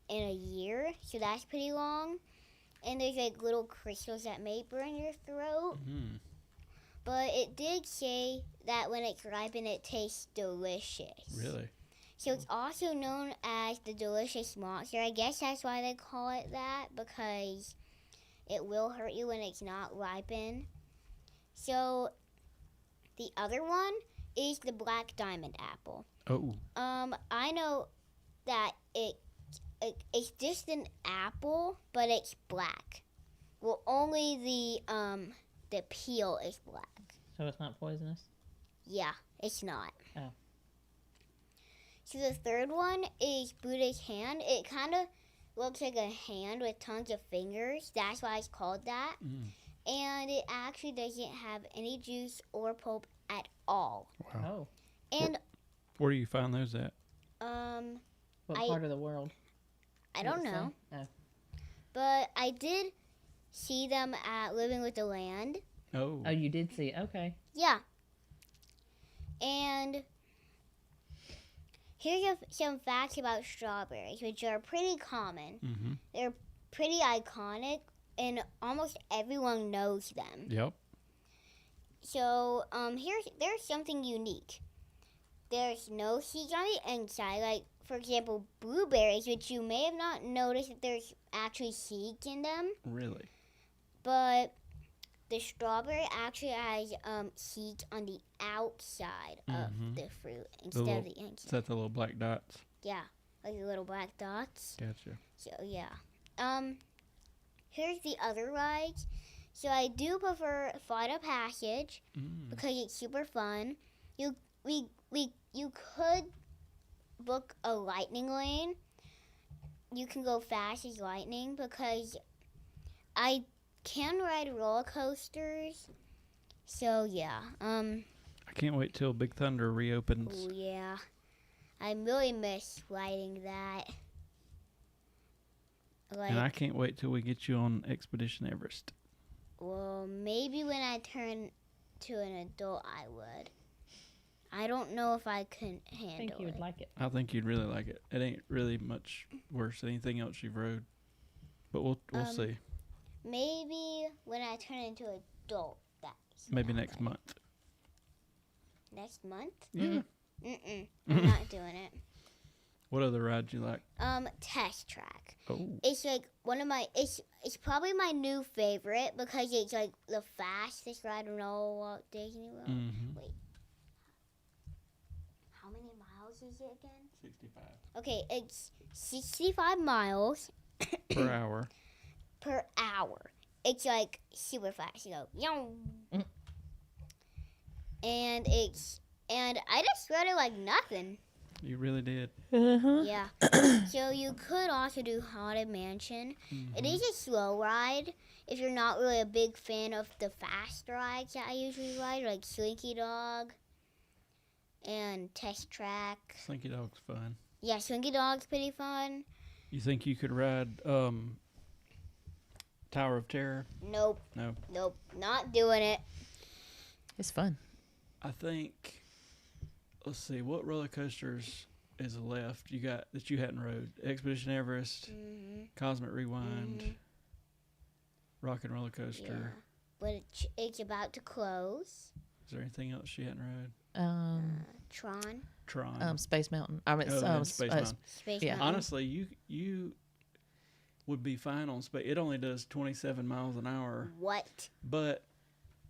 in a year, so that's pretty long. And there's like little crystals that may burn your throat. Mm-hmm. But it did say that when it's ripened, it tastes delicious. Really? So it's also known as the delicious monster. I guess that's why they call it that, because it will hurt you when it's not ripened. So the other one is the black diamond apple. Oh. I know that it's just an apple, but it's black. Well, only the peel is black. So it's not poisonous? Yeah, it's not. Oh. So the third one is Buddha's hand. It kind of looks like a hand with tons of fingers. That's why it's called that. Mm. And it actually doesn't have any juice or pulp at all. Wow. Oh. And Where do you find those at? What I- part of the world? I don't Did it say? know. Oh. But I did see them at Living with the Land. Oh. Oh, you did see it. Okay. Yeah. And here's some facts about strawberries, which are pretty common. Mm-hmm. They're pretty iconic, and almost everyone knows them. Yep. So there's something unique. There's no seeds on the inside, like for example blueberries, which you may have not noticed that there's actually seeds in them. Really? But the strawberry actually has seeds on the outside of Mhm. the fruit instead of the Is inside. that the little black dots? Yeah, like the little black dots. Gotcha. So yeah. Here's the other rides. So I do prefer Flight of Passage Mm. because it's super fun. You could book a lightning lane. You can go fast as lightning because I can ride roller coasters. So yeah. I can't wait till Big Thunder reopens. Oh yeah. I really miss riding that. Like, And I can't wait till we get you on Expedition Everest. well, maybe when I turn to an adult, I would. I don't know if I could handle I think you would it. like it. I think you'd really like it. It ain't really much worse than anything else you've rode. But we'll see. Maybe when I turn into an adult, that's Maybe when I next would. month. Next month? Yeah. Mm-mm. I'm not doing it. What other rides you like? Test Track. Oh. It's like one of my. It's probably my new favorite because it's like the fastest ride in all Walt Disney World. Mm-hmm. Wait. How many miles is it again? 65. Okay, it's 65 miles Per hour. per hour. It's like super fast. You go, yow. Mm. And I just rode it like nothing. You really did. Uh-huh. Yeah. So you could also do Haunted Mansion. Mhm. It is a slow ride if you're not really a big fan of the fast rides that I usually ride, like Slinky Dog and Test Track. Slinky Dog's fun. Yeah, Slinky Dog's pretty fun. You think you could ride Tower of Terror? Nope. No. Nope. Not doing it. It's fun. I think, let's see, what roller coasters is left you got that you hadn't rode? Expedition Everest, Mm-hmm. Cosmic Rewind, Mhm. Rock and Roller Coaster. Yeah. But it's about to close. Is there anything else you hadn't rode? Tron. Tron. Space Mountain. I mean, Oh, yeah, Space Mountain. Space Yeah. Mountain. Honestly, you would be fine on space. It only does 27 miles an hour, What? but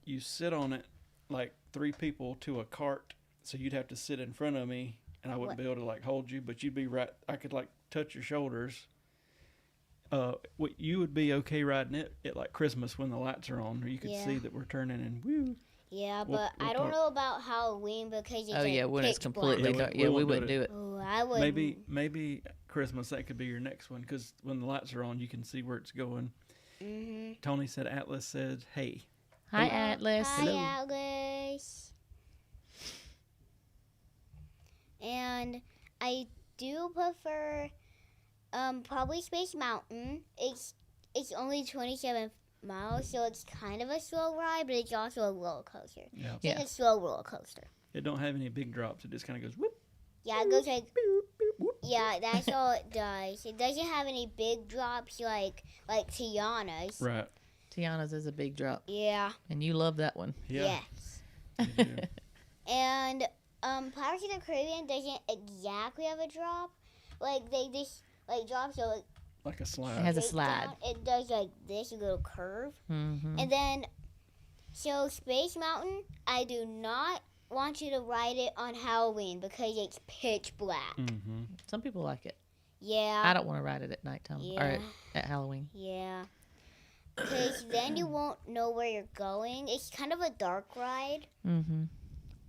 you sit on it like three people to a cart, so you'd have to sit in front of me and I wouldn't What? be able to like hold you, but you'd be right. I could like touch your shoulders. You would be okay riding it at like Christmas when the lights are on, or you could Yeah. see that we're turning and woo. Yeah, We'll- but we'll I don't talk- know about Halloween because it's Oh yeah, like when it's pitch completely Yeah, dark. we Yeah, we won't do wouldn't it. do it. Oh, I would. Maybe Christmas that could be your next one because when the lights are on, you can see where it's going. Mhm. Tony said Atlas said, "Hey." Hi, Oh, Atlas. Hi, Hello. Atlas. And I do prefer probably Space Mountain. It's only 27 miles, so it's kind of a slow ride, but it's also a roller coaster. Yeah. It's Yeah. like a slow roller coaster. It don't have any big drops. It just kind of goes whoop. Yeah, it goes like yeah, that's all it does. It doesn't have any big drops like Tiana's. Right. Tiana's is a big drop, Yeah. and you love that one. Yeah. Yes. you do. And Pirates of the Caribbean doesn't exactly have a drop. Like they just like drop so it Like a It slide. has a straight slide. down. It does like this little curve. Mm-hmm. And then so Space Mountain, I do not want you to ride it on Halloween because it's pitch black. Mm-hmm. Some people like it. Yeah. I don't want to ride it at nighttime or Yeah. at Halloween. Yeah. Because then you won't know where you're going. It's kind of a dark ride. Mm-hmm.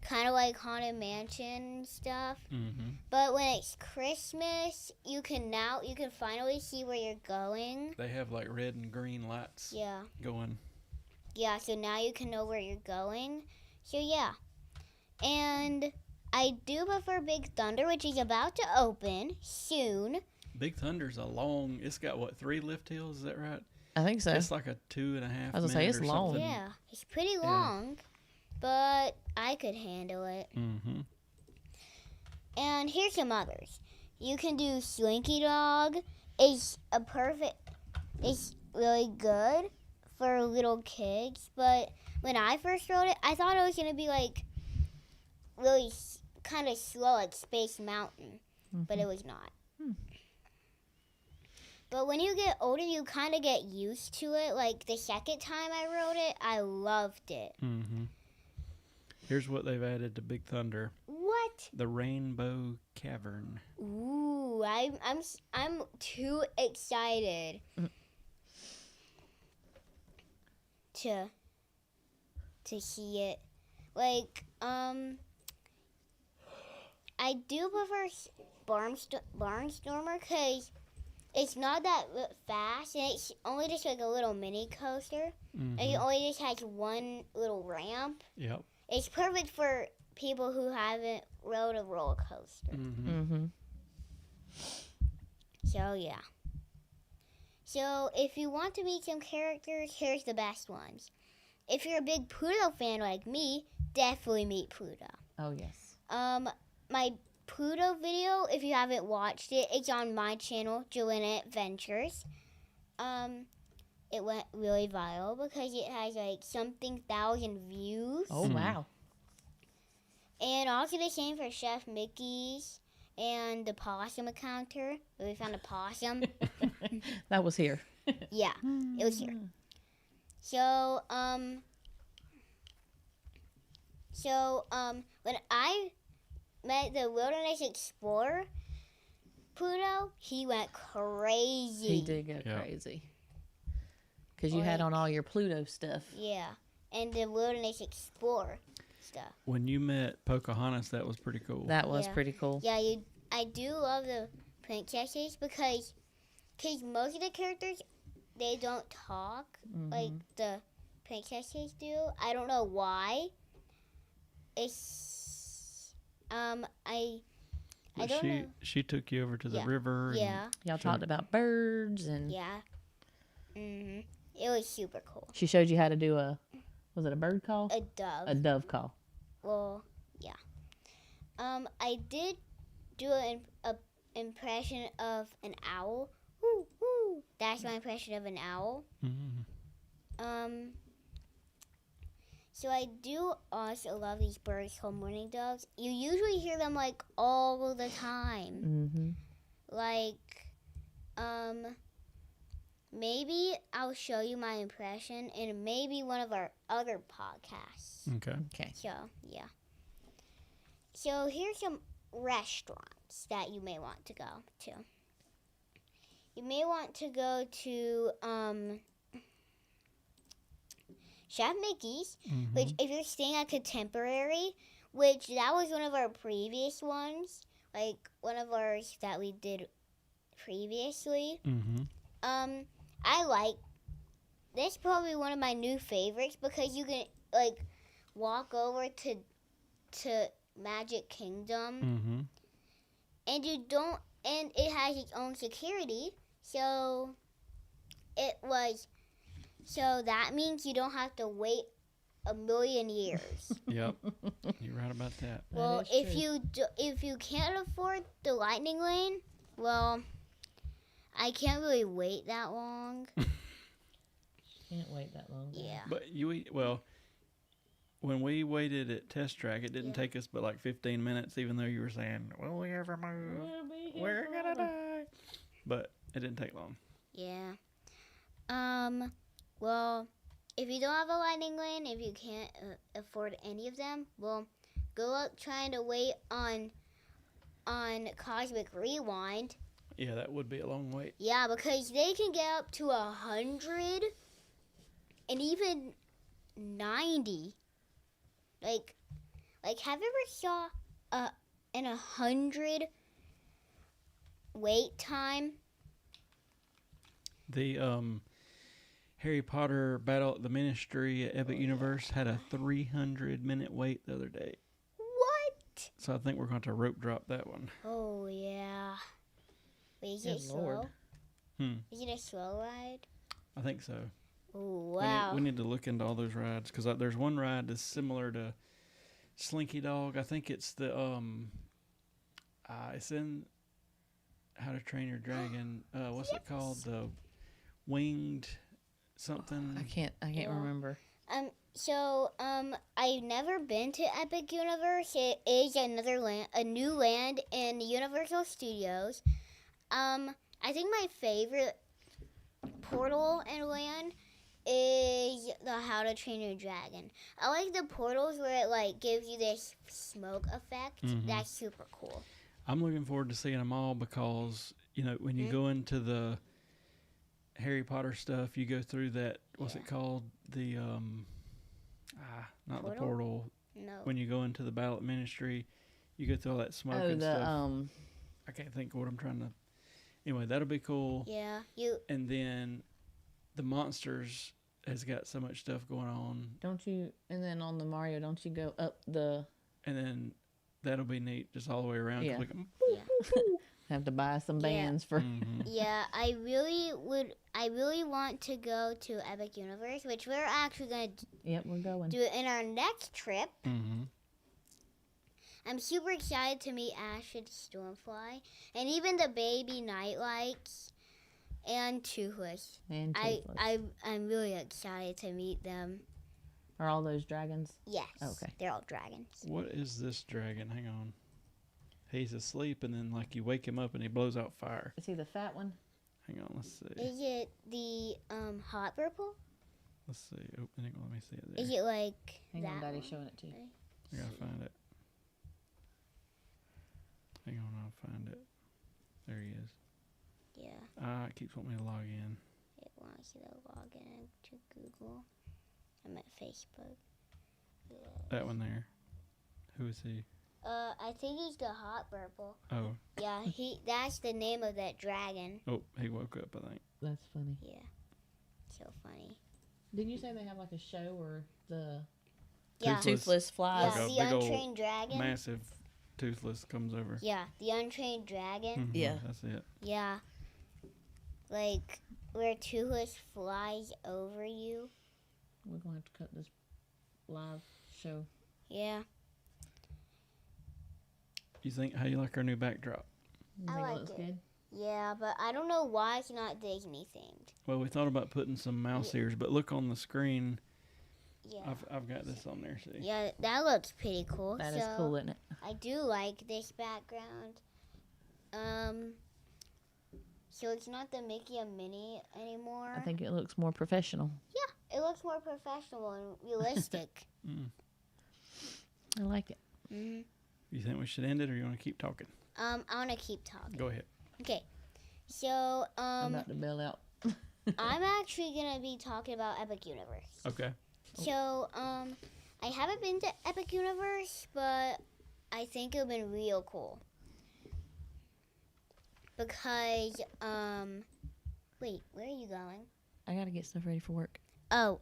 Kind of like Haunted Mansion and stuff. Mm-hmm. But when it's Christmas, you can finally see where you're going. They have like red and green lights Yeah. going. Yeah, so now you can know where you're going. So yeah. And I do prefer Big Thunder, which is about to open soon. Big Thunder's a long. It's got what 3 lift hills? Is that right? I think so. It's like a 2.5. I was gonna say, it's or long. something. Yeah, it's pretty long, but I could handle it. Mm-hmm. And here's some others. You can do Slinky Dog. It's really good for little kids. But when I first rode it, I thought it was gonna be like really kind of slow, like Space Mountain, but it was not. But when you get older, you kind of get used to it. Like the second time I rode it, I loved it. Mm-hmm. Here's what they've added to Big Thunder: What? the Rainbow Cavern. Ooh, I'm too excited to see it. Like I do prefer Barnstormer because it's not that fast and it's only just like a little mini coaster. Mm-hmm. And it only just has one little ramp. Yep. It's perfect for people who haven't rode a roller coaster. Mm-hmm. Mm-hmm. So, yeah. So, if you want to meet some characters, here's the best ones. If you're a big Pluto fan like me, definitely meet Pluto. Oh yes. My Pluto video, if you haven't watched it, it's on my channel, Joanna Adventures. It went really viral because it has like something thousand views. Oh wow. And also the same for Chef Mickey's and the possum encounter, where we found a possum. That was here. Yeah, it was here. So, when I met the Wilderness Explorer, Pluto, he went crazy. He did go Yeah. crazy. Because you had Like- on all your Pluto stuff. Yeah, and the Wilderness Explorer stuff. When you met Pocahontas, that was pretty cool. That was Yeah. pretty cool. Yeah, I do love the princesses because most of the characters, they don't talk like the princesses do. I don't know why. It's I But don't know. she took you over to the Yeah. river. and Yeah, Y'all showed- talked about birds, and yeah. It was super cool. she showed you how to do was it a bird call? A dove. A dove call. Well, yeah. I did do an impression of an owl. Woo, woo. That's my impression of an owl. Mhm. So I do also love these birds called mourning doves. You usually hear them like all the time. Mm-hmm. Like, maybe I'll show you my impression in maybe one of our other podcasts. Okay. Okay. So, yeah. So here's some restaurants that you may want to go to. You may want to go to Chef Mickey's, which if you're staying at Contemporary, which that was one of our previous ones, like one of ours that we did previously. I like this. Probably one of my new favorites because you can like walk over to Magic Kingdom, and you don't, and it has its own security. So that means you don't have to wait a million years. Yep, you're right about that. Well, if you can't afford the Lightning Lane, well, I can't really wait that long. Can't wait that long. Yeah. But when we waited at Test Track, it didn't take us but like 15 minutes, even though you were saying, will we ever move? We're gonna die. But it didn't take long. Yeah. Well, if you don't have a Lightning Lane, if you can't afford any of them, well, good luck trying to wait on Cosmic Rewind. Yeah, that would be a long wait. Yeah, because they can get up to 100 and even 90. Like have you ever saw an 100 wait time? The Harry Potter Battle at the Ministry at Epic Universe had a 300-minute wait the other day. What? So I think we're going to rope drop that one. Oh yeah. Wait, is Good it slow? Lord. Is it a slow ride? I think so. Oh wow. We need to look into all those rides because there's one ride that's similar to Slinky Dog. I think it's the it's in How to Train Your Dragon. What's it called? The winged something. I can't remember. I've never been to Epic Universe. It is a new land in Universal Studios. I think my favorite portal and land is the How to Train Your Dragon. I like the portals where it like gives you this smoke effect. That's super cool. I'm looking forward to seeing them all because when you go into the Harry Potter stuff, you go through that. What's it called? The not portal? The portal. No. When you go into the Battle at Ministry, you go through all that smoke and stuff. I can't think of what I'm trying to. Anyway, that'll be cool. Yeah, And then the Monsters has got so much stuff going on. Don't you? And then on the Mario, don't you go up the? And then that'll be neat, just all the way around. Yeah. yeah. Have to buy some bands for. Yeah, I really want to go to Epic Universe, which we're actually going to Yep, we're going. do it in our next trip. I'm super excited to meet Ashford Stormfly and even the baby Nightlights and Toothless. I'm really excited to meet them. Are all those dragons? Yes. Okay. They're all dragons. What is this dragon? Hang on. He's asleep, and then like you wake him up, and he blows out fire. Is he the fat one? Hang on, let's see. Is it the hot purple? Let's see. Oh, let me see it there. Is it like Hang that on, Daddy's one? showing it to you. I gotta find it. Hang on, I'll find it. There he is. Yeah. It keeps wanting me to log in. It wants you to log in to Google. I'm at Facebook. Yeah. That one there. Who is he? I think he's the hot purple. Oh. Yeah, that's the name of that dragon. Oh, he woke up, I think. That's funny. Yeah. So funny. Didn't you say they have like a show or the Yeah. toothless flies? Yeah, Like a the big old untrained dragon. Massive toothless comes over. Yeah, the untrained dragon. Yeah. That's it. Yeah. Like where Toothless flies over you. We're going to have to cut this live show. Yeah. You think, how you like our new backdrop? You I think like it looks it. good? Yeah, but I don't know why it's not Disney themed. Well, we thought about putting some mouse ears, but look on the screen. Yeah. I've got this on there, see? Yeah, that looks pretty cool. That is cool, isn't it? I do like this background. So it's not the Mickey and Minnie anymore. I think it looks more professional. Yeah, it looks more professional and realistic. I like it. hmm You think we should end it, or you want to keep talking? I want to keep talking. Go ahead. Okay. So, I'm about to bail out. I'm actually going to be talking about Epic Universe. Okay. So, I haven't been to Epic Universe, but I think it would have been real cool. Because, wait, where are you going? I gotta get stuff ready for work. Oh,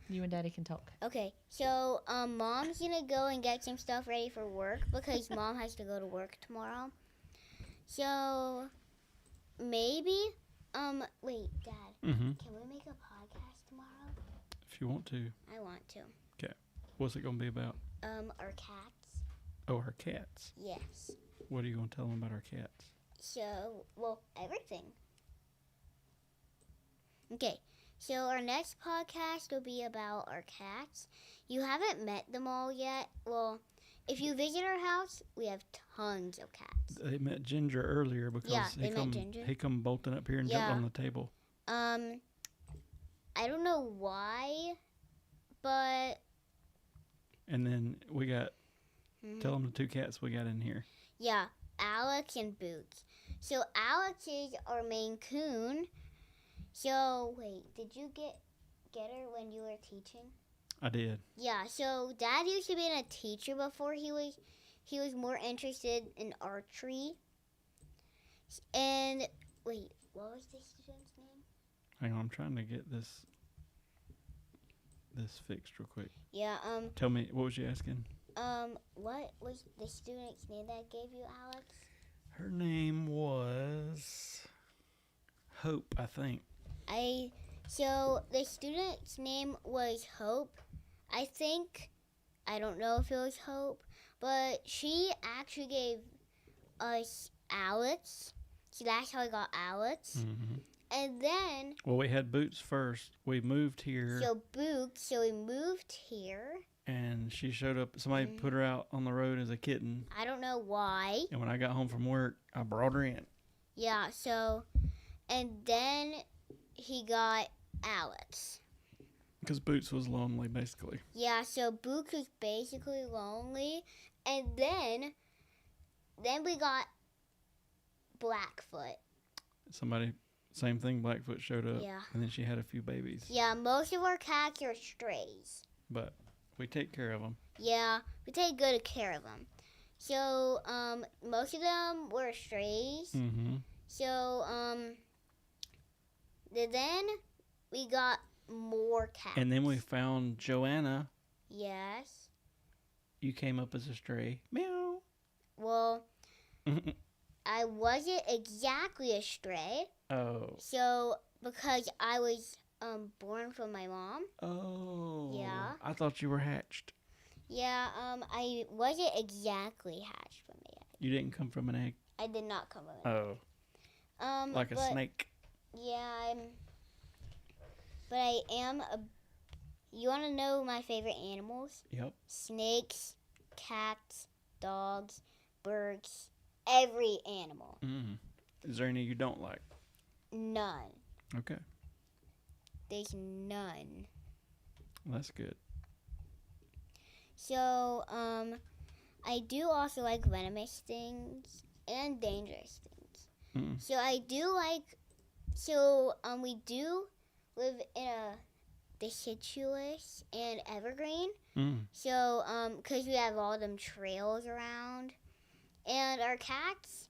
You and Daddy can talk. okay. So, Mom's gonna go and get some stuff ready for work because Mom has to go to work tomorrow. So, maybe, wait, Dad, Mm-hmm. can we make a podcast tomorrow? If you want to. I want to. What's it going to be about? Our cats. Oh, our cats. Yes. What are you going to tell them about our cats? So, well, everything. Okay, so our next podcast will be about our cats. You haven't met them all yet. Well, if you visit our house, we have tons of cats. They met Ginger earlier because Yeah, they met Ginger. he come bolting up here and jumped Yeah. on the table. I don't know why, but And then we got, mhm. tell them the two cats we got in here. Yeah, Alex and Boots. So Alex is our Maine Coon. So wait, did you get her when you were teaching? I did. Yeah. So Dad used to be a teacher before he was more interested in archery. And wait, what was the student's name? Hang on, I'm trying to get this fixed real quick. Yeah. Tell me, what was you asking? What was the student's name that gave you Alex? Her name was Hope, I think. So the student's name was Hope. I don't know if it was Hope, but she actually gave us Alex. So that's how I got Alex. Mm-hmm. And then, Well, we had Boots first. We moved here, so we moved here. and she showed up. Somebody put her out on the road as a kitten, I don't know why. and when I got home from work, I brought her in. Yeah, so, and then he got Alex. Because Boots was lonely, basically. Yeah, so Boots was basically lonely. And then we got Blackfoot. Same thing, Blackfoot showed up, Yeah. and then she had a few babies. Yeah, most of our cats are strays. But we take care of them. Yeah, we take good care of them. So, most of them were strays. Mm-hmm. So, then we got more cats. And then we found Joanna. Yes. You came up as a stray. Meow. Well, I wasn't exactly a stray. Oh. So, because I was born from my mom. Oh. Yeah. I thought you were hatched. Yeah, I wasn't exactly hatched from the egg. You didn't come from an egg. I did not come from an egg. Oh. Like a but, snake. Yeah, but I am a. You want to know my favorite animals? Yep. Snakes, cats, dogs, birds, every animal. Mm. Is there any you don't like? None. Okay. There's none. That's good. So, I do also like venomous things and dangerous things. Mm. So I do like. So we do live in a deciduous and evergreen. Mm. So because we have all them trails around, and our cats,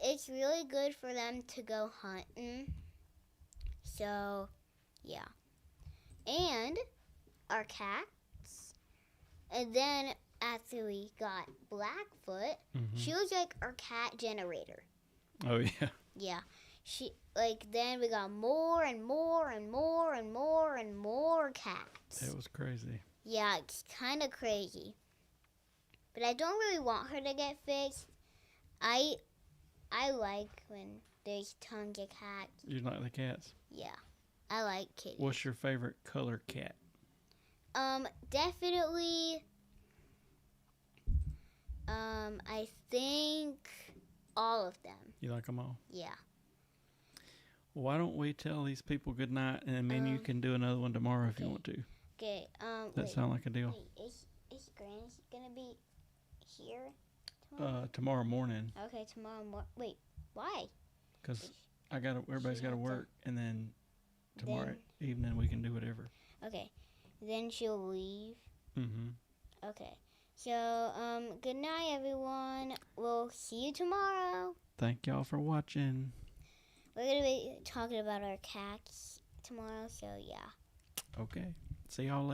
it's really good for them to go hunting. So, yeah, and our cats, and then after we got Blackfoot, Mm-hmm. she was like our cat generator. Oh, yeah. Yeah. Then we got more and more and more and more and more cats. It was crazy. Yeah, it's kind of crazy. But I don't really want her to get fixed. I like when there's tons of cats. You like the cats? Yeah, I like kitties. What's your favorite color cat? Definitely, I think all of them. You like them all? Yeah. Why don't we tell these people good night, and then you can do another one tomorrow if you okay. want to. Okay, That sound like a deal? Wait, is Granny gonna be here tomorrow? Tomorrow morning, Okay, tomorrow Wait, why? because everybody's got to She had to- work, and then tomorrow evening we can do whatever. Okay, then she'll leave. Mm-hmm. Okay, so good night, everyone. We'll see you tomorrow. Thank y'all for watching. We're gonna be talking about our cats tomorrow, so yeah. Okay. See y'all later.